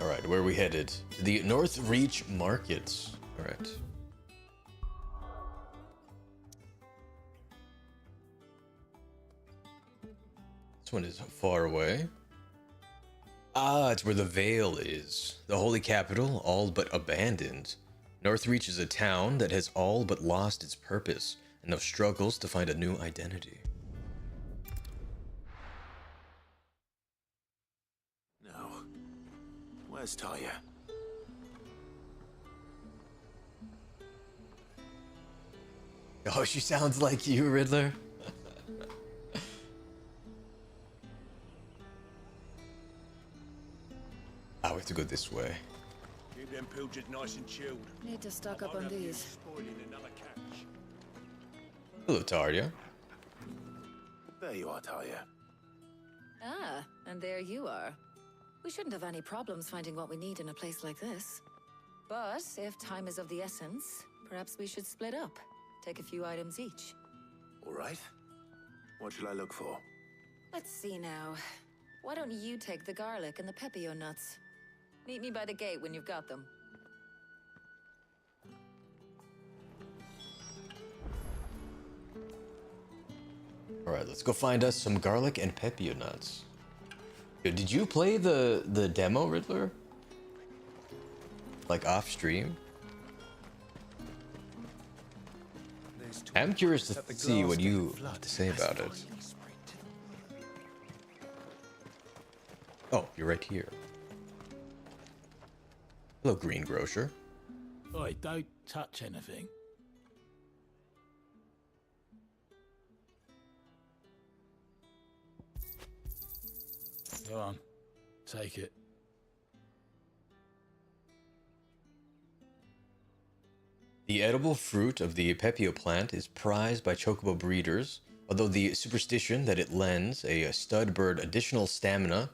Alright, where are we headed? To the Northreach markets. Alright. This one is far away. Ah, it's where the Vale is. The holy capital, all but abandoned. Northreach is a town that has all but lost its purpose and now struggles to find a new identity. No. Where's Talia? Oh, she sounds like you, Riddler. I have to go this way. Keep them pilchards nice and chilled. Need to stock up on these. Spoiling another catch. Hello, Talia. There you are, Talia. Ah, and there you are. We shouldn't have any problems finding what we need in a place like this. But if time is of the essence, perhaps we should split up. Take a few items each. All right. What shall I look for? Let's see now. Why don't you take the garlic and the pepio nuts? Meet me by the gate when you've got them. Alright, let's go find us some garlic and pepio nuts. Yo, did you play the demo, Riddler? Like off stream? I'm curious to see what you have to say about it. Oh, you're right here. Hello, greengrocer. Oi, don't touch anything. Go on, take it. The edible fruit of the pepio plant is prized by chocobo breeders, although the superstition that it lends a stud bird additional stamina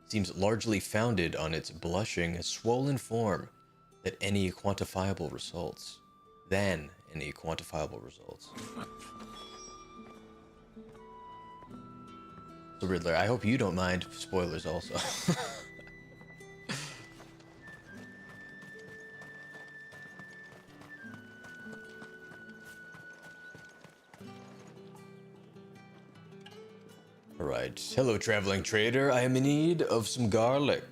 seems largely founded on its blushing, swollen form that any quantifiable results. Then, any quantifiable results. So Riddler, I hope you don't mind spoilers also. Alright, hello traveling trader, I am in need of some garlic.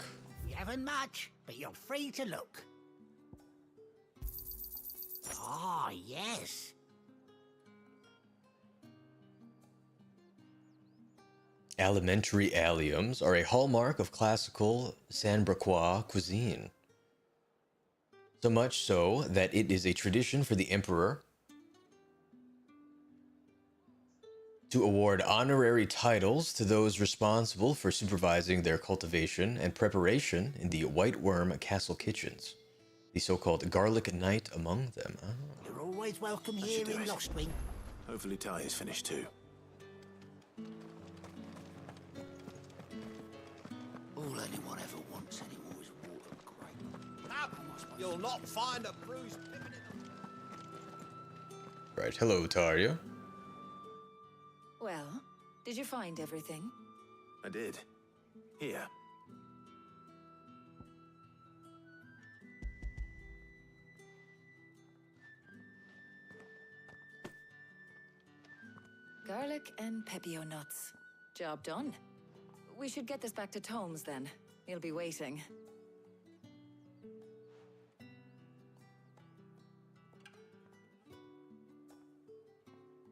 We haven't much, but you're free to look. Ah, yes. Alimentary alliums are a hallmark of classical San-Braquois cuisine. So much so that it is a tradition for the emperor to award honorary titles to those responsible for supervising their cultivation and preparation in the White Worm Castle kitchens, the so-called Garlic Knight among them. Oh. You're always welcome here in Lostwing. Hopefully Ty is finished too. All anyone ever wants anymore is water grape. You'll not find a bruised pippin in Right, hello Tarja. Well, did you find everything? I did. Here. Garlic and pepio nuts. Job done. We should get this back to Tomes then. He'll be waiting.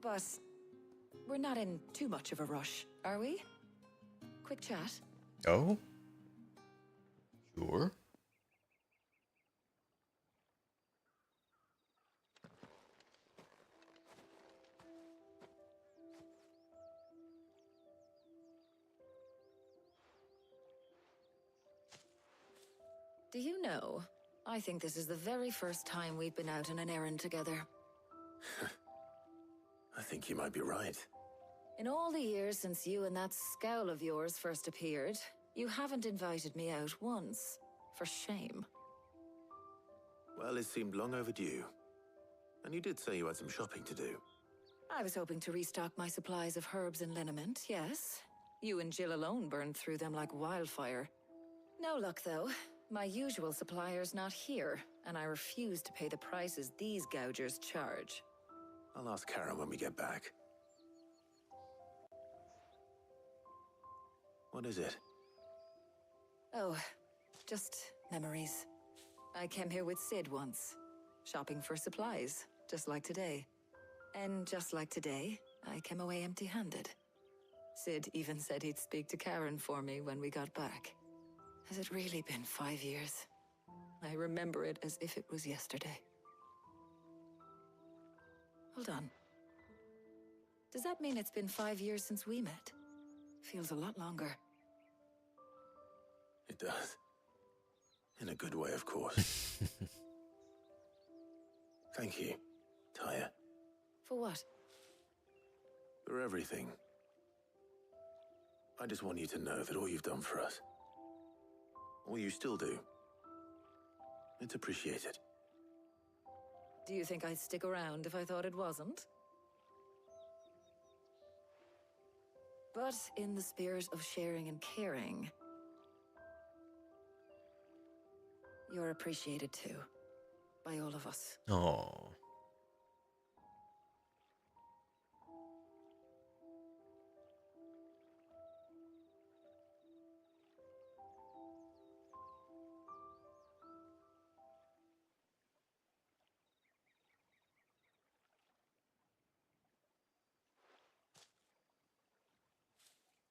But we're not in too much of a rush, are we? Quick chat. Oh? Sure. Do you know, I think this is the very first time we've been out on an errand together. I think you might be right. In all the years since you and that scowl of yours first appeared, you haven't invited me out once. For shame. Well, it seemed long overdue. And you did say you had some shopping to do. I was hoping to restock my supplies of herbs and liniment, yes. You and Jill alone burned through them like wildfire. No luck, though. My usual supplier's not here, and I refuse to pay the prices these gougers charge. I'll ask Karen when we get back. What is it? Oh, just memories. I came here with Sid once, shopping for supplies, just like today. And just like today, I came away empty-handed. Sid even said he'd speak to Karen for me when we got back. Has it really been 5 years? I remember it as if it was yesterday. Hold on. Does that mean it's been 5 years since we met? Feels a lot longer. It does. In a good way, of course. Thank you, Tyre. For what? For everything. I just want you to know that all you've done for us, all you still do, it's appreciated. Do you think I'd stick around if I thought it wasn't? But in the spirit of sharing and caring, you're appreciated too, by all of us. Oh.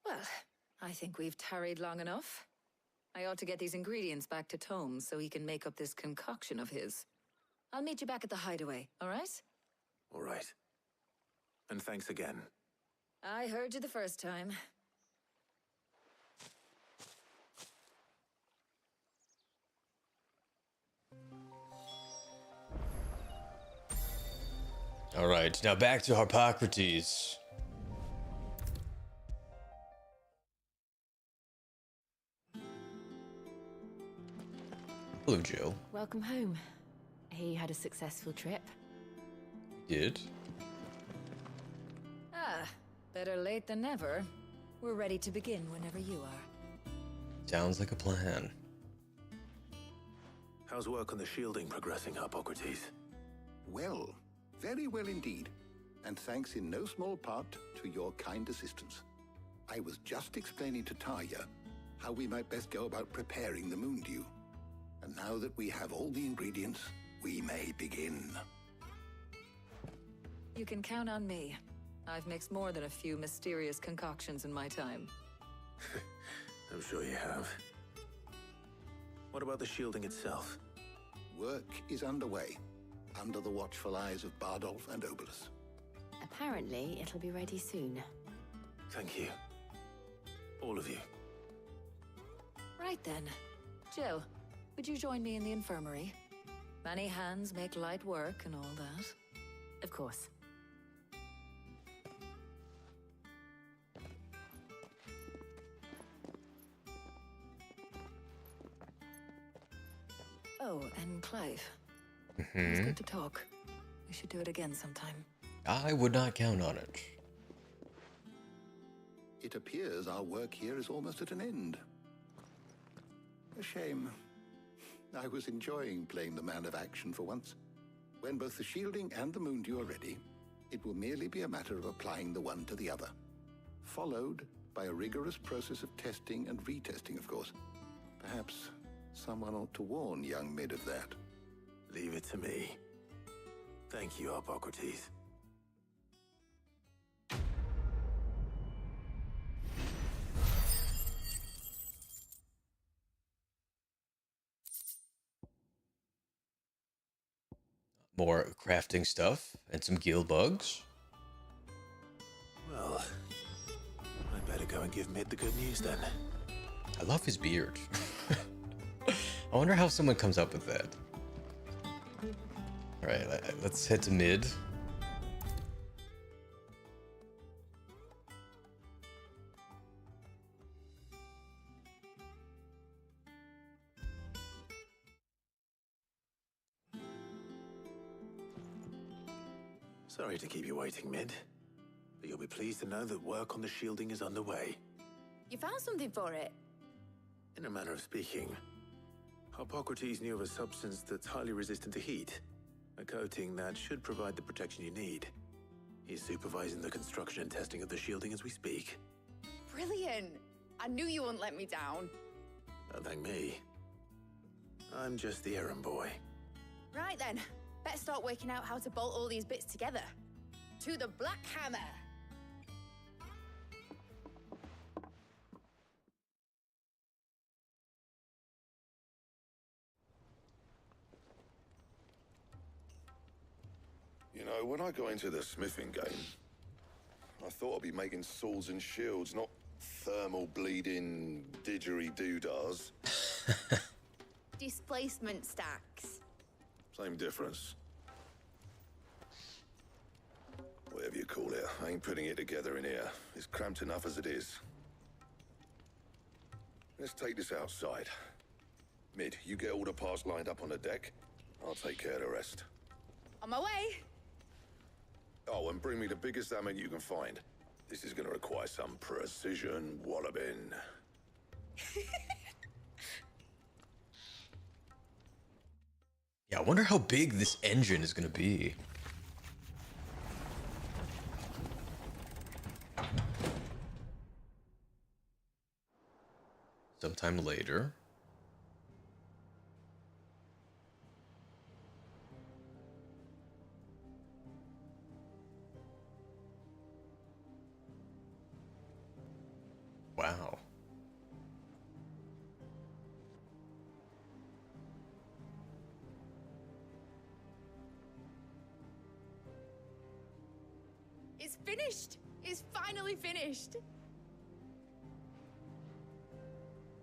Well, I think we've tarried long enough. I ought to get these ingredients back to Tomes so he can make up this concoction of his. I'll meet you back at the hideaway, all right? All right. And thanks again. I heard you the first time. All right, now back to Harpocrates. Hello, Jill. Welcome home. He had a successful trip. Did? Ah, better late than never. We're ready to begin whenever you are. Sounds like a plan. How's work on the shielding progressing, Hippocrates? Well, very well indeed. And thanks in no small part to your kind assistance. I was just explaining to Tarja how we might best go about preparing the moon dew. And now that we have all the ingredients, we may begin. You can count on me. I've mixed more than a few mysterious concoctions in my time. I'm sure you have. What about the shielding itself? Work is underway, under the watchful eyes of Bardolph and Obolus. Apparently, it'll be ready soon. Thank you. All of you. Right then. Jill, would you join me in the infirmary? Many hands make light work and all that. Of course. Oh, and Clive. It was Mm-hmm. good to talk. We should do it again sometime. I would not count on it. It appears our work here is almost at an end. A shame. I was enjoying playing the man of action for once. When both the shielding and the moon dew are ready, it will merely be a matter of applying the one to the other. Followed by a rigorous process of testing and retesting, of course. Perhaps someone ought to warn young Mid of that. Leave it to me. Thank you, Hippocrates. More crafting stuff and some guild bugs. Well, I better go and give Mid the good news then. I love his beard. I wonder how someone comes up with that. Alright, let's head to Mid. Sorry to keep you waiting, Mid. But you'll be pleased to know that work on the shielding is underway. You found something for it? In a manner of speaking, Hippocrates knew of a substance that's highly resistant to heat. A coating that should provide the protection you need. He's supervising the construction and testing of the shielding as we speak. Brilliant! I knew you wouldn't let me down. Don't thank me. I'm just the errand boy. Right then, better start working out how to bolt all these bits together. To the Black Hammer! You know, when I got into the smithing game, I thought I'd be making swords and shields, not thermal bleeding didgeridoo-dahs. Displacement stacks. Same difference. Whatever you call it, I ain't putting it together in here. It's cramped enough as it is. Let's take this outside. Mid, you get all the parts lined up on the deck. I'll take care of the rest. On my way! Oh, and bring me the biggest hammer you can find. This is gonna require some precision walloping. Yeah, I wonder how big this engine is gonna be. Sometime later. Wow. It's finished! It's finally finished!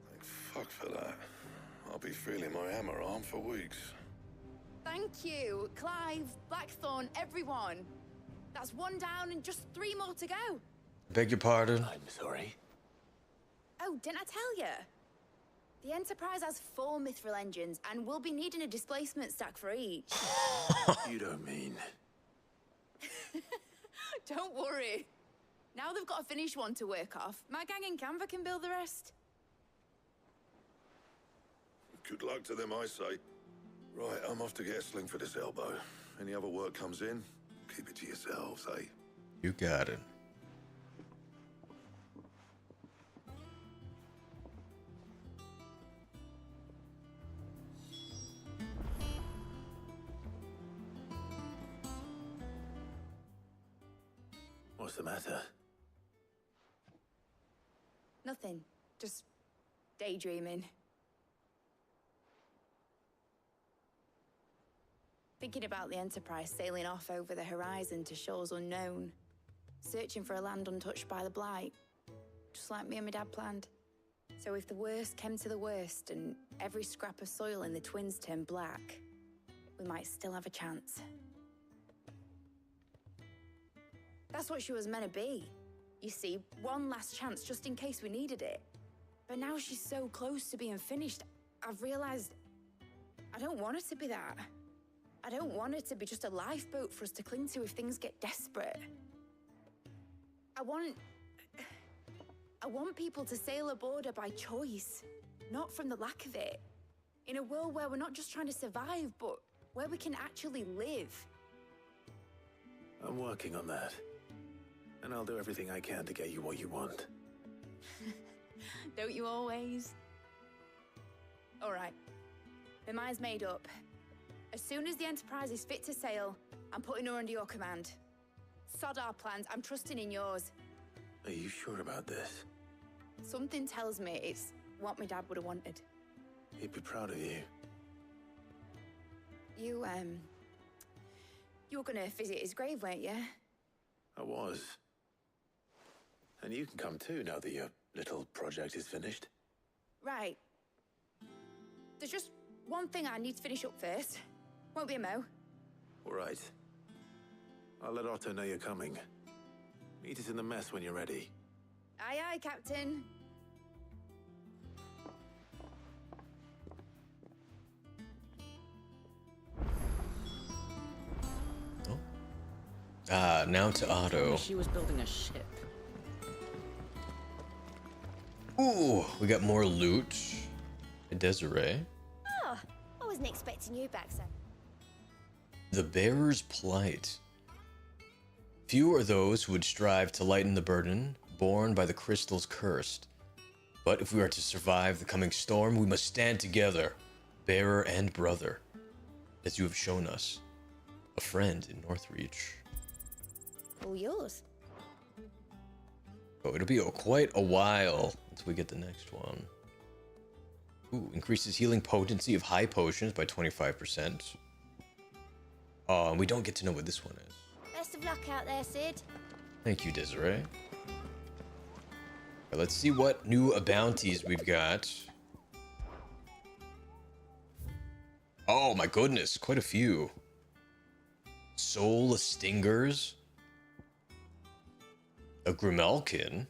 Thank fuck for that. I'll be feeling my hammer arm for weeks. Thank you, Clive, Blackthorn, everyone. That's one down and just 3 more to go. Beg your pardon? I'm sorry. Oh, didn't I tell you? The Enterprise has 4 mithril engines, and we'll be needing a displacement stack for each. You don't mean... Don't worry. Now they've got a finished one to work off. My gang in Canva can build the rest. Good luck to them, I say. Right, I'm off to get a sling for this elbow. Any other work comes in, keep it to yourselves, eh? You got it. What's the matter? Nothing. Just daydreaming. Thinking about the Enterprise sailing off over the horizon to shores unknown. Searching for a land untouched by the Blight. Just like me and my dad planned. So if the worst came to the worst and every scrap of soil in the Twins turned black, we might still have a chance. That's what she was meant to be. You see, one last chance just in case we needed it. But now she's so close to being finished, I've realized I don't want her to be that. I don't want her to be just a lifeboat for us to cling to if things get desperate. I want people to sail aboard her by choice, not from the lack of it. In a world where we're not just trying to survive, but where we can actually live. I'm working on that. And I'll do everything I can to get you what you want. Don't you always? All right. My mind's made up. As soon as the Enterprise is fit to sail, I'm putting her under your command. Sod our plans, I'm trusting in yours. Are you sure about this? Something tells me it's what my dad would have wanted. He'd be proud of you. You were gonna visit his grave, weren't you? I was. And you can come too now that your little project is finished. Right. There's just one thing I need to finish up first. Won't be a mo. All right. I'll let Otto know you're coming. Meet us in the mess when you're ready. Aye, aye, Captain. Now to Otto. She was building a ship. Ooh, we got more loot. Desiree. Oh, I wasn't expecting you back, sir. The Bearer's Plight. Few are those who would strive to lighten the burden borne by the crystals cursed. But if we are to survive the coming storm, we must stand together, bearer and brother, as you have shown us, a friend in Northreach. All yours. Oh, it'll be quite a while until we get the next one. Ooh, increases healing potency of high potions by 25%. And we don't get to know what this one is. Best of luck out there, Sid. Thank you, Desiree. Right, let's see what new bounties we've got. Oh my goodness, quite a few. Soul Stingers. A Grimalkin.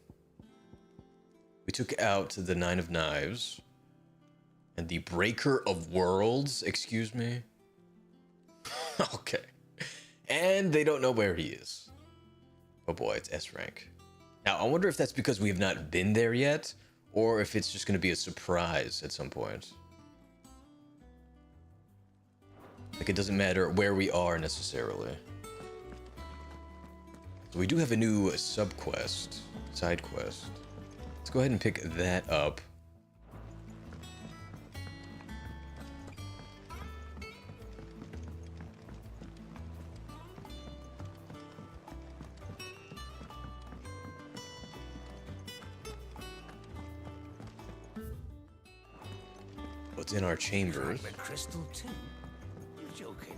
We took out the Nine of Knives. And the Breaker of Worlds, excuse me. Okay. And they don't know where he is. Oh boy, it's S rank. Now, I wonder if that's because we have not been there yet, or if it's just going to be a surprise at some point. Like, it doesn't matter where we are necessarily. So we do have a new sub-quest, side quest. Let's go ahead and pick that up. What's in our chambers? Fragment crystal too? You're joking.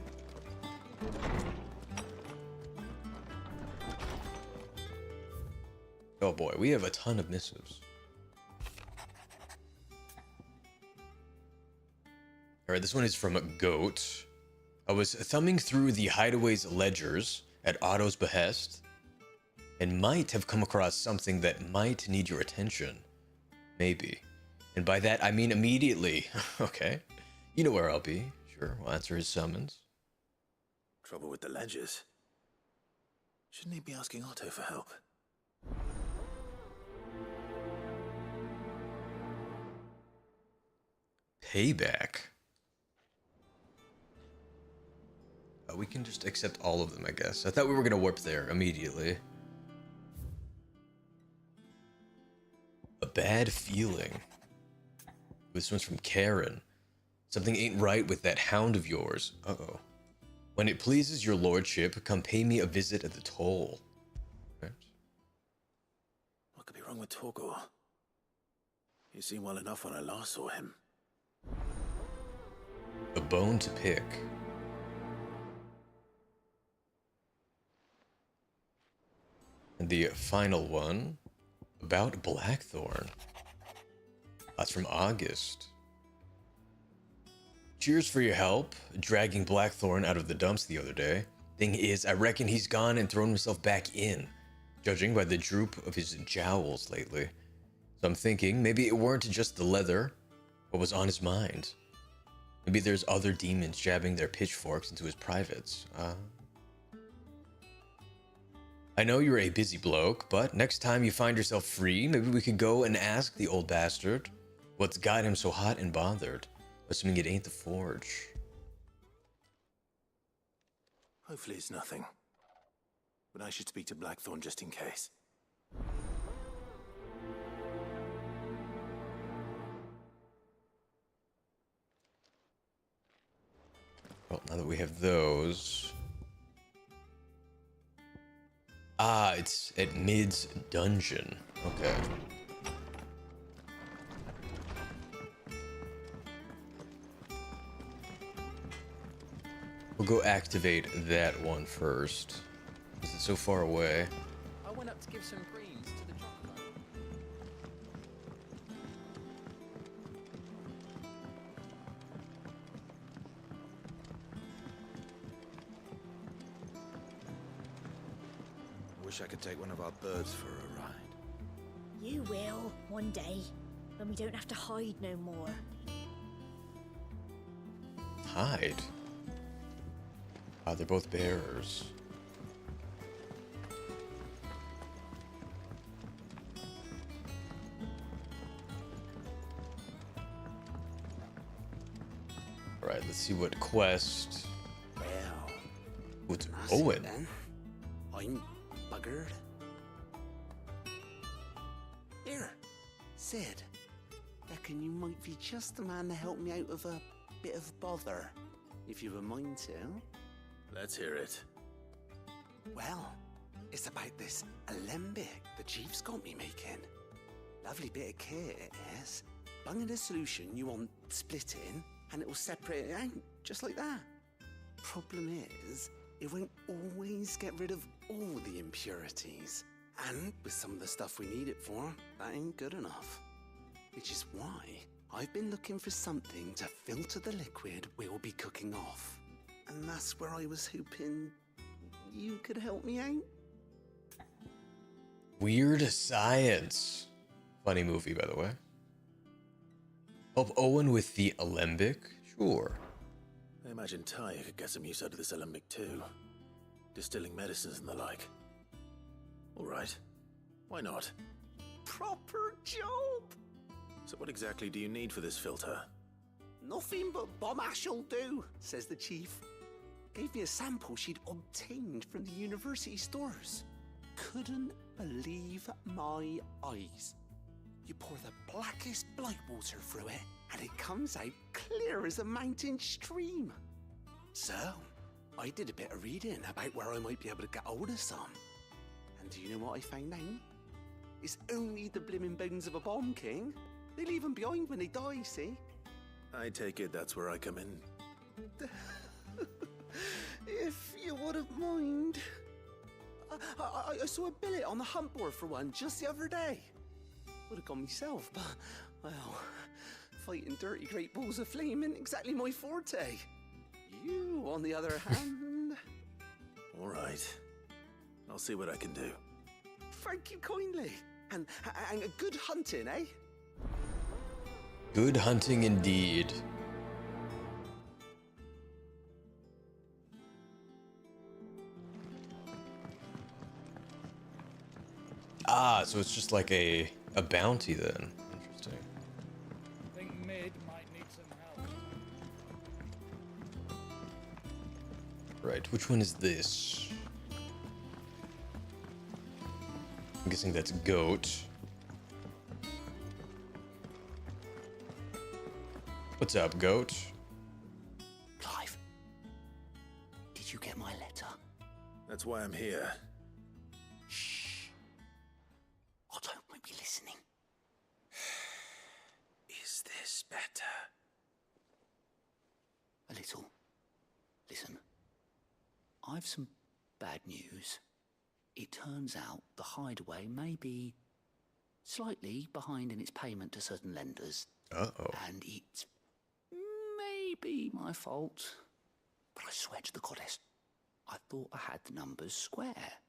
Oh boy, we have a ton of missives. Alright, this one is from Goat. I was thumbing through the Hideaway's ledgers at Otto's behest, and might have come across something that might need your attention. Maybe. And by that, I mean immediately. Okay. You know where I'll be. Sure, we'll answer his summons. Trouble with the ledgers. Shouldn't he be asking Otto for help? Payback. We can just accept all of them, I guess. I thought we were gonna warp there immediately. A bad feeling. This one's from Karen. Something ain't right with that hound of yours. Uh-oh. When it pleases your lordship, come pay me a visit at the toll. Right. What could be wrong with Torgor? He seemed well enough when I last saw him. A bone to pick. And the final one, about Blackthorn. That's from August. Cheers for your help, dragging Blackthorn out of the dumps the other day. Thing is, I reckon he's gone and thrown himself back in, judging by the droop of his jowls lately. So I'm thinking, maybe it weren't just the leather, what was on his mind. Maybe there's other demons jabbing their pitchforks into his privates. I know you're a busy bloke, but next time you find yourself free, maybe we could go and ask the old bastard what's got him so hot and bothered, assuming it ain't the forge. Hopefully it's nothing. But I should speak to Blackthorn just in case. Well, now that we have those... Ah, it's at Mid's dungeon. Okay. We'll go activate that one first. Is it so far away? I went up to give some greens to the chocolate. Wish I could take one of our birds for a ride. You will, one day, when we don't have to hide no more. Hide? Ah, they're both bearers. Alright, let's see what quest. Well, What's that's it Owen? then. I'm buggered. Here, Sid. Reckon you might be just the man to help me out of a bit of bother, if you've a mind to. Let's hear it. Well, it's about this alembic the chief's got me making. Lovely bit of kit it is. Bunging a solution you want splitting, and it will separate it out, just like that. Problem is, it won't always get rid of all the impurities. And with some of the stuff we need it for, that ain't good enough. Which is why I've been looking for something to filter the liquid we'll be cooking off. And that's where I was hoping you could help me out. Weird Science. Funny movie, by the way. Help Owen with the alembic? Sure. I imagine Ty could get some use out of this alembic too. Distilling medicines and the like. Alright. Why not? Proper job! So what exactly do you need for this filter? Nothing but bomb ash'll do, says the chief. Gave me a sample she'd obtained from the university stores. Couldn't believe my eyes. You pour the blackest blight water through it, and it comes out clear as a mountain stream. So, I did a bit of reading about where I might be able to get hold of some. And do you know what I found out? It's only the blimmin' bones of a bomb king. They leave them behind when they die, see? I take it that's where I come in. If you wouldn't mind. I saw a billet on the hunt board for one just the other day. Would have gone myself, but, well, fighting dirty great balls of flame ain't exactly my forte. You, on the other hand... Alright. I'll see what I can do. Thank you kindly. And a good hunting, eh? Good hunting indeed. Ah, so it's just like a bounty then. Interesting. I think Mid might need some help. Right, which one is this? I'm guessing that's goat. What's up, goat? Clive, did you get my letter? That's why I'm here. Shh. Otto might be listening. Is this better? A little. Listen, I've some bad news. It turns out the hideaway may be slightly behind in its payment to certain lenders. Uh-oh. And it may be my fault. But I swear to the goddess, I thought I had the numbers square.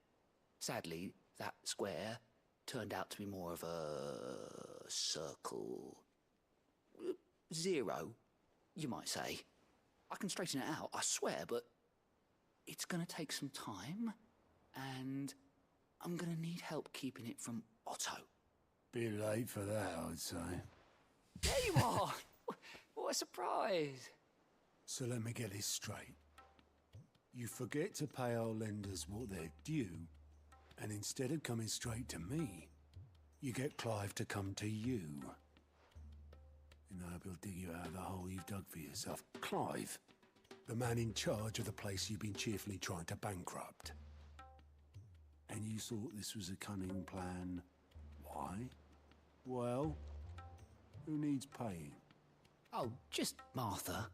Sadly, that square turned out to be more of a circle. 0, you might say. I can straighten it out, I swear, but it's gonna take some time, and I'm gonna need help keeping it from Otto. Bit late for that, I'd say. There you are! What a surprise! So let me get this straight. You forget to pay our lenders what they're due, and instead of coming straight to me, you get Clive to come to you. And I hope he'll dig you out of the hole you've dug for yourself. Clive, the man in charge of the place you've been cheerfully trying to bankrupt. And you thought this was a cunning plan. Why? Well, who needs paying? Oh, just Martha.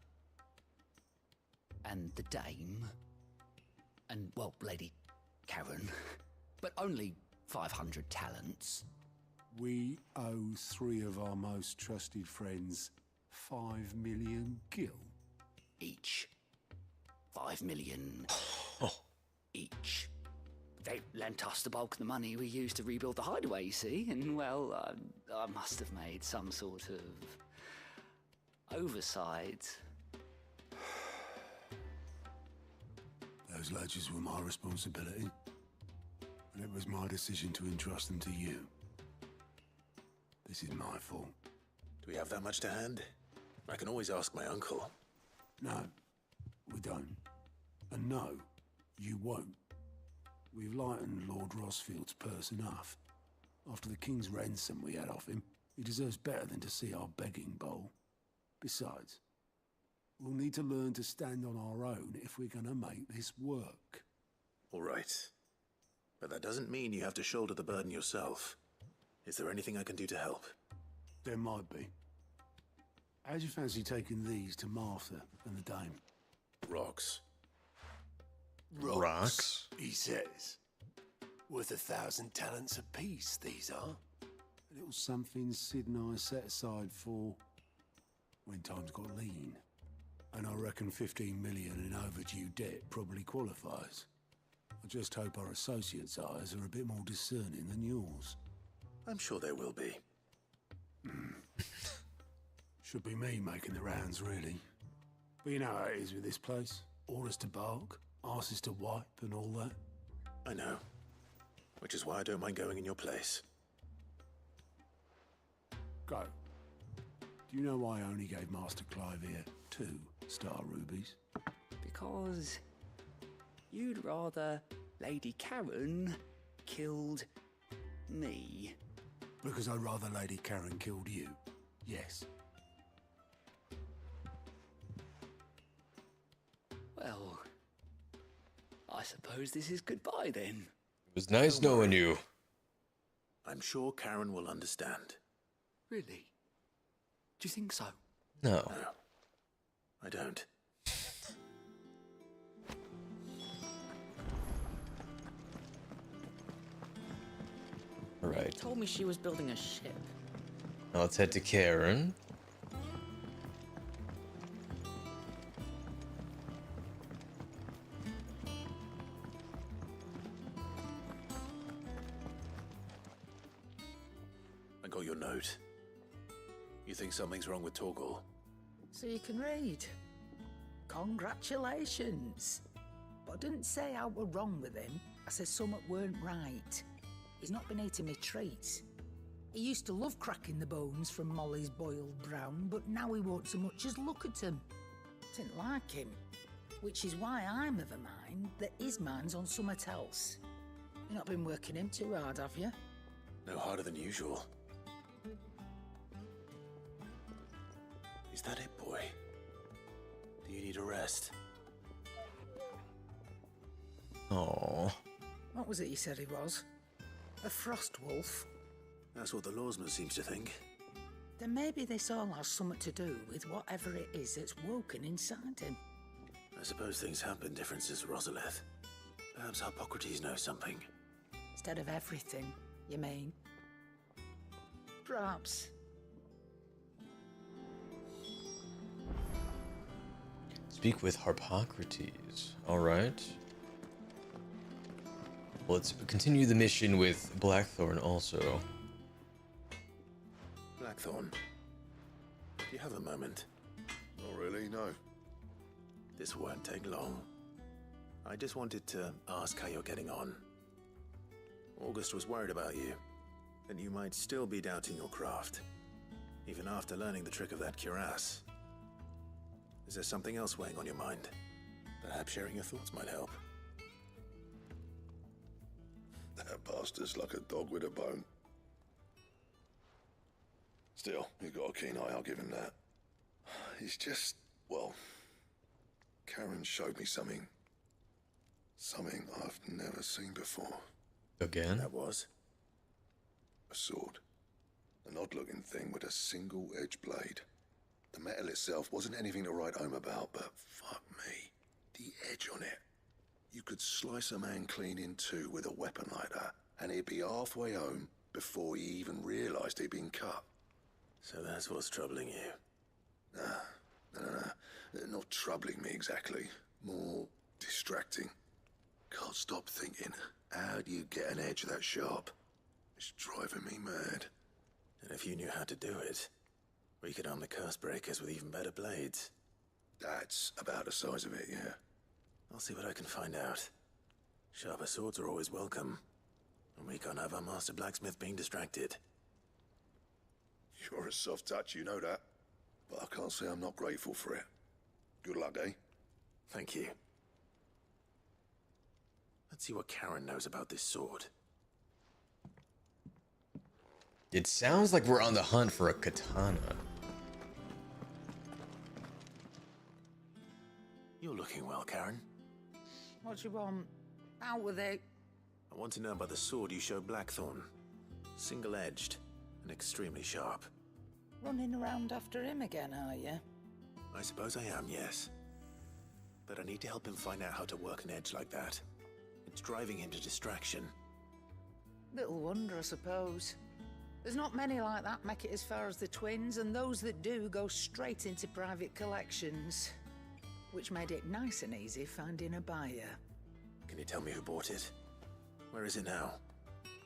And the dame. And, well, Lady Karen. But only 500 talents. We owe 3 of our most trusted friends 5 million gil. Each. 5 million each. They lent us the bulk of the money we used to rebuild the hideaway, you see, and, well, I must have made some sort of oversight. Those ledgers were my responsibility, and it was my decision to entrust them to you. This is my fault. Do we have that much to hand? I can always ask my uncle. No, we don't. And no, you won't. We've lightened Lord Rosfield's purse enough. After the king's ransom we had off him, he deserves better than to see our begging bowl. Besides, we'll need to learn to stand on our own if we're gonna make this work. All right. But that doesn't mean you have to shoulder the burden yourself. Is there anything I can do to help? There might be. How'd you fancy taking these to Martha and the dame? Rocks. Rocks? He says. Worth 1,000 talents apiece, these are. A little something Sid and I set aside for when times got lean. And I reckon 15 million in overdue debt probably qualifies. I just hope our associates' eyes are a bit more discerning than yours. I'm sure there will be. Should be me making the rounds, really. But you know how it is with this place. Orders to bark, arses to wipe, and all that. I know. Which is why I don't mind going in your place. Go. Do you know why I only gave Master Clive here 2 star rubies? Because you'd rather Lady Karen killed me. Because I'd rather Lady Karen killed you. Yes. Well, I suppose this is goodbye then. It was nice knowing you. I'm sure Karen will understand. Really? Do you think so? No. No, I don't. All right. Told me she was building a ship. Now let's head to Karen. I got your note. You think something's wrong with Torgal? So you can read. Congratulations. But I didn't say I were wrong with him. I said something weren't right. He's not been eating me treats. He used to love cracking the bones from Molly's boiled brown, but now he won't so much as look at them. Didn't like him. Which is why I'm of a mind that his mind's on somewhat else. You've not been working him too hard, have you? No harder than usual. Is that it, boy? Do you need a rest? Oh. What was it you said he was? A frost wolf? That's what the lawsman seems to think. Then maybe this all has something to do with whatever it is that's woken inside him. I suppose things have been different since Rosalith. Perhaps Hippocrates knows something. Instead of everything, you mean? Perhaps. Speak with Hippocrates. Alright. Well, let's continue the mission with Blackthorn also. Blackthorn, do you have a moment? Not really, no. This won't take long. I just wanted to ask how you're getting on. August was worried about you, that you might still be doubting your craft, even after learning the trick of that cuirass. Is there something else weighing on your mind? Perhaps sharing your thoughts might help. That bastard's like a dog with a bone. Still, you've got a keen eye, I'll give him that. He's just, well, Karen showed me something. Something I've never seen before. Again? That was? A sword. An odd-looking thing with a single-edged blade. The metal itself wasn't anything to write home about, but fuck me, the edge on it. You could slice a man clean in two with a weapon like that, and he'd be halfway home before he even realised he'd been cut. So that's what's troubling you? No. Not troubling me exactly. More distracting. Can't stop thinking, how do you get an edge that sharp? It's driving me mad. And if you knew how to do it, we could arm the curse breakers with even better blades. That's about the size of it, yeah. I'll see what I can find out. Sharper swords are always welcome, and we can't have our master blacksmith being distracted. You're a soft touch, you know that. But I can't say I'm not grateful for it. Good luck, eh? Thank you. Let's see what Karen knows about this sword. It sounds like we're on the hunt for a katana. You're looking well, Karen. What do you want? Out with it. I want to know about the sword you showed Blackthorn. Single-edged and extremely sharp. Running around after him again, are you? I suppose I am, yes. But I need to help him find out how to work an edge like that. It's driving him to distraction. Little wonder, I suppose. There's not many like that make it as far as the twins, and those that do go straight into private collections. Which made it nice and easy finding a buyer. Can you tell me who bought it? Where is it now?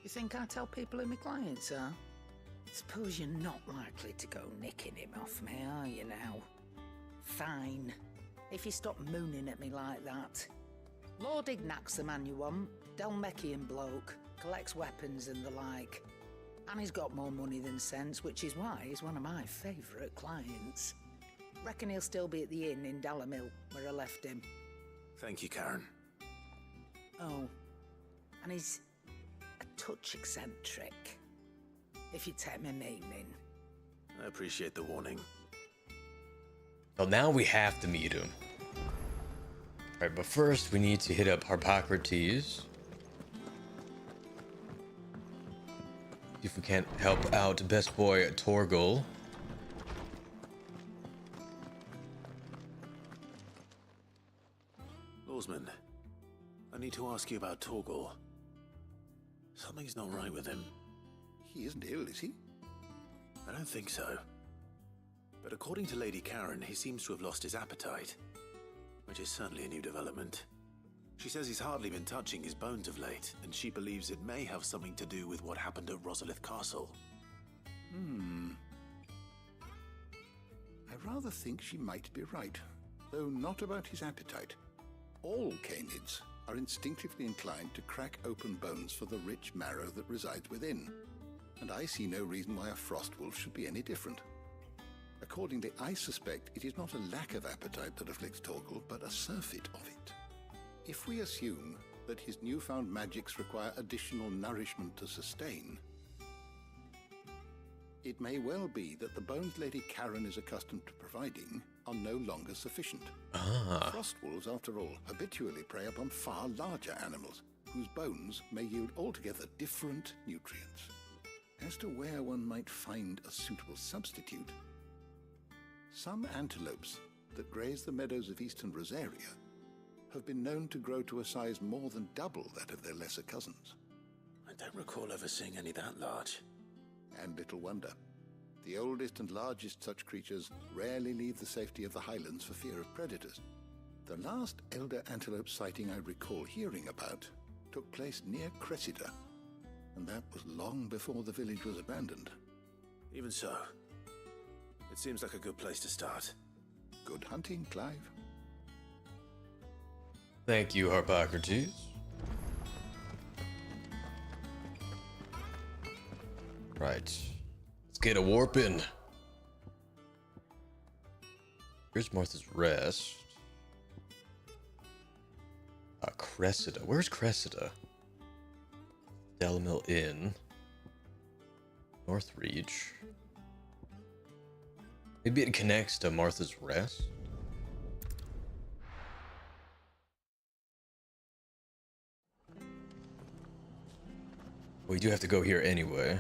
You think I tell people who my clients are? Suppose you're not likely to go nicking him off me, are you now? Fine. If you stop mooning at me like that. Lord Ignac's the man you want. Dalmekian bloke. Collects weapons and the like. And he's got more money than sense, which is why he's one of my favourite clients. Reckon he'll still be at the inn in Dalamil, where I left him. Thank you, Karen. Oh, and he's a touch eccentric, if you take my meaning. I appreciate the warning. Well, now we have to meet him. Alright, but first we need to hit up Hippocrates. See if we can't help out best boy Torgal. Lawsman, I need to ask you about Torgal. Something's not right with him. He isn't ill, is he? I don't think so. But according to Lady Karen, he seems to have lost his appetite, which is certainly a new development. She says he's hardly been touching his bones of late, and she believes it may have something to do with what happened at Rosalith Castle. I rather think she might be right, though not about his appetite. All canids are instinctively inclined to crack open bones for the rich marrow that resides within, and I see no reason why a frost wolf should be any different. Accordingly, I suspect it is not a lack of appetite that afflicts Torgal, but a surfeit of it. If we assume that his newfound magics require additional nourishment to sustain, it may well be that the bones Lady Karen is accustomed to providing are no longer sufficient. Frost wolves, after all, habitually prey upon far larger animals, whose bones may yield altogether different nutrients. As to where one might find a suitable substitute, some antelopes that graze the meadows of eastern Rosaria have been known to grow to a size more than double that of their lesser cousins. I don't recall ever seeing any that large. And little wonder. The oldest and largest such creatures rarely leave the safety of the highlands for fear of predators. The last elder antelope sighting I recall hearing about took place near Cressida, and that was long before the village was abandoned. Even so, it seems like a good place to start. Good hunting, Clive. Thank you, Harpocrates. Right. Let's get a warping. Here's Martha's Rest. Cressida. Where's Cressida? Delamil Inn. North Reach. Maybe it connects to Martha's Rest. We do have to go here anyway.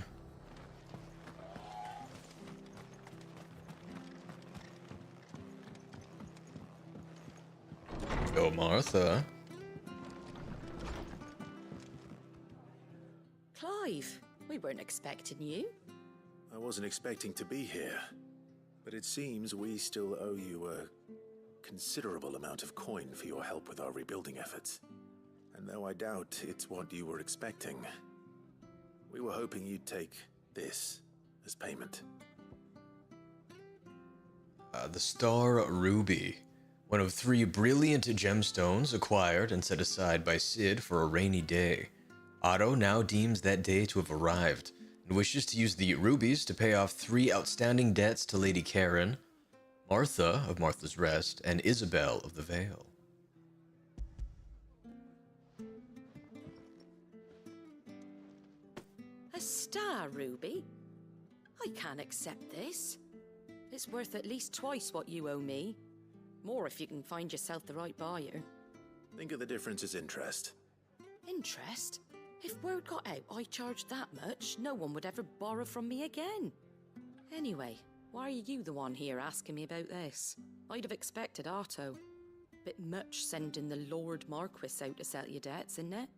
Go, Martha. Clive, we weren't expecting you. I wasn't expecting to be here, but it seems we still owe you a considerable amount of coin for your help with our rebuilding efforts. And though I doubt it's what you were expecting, we were hoping you'd take this as payment. The Star Ruby. One of 3 brilliant gemstones acquired and set aside by Cid for a rainy day. Otto now deems that day to have arrived, and wishes to use the rubies to pay off 3 outstanding debts to Lady Karen, Martha of Martha's Rest, and Isabel of the Vale. A star ruby? I can't accept this. It's worth at least twice what you owe me. More if you can find yourself the right buyer. Think of the difference as interest. Interest? If word got out I charged that much, no one would ever borrow from me again. Anyway, why are you the one here asking me about this? I'd have expected Otto. Bit much sending the Lord Marquis out to settle your debts, isn't it?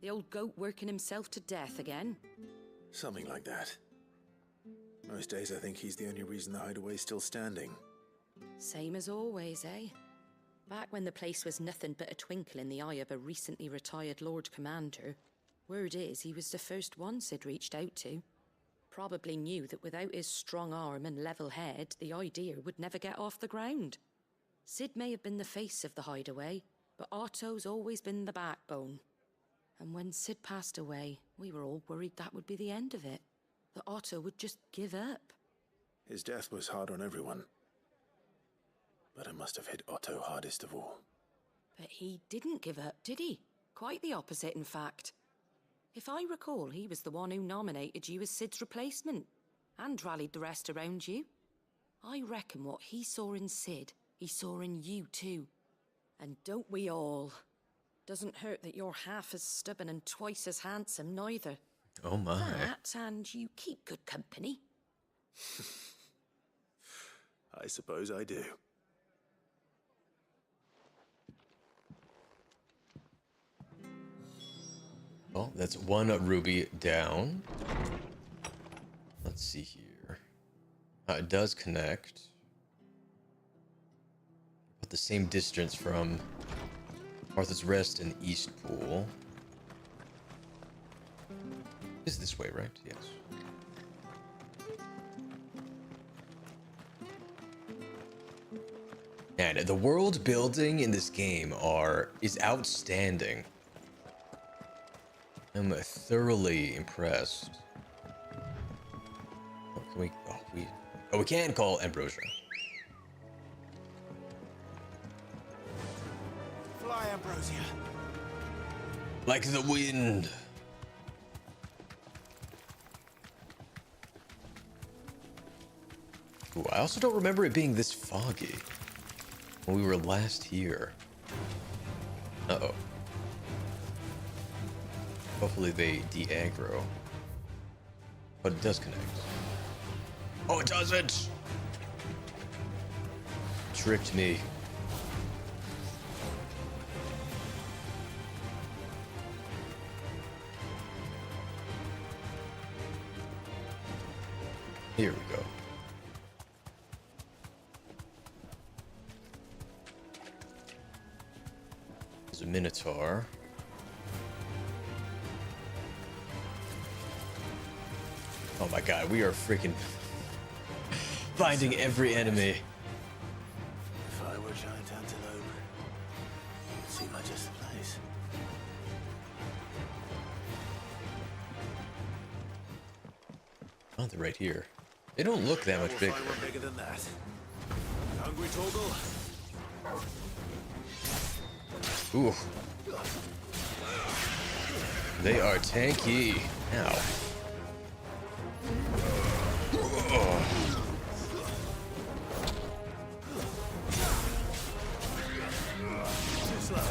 The old goat working himself to death again? Something like that. Most days I think he's the only reason the hideaway's still standing. Same as always, eh? Back when the place was nothing but a twinkle in the eye of a recently retired Lord Commander, word is he was the first one Cid reached out to. Probably knew that without his strong arm and level head, the idea would never get off the ground. Cid may have been the face of the hideaway, but Otto's always been the backbone. And when Cid passed away, we were all worried that would be the end of it. That Otto would just give up. His death was hard on everyone. But it must have hit Otto hardest of all. But he didn't give up, did he? Quite the opposite, in fact. If I recall, he was the one who nominated you as Cid's replacement, and rallied the rest around you. I reckon what he saw in Cid, he saw in you too. And don't we all? Doesn't hurt that you're half as stubborn and twice as handsome, neither. Oh my. That, and you keep good company. I suppose I do. Well, that's 1 ruby down. Let's see here. It does connect. About the same distance from Martha's Rest and East Pool. It's this way, right? Yes. And the world building in this game is outstanding. I'm thoroughly impressed. Oh, can we? We can call Ambrosia. Fly, Ambrosia. Like the wind. Ooh, I also don't remember it being this foggy when we were last here. Uh-oh. Hopefully they de-aggro. But it does connect. Oh, it doesn't! Tricked me. Here we go. There's a Minotaur. Oh my god, we are freaking finding every enemy. If I were a giant antelope, it would seem like just the place. Oh, they're right here. They don't look that much bigger. Find one bigger than that. Hungry, Torgal? Ooh. They are tanky. Ow. Oh. Too slow.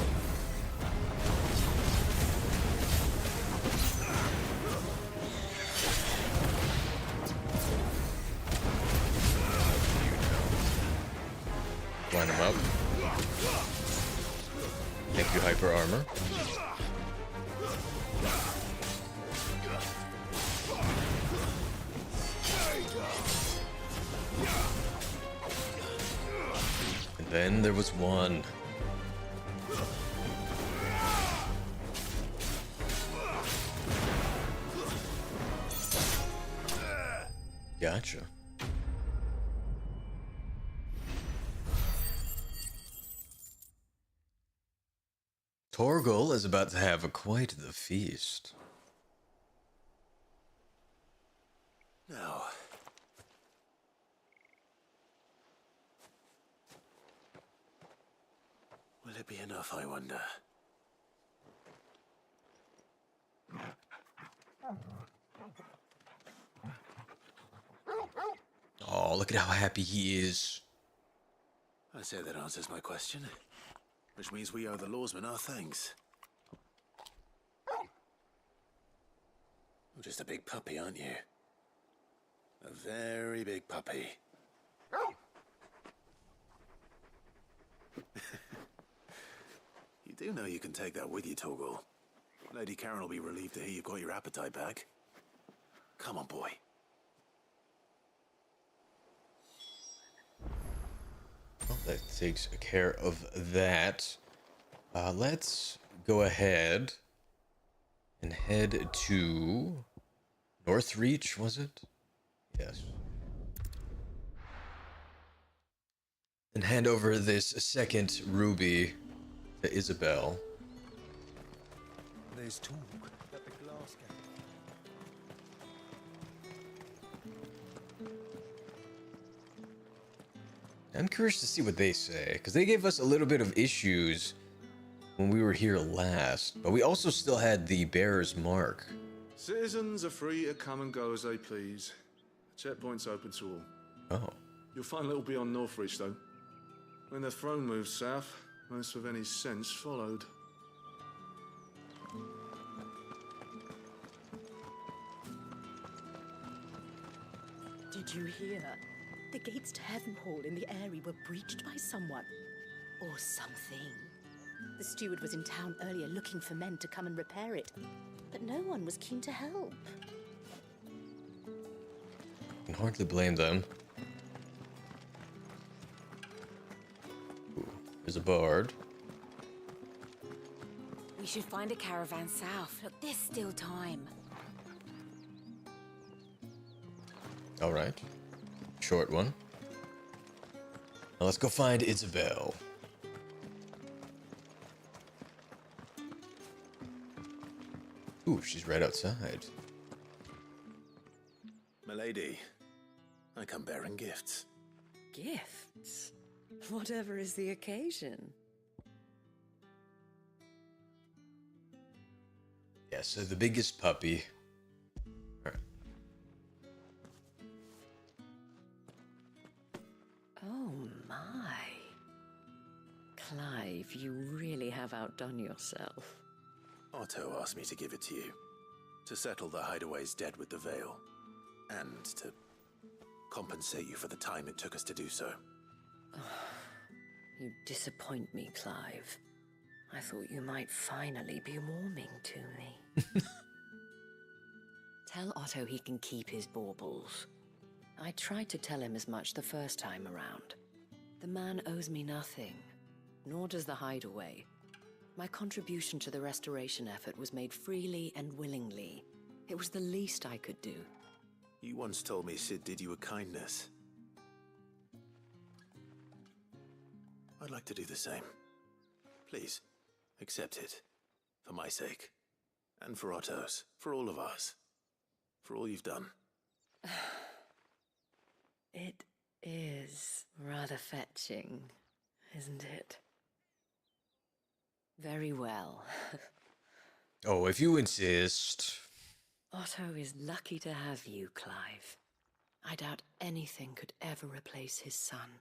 Line them up. Thank you, hyper armor. And then there was one. Gotcha. Torgal is about to have quite the feast. No. Will it be enough, I wonder? Oh, look at how happy he is. I say that answers my question. Which means we owe the lawsman our thanks. You're just a big puppy, aren't you? A very big puppy. You do know you can take that with you, Torgal. Lady Karen will be relieved to hear you've got your appetite back. Come on, boy. Well, that takes care of that. Let's go ahead and head to Northreach, was it? Yes. And hand over this second ruby to Isabel. There's talk that the glass I'm curious to see what they say, because they gave us a little bit of issues when we were here last, but we also still had the Bearer's Mark. Citizens are free to come and go as they please. The checkpoint's open to all. Oh. You'll find little beyond Northreach, though. When the throne moves south, most with any sense followed. Did you hear? The gates to Heavenhall in the Eyrie were breached by someone. Or something. The steward was in town earlier looking for men to come and repair it, but no one was keen to help. Can hardly blame them. Ooh, there's a bard. We should find a caravan south. Look, there's still time. All right. Short one. Now let's go find Isabel. Ooh, she's right outside. Milady, I come bearing gifts. Gifts? Whatever is the occasion. Yeah, so the biggest puppy. Alright. Oh my. Clive, you really have outdone yourself. Otto asked me to give it to you. To settle the Hideaway's debt with the Veil. And to compensate you for the time it took us to do so. You disappoint me, Clive. I thought you might finally be warming to me. Tell Otto he can keep his baubles. I tried to tell him as much the first time around. The man owes me nothing, nor does the Hideaway. My contribution to the restoration effort was made freely and willingly. It was the least I could do. You once told me Sid did you a kindness. I'd like to do the same. Please, accept it. For my sake. And for Otto's. For all of us. For all you've done. It is rather fetching, isn't it? Very well. Oh, if you insist. Otto is lucky to have you, Clive. I doubt anything could ever replace his son.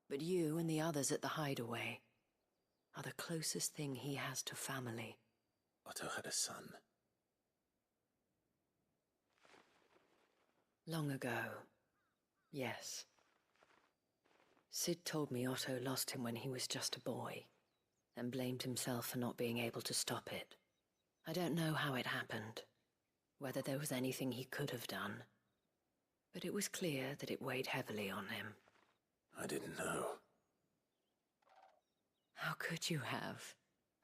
But you and the others at the Hideaway are the closest thing he has to family. Otto had a son. Long ago, yes. Sid told me Otto lost him when he was just a boy, and blamed himself for not being able to stop it. I don't know how it happened, whether there was anything he could have done, but it was clear that it weighed heavily on him. I didn't know. How could you have?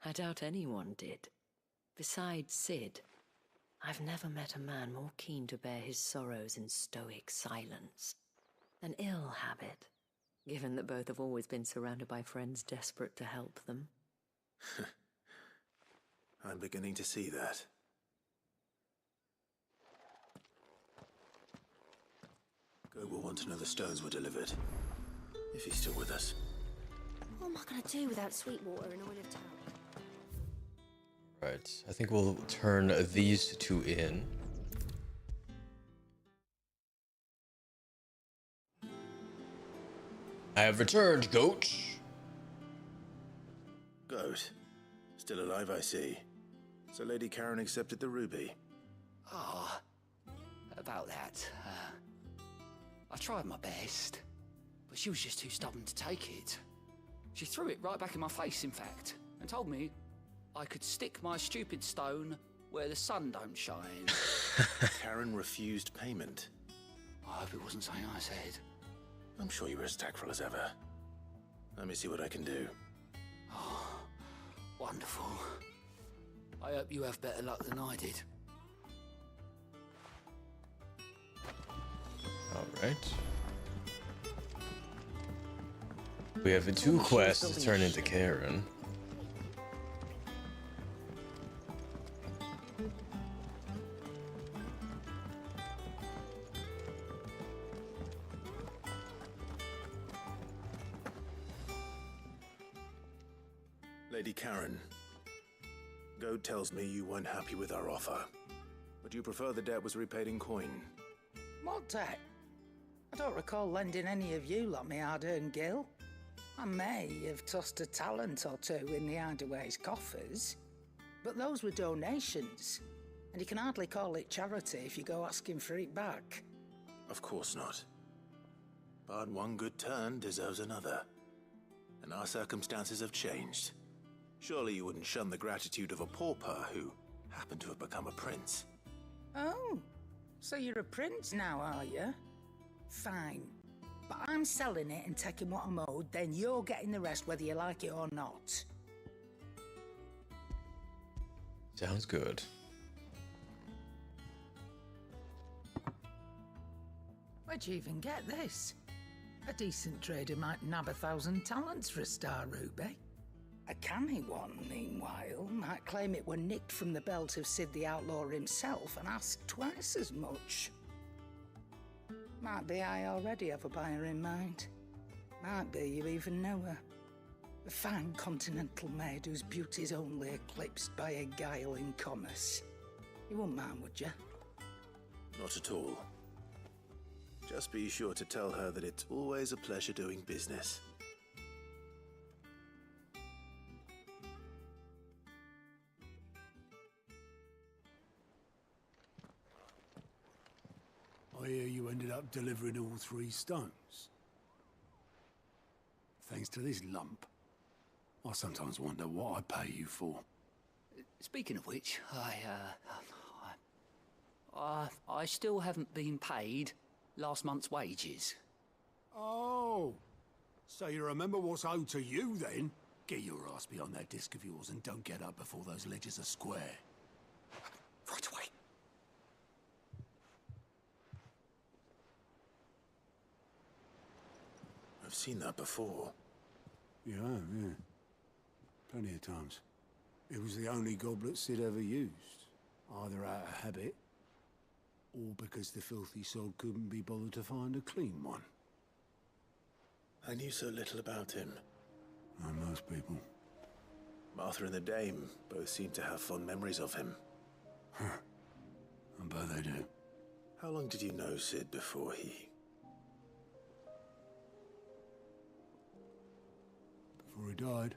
I doubt anyone did. Besides Sid, I've never met a man more keen to bear his sorrows in stoic silence. An ill habit, given that both have always been surrounded by friends desperate to help them. I'm beginning to see that. Go will want to know the stones were delivered. If he's still with us. What am I going to do without Sweetwater and Oil of Town? Right, I think we'll turn these two in. I have returned, Goat. Goat. Still alive, I see. So Lady Karen accepted the ruby. Ah, about that. I tried my best, but she was just too stubborn to take it. She threw it right back in my face, in fact, and told me I could stick my stupid stone where the sun don't shine. Karen refused payment. I hope it wasn't something I said. I'm sure you were as tactful as ever. Let me see what I can do. Oh, wonderful. I hope you have better luck than I did. Alright. We have two quests to turn into Karen. Lady Karen, Goad tells me you weren't happy with our offer. Would you prefer the debt was repaid in coin? What debt? I don't recall lending any of you like me hard-earned gil. I may have tossed a talent or two in the Hideaway's coffers, but those were donations, and you can hardly call it charity if you go asking for it back. Of course not. But one good turn deserves another. And our circumstances have changed. Surely you wouldn't shun the gratitude of a pauper who happened to have become a prince. Oh, so you're a prince now, are you? Fine. But I'm selling it and taking what I'm owed, then you're getting the rest whether you like it or not. Sounds good. Where'd you even get this? A decent trader might nab 1,000 talents for a star ruby. A canny one, meanwhile, might claim it were nicked from the belt of Sid the Outlaw himself and ask twice as much. Might be I already have a buyer in mind. Might be you even know her. A fine continental maid whose beauty's only eclipsed by a guile in commerce. You wouldn't mind, would you? Not at all. Just be sure to tell her that it's always a pleasure doing business. I hear you ended up delivering all 3 stones. Thanks to this lump. I sometimes wonder what I pay you for. Speaking of which, I still haven't been paid last month's wages. Oh, so you remember what's owed to you then? Get your ass behind that disc of yours and don't get up before those ledgers are square. Right away. I've seen that before. You have, yeah. Plenty of times. It was the only goblet Sid ever used. Either out of habit, or because the filthy sod couldn't be bothered to find a clean one. I knew so little about him. Like most people. Martha and the Dame both seem to have fond memories of him. Huh. I bet they do. How long did you know Sid before he... Before he died.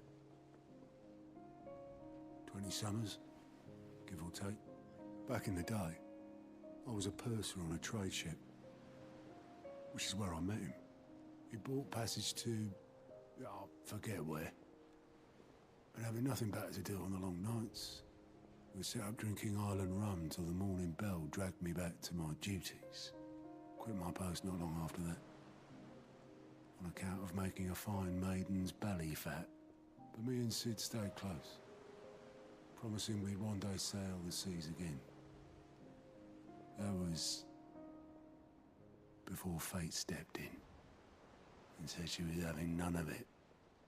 20 summers, give or take. Back in the day, I was a purser on a trade ship, which is where I met him. He bought passage to... I forget where. And having nothing better to do on the long nights, we set up drinking island rum till the morning bell dragged me back to my duties. Quit my post not long after that. On account of making a fine maiden's belly fat. But me and Sid stayed close, promising we'd one day sail the seas again. That was before fate stepped in and said she was having none of it.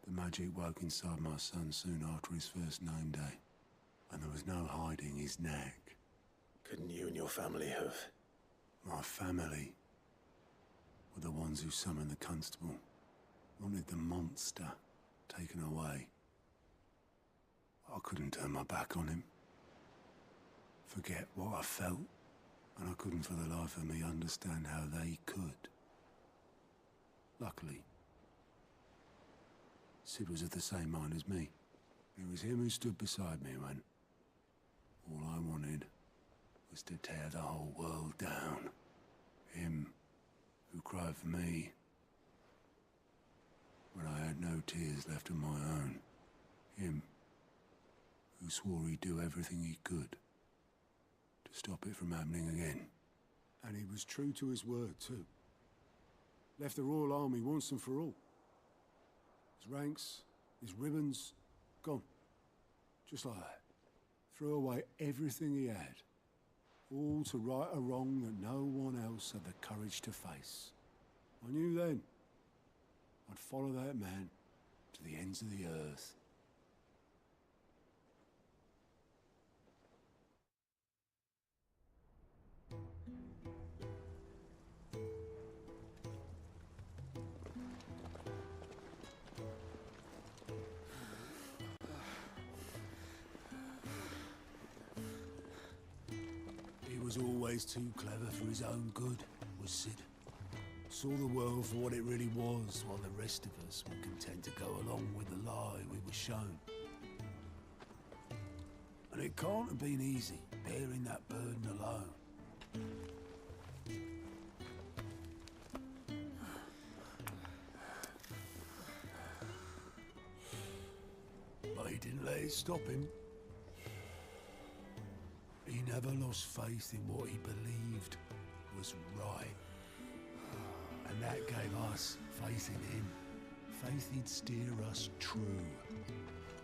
The magic woke inside my son soon after his first name day, and there was no hiding his nag. Couldn't you and your family have... My family were the ones who summoned the constable, wanted the monster taken away. I couldn't turn my back on him, forget what I felt, and I couldn't for the life of me understand how they could. Luckily, Sid was of the same mind as me. It was him who stood beside me when all I wanted was to tear the whole world down. Him who cried for me when I had no tears left of my own. Him who swore he'd do everything he could to stop it from happening again. And he was true to his word, too. Left the Royal Army once and for all. His ranks, his ribbons, gone. Just like that. Threw away everything he had. All to right a wrong that no one else had the courage to face. I knew then I'd follow that man to the ends of the earth. He was always too clever for his own good, was Sid. Saw the world for what it really was, while the rest of us were content to go along with the lie we were shown. And it can't have been easy, bearing that burden alone. But he didn't let it stop him. He never lost faith in what he believed was right. And that gave us faith in him. Faith he'd steer us true.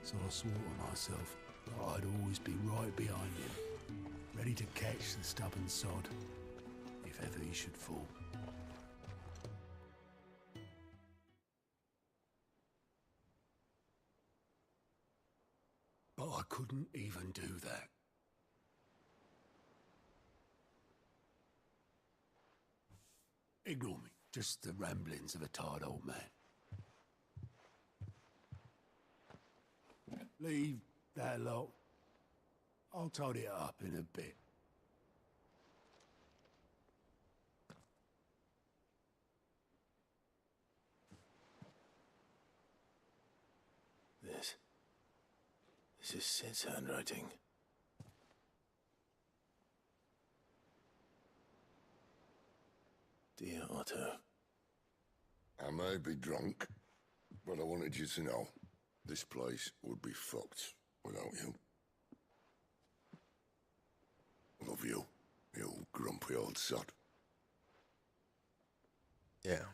So I swore to myself that I'd always be right behind him, ready to catch the stubborn sod, if ever he should fall. but I couldn't even do that. Ignore me. Just the ramblings of a tired old man. Leave that lot. I'll tidy it up in a bit. This is Sid's handwriting. Dear Otto. I may be drunk, but I wanted you to know this place would be fucked without you. Love you, you grumpy old sod. Yeah.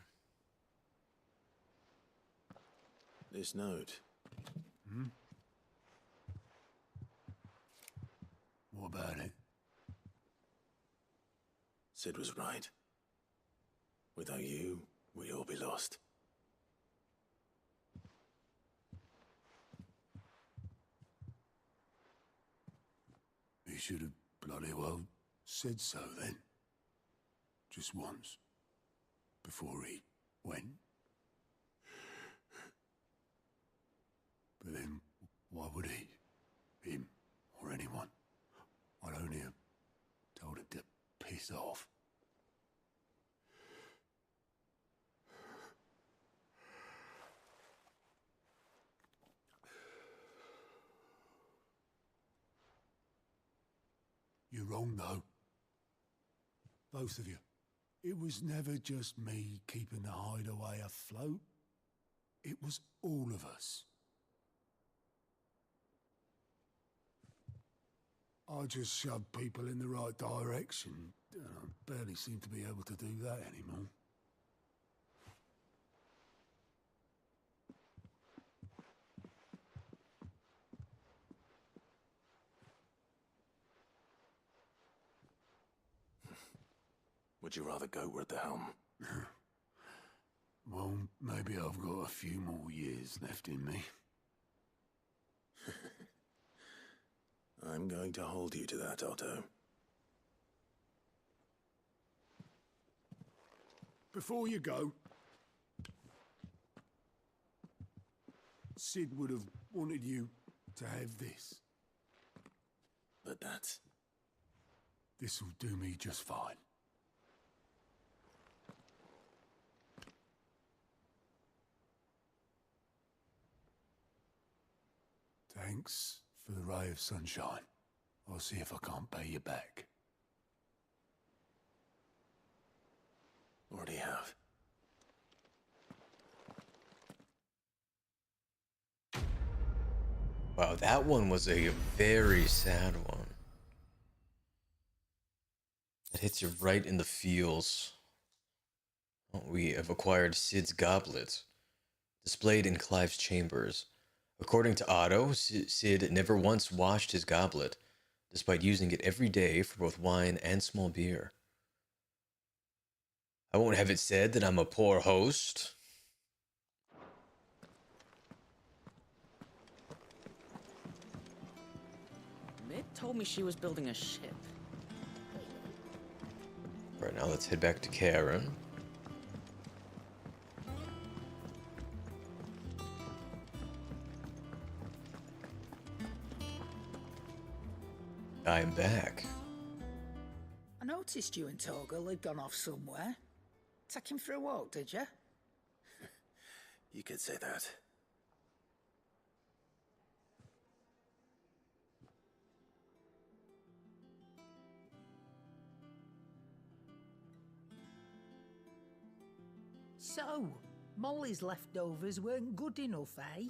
This note. Hmm? What about it? Sid was right. Without you, we'd all be lost. He should have bloody well said so then. Just once. Before he went. But then, why would he? Him, or anyone? I'd only have told him to piss off. You're wrong, though. Both of you. It was never just me keeping the hideaway afloat. It was all of us. I just shoved people in the right direction, and I barely seem to be able to do that anymore. Would you rather go at the helm? Well, maybe I've got a few more years left in me. I'm going to hold you to that, Otto. Before you go, Sid would have wanted you to have this. But that's... This'll do me just fine. Thanks for the ray of sunshine. I'll see if I can't pay you back. Already have. Wow, that one was a very sad one. It hits you right in the feels. We have acquired Sid's goblet, displayed in Clive's chambers. According to Otto, Sid never once washed his goblet, despite using it every day for both wine and small beer. I won't have it said that I'm a poor host. Mick told me she was building a ship. Right now, let's head back to Karen. I'm back. I noticed you and Torgal had gone off somewhere. Take him for a walk, did you? You could say that. So, Molly's leftovers weren't good enough, eh?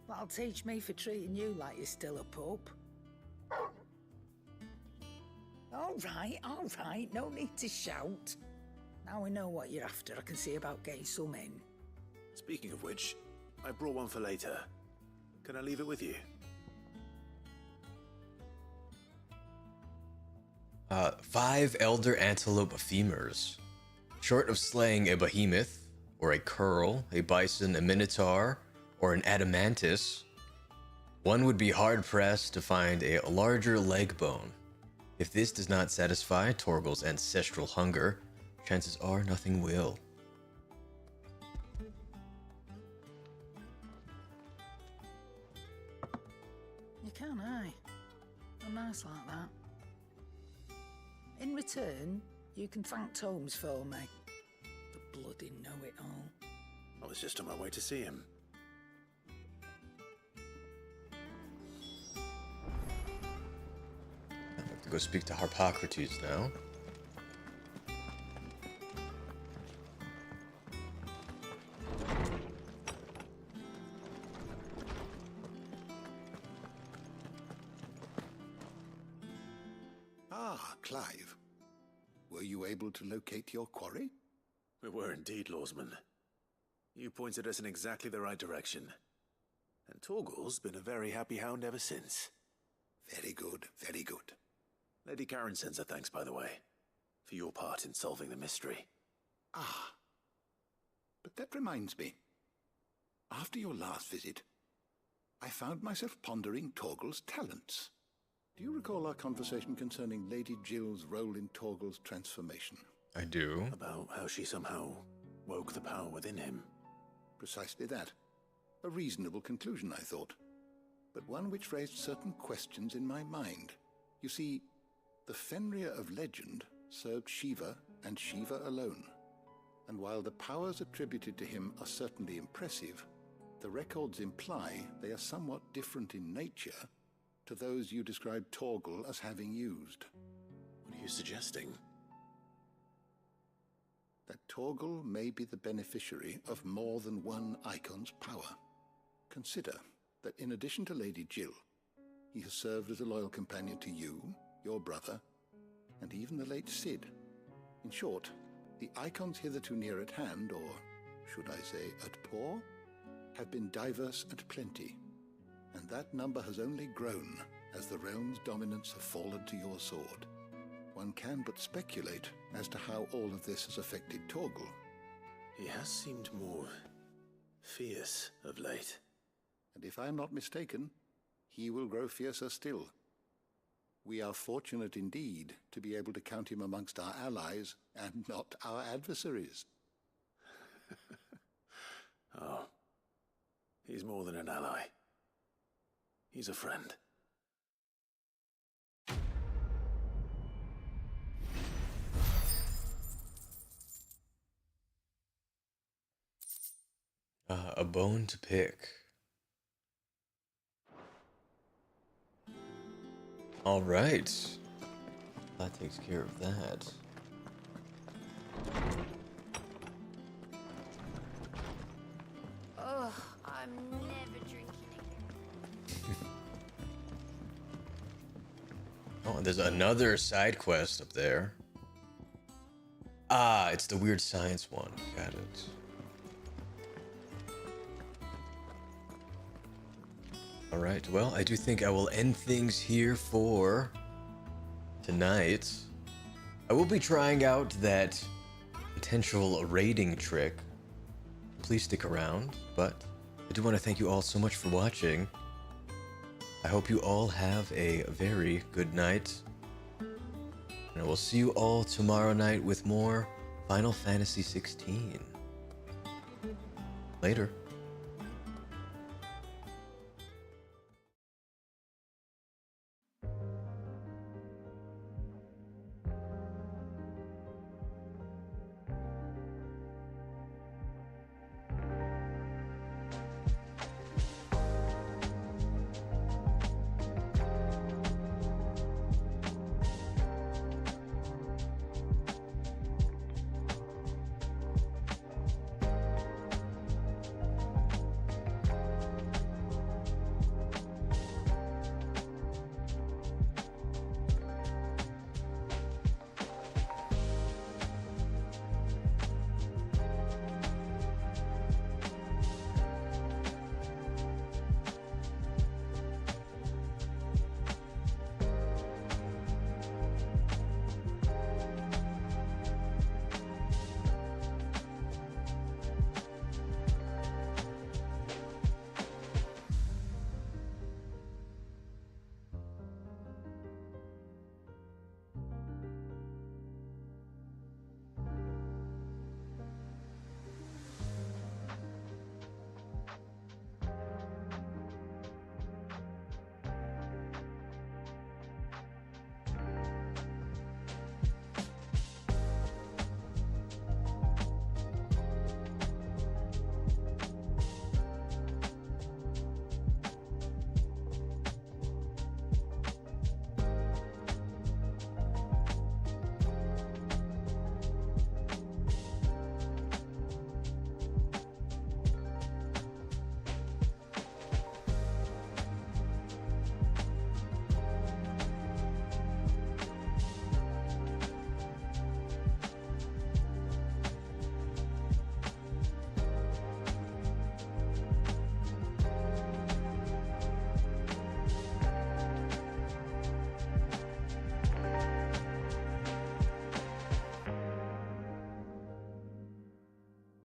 That'll teach me for treating you like you're still a pup. All right, no need to shout. Now we know what you're after, I can see about getting some in. Speaking of which, I brought one for later. Can I leave it with you? 5 elder antelope femurs. Short of slaying a behemoth, or a curl, a bison, a minotaur, or an adamantus, One would be hard-pressed to find a larger leg bone. If this does not satisfy Torgal's ancestral hunger, chances are nothing will. You can, aye. I'm nice like that. In return, you can thank Tomes for me. The bloody know-it-all. I was just on my way to see him. I have to go speak to Harpocrates now. Ah, Clive. Were you able to locate your quarry? We were indeed, Lawsman. You pointed us in exactly the right direction. And Torgal's been a very happy hound ever since. Very good, very good. Lady Karen sends her thanks, by the way, for your part in solving the mystery. Ah. But that reminds me. After your last visit, I found myself pondering Torgal's talents. Do you recall our conversation concerning Lady Jill's role in Torgal's transformation? I do. About how she somehow woke the power within him. Precisely that. A reasonable conclusion, I thought. But one which raised certain questions in my mind. You see, the Fenrir of legend served Shiva and Shiva alone. And while the powers attributed to him are certainly impressive, the records imply they are somewhat different in nature to those you described Torgal as having used. What are you suggesting? That Torgal may be the beneficiary of more than one Eikon's power. Consider that in addition to Lady Jill, he has served as a loyal companion to you, your brother, and even the late Cid. In short, the Eikons hitherto near at hand, or should I say at paw, have been diverse and plenty, and that number has only grown as the realm's dominance have fallen to your sword. One can but speculate as to how all of this has affected Torgal. He has seemed more fierce of late. And if I am not mistaken, he will grow fiercer still. We are fortunate indeed to be able to count him amongst our allies and not our adversaries. Oh, he's more than an ally. He's a friend. A bone to pick. All right. That takes care of that. Ugh, I'm never drinking again. Oh, and there's another side quest up there. Ah, it's the weird science one. Got it. Alright, well, I do think I will end things here for tonight. I will be trying out that potential raiding trick. Please stick around, but I do want to thank you all so much for watching. I hope you all have a very good night. And I will see you all tomorrow night with more Final Fantasy XVI. Later.